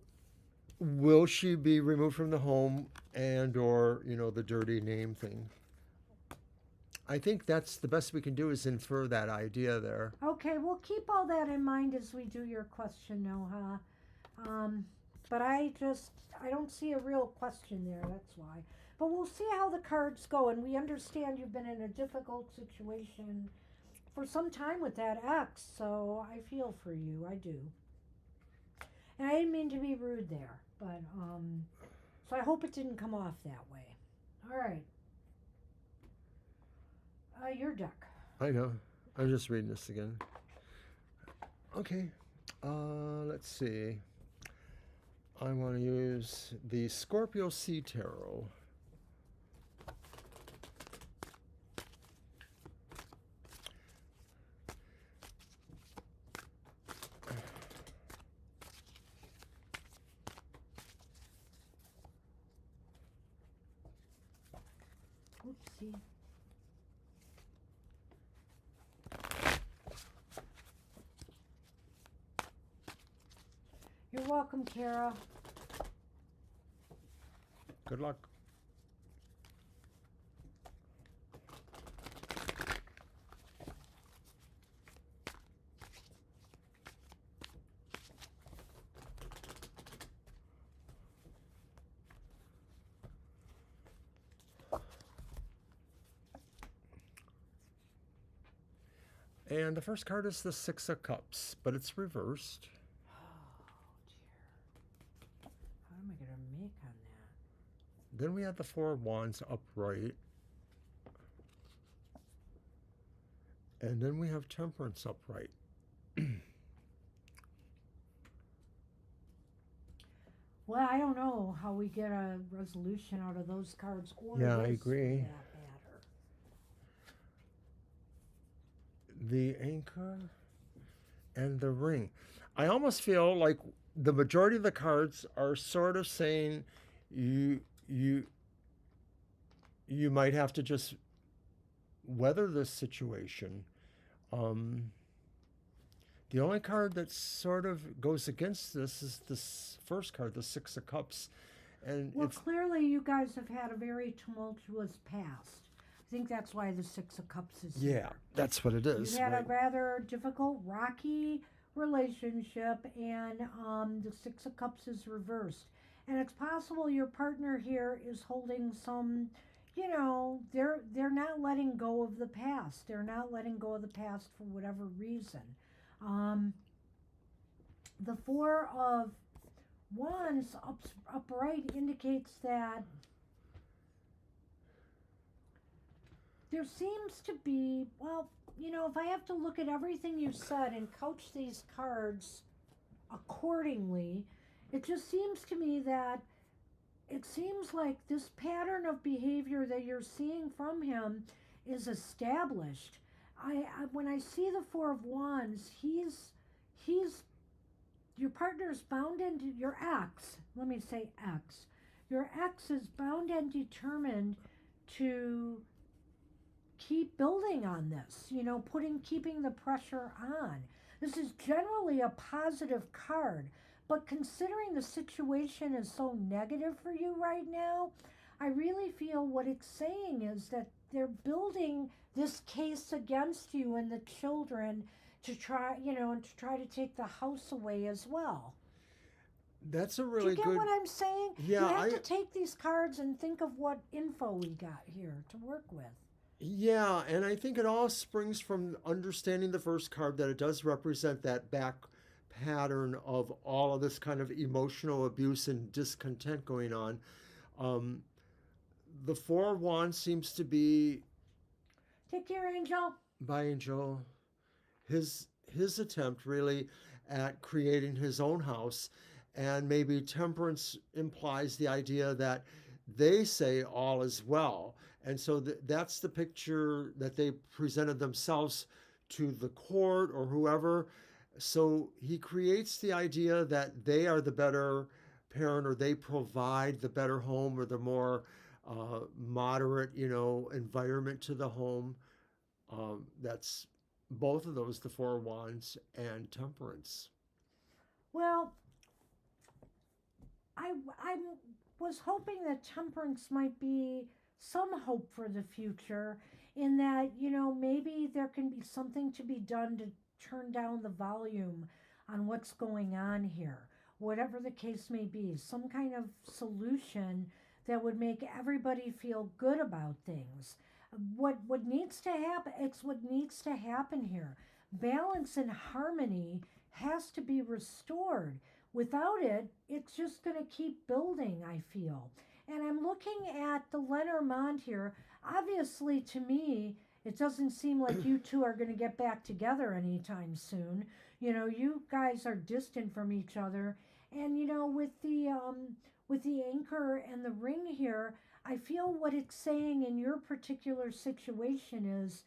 she be removed from the home and or, the dirty name thing? I think that's the best we can do is infer that idea there. Okay, we'll keep all that in mind as we do your question, Noah. But I don't see a real question there, that's why. But we'll see how the cards go, and we understand you've been in a difficult situation for some time with that ex, so I feel for you, I do. And I didn't mean to be rude there, but, so I hope it didn't come off that way. All right. Your deck. I know. I'm just reading this again. Okay. Let's see. I want to use the Scorpio Sea Tarot. Oopsie. You're welcome, Kara. Good luck. And the first card is the Six of Cups, but it's reversed. How am I going to make on that? Then we have the Four of Wands upright. And then we have Temperance upright. Well, I don't know how we get a resolution out of those cards. Or Yeah, this, I agree. for that matter. The Anchor and the Ring. I almost feel like the majority of the cards are sort of saying you might have to just weather this situation. The only card that sort of goes against this is this first card, the Six of Cups. And well, clearly you guys have had a very tumultuous past. I think that's why the Six of Cups is yeah, that's what it is. You had right? a rather difficult, rocky relationship, and the Six of Cups is reversed. And it's possible your partner here is holding some, they're not letting go of the past. They're not letting go of the past for whatever reason. The Four of Wands upright indicates that there seems to be, well, if I have to look at everything you said and couch these cards accordingly, it just seems to me that it seems like this pattern of behavior that you're seeing from him is established. When I see the Four of Wands, he's your partner's bound into your ex. Let me say ex. Your ex is bound and determined to keep building on this, keeping the pressure on. This is generally a positive card, but considering the situation is so negative for you right now, I really feel what it's saying is that they're building this case against you and the children to try, and to try to take the house away as well. That's a really good... Do you get what I'm saying? Yeah, you have to take these cards and think of what info we got here to work with. Yeah, and I think it all springs from understanding the first card, that it does represent that back pattern of all of this kind of emotional abuse and discontent going on. the Four of Wands seems to be, Take care, Angel. by Angel, his attempt really at creating his own house. And maybe Temperance implies the idea that they say all is well. And so that's the picture that they presented themselves to the court or whoever. So he creates the idea that they are the better parent, or they provide the better home, or the more moderate, environment to the home. That's both of those, the Four of Wands and Temperance. Well, I was hoping that Temperance might be some hope for the future, in that, maybe there can be something to be done to turn down the volume on what's going on here. Whatever the case may be, some kind of solution that would make everybody feel good about things. What needs to happen, it's what needs to happen here. Balance and harmony has to be restored. Without it, it's just going to keep building, I feel. And I'm looking at the Lenormand here. Obviously, to me, it doesn't seem like you two are going to get back together anytime soon. You guys are distant from each other. And, with the anchor and the ring here, I feel what it's saying in your particular situation is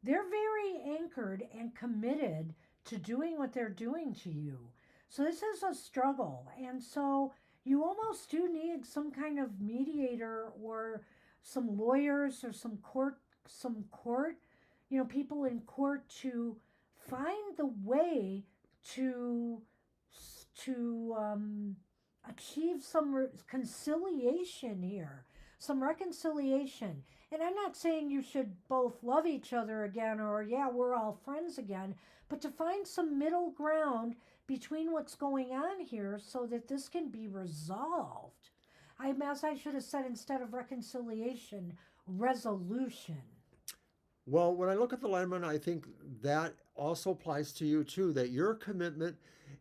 they're very anchored and committed to doing what they're doing to you. So this is a struggle. And so you almost do need some kind of mediator, or some lawyers, or some court, people in court, to find the way to achieve some conciliation here, some reconciliation. And I'm not saying you should both love each other again, or, yeah, we're all friends again, but to find some middle ground between what's going on here so that this can be resolved. As I should have said, instead of reconciliation, resolution. Well, when I look at the Lenormand, I think that also applies to you too, that your commitment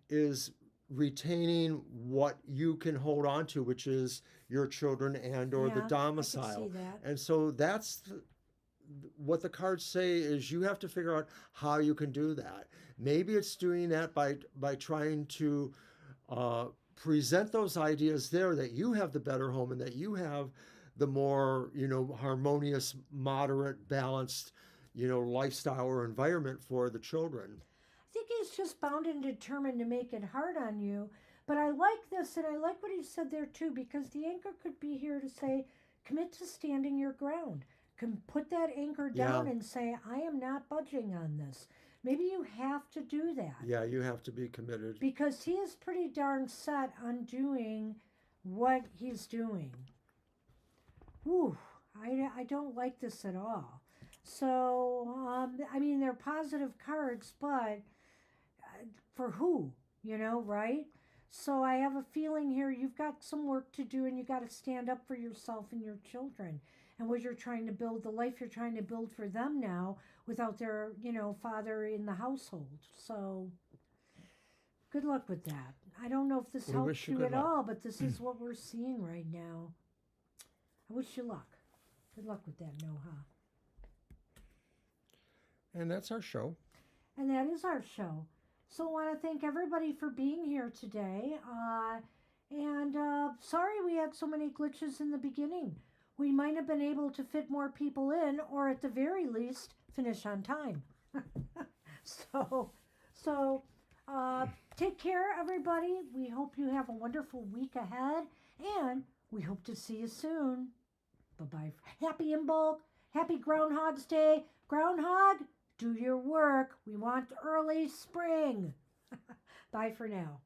is retaining what you can hold on to, which is your children and or the domicile. I can see that. And so that's what the cards say, is you have to figure out how you can do that. Maybe it's doing that by trying to present those ideas there, that you have the better home and that you have the more, harmonious, moderate, balanced, lifestyle or environment for the children. I think he's just bound and determined to make it hard on you. But I like this, and I like what he said there too, because the anchor could be here to say, commit to standing your ground. Can put that anchor down and say, I am not budging on this. Maybe you have to do that. Yeah, you have to be committed. Because he is pretty darn set on doing what he's doing. Whew, I don't like this at all. So, they're positive cards, but for who? Right? So I have a feeling here you've got some work to do, and you got to stand up for yourself and your children and what you're trying to build, the life you're trying to build for them now without their, father in the household. So good luck with that. I don't know if this helps you at all, but this is what we're seeing right now. I wish you luck. Good luck with that, Noha. And that's our show. And that is our show. So I want to thank everybody for being here today. Sorry we had so many glitches in the beginning. We might have been able to fit more people in, or at the very least, finish on time. So take care, everybody. We hope you have a wonderful week ahead, and we hope to see you soon. Bye-bye. Happy Imbolc. Happy Groundhog's Day. Groundhog, do your work. We want early spring. Bye for now.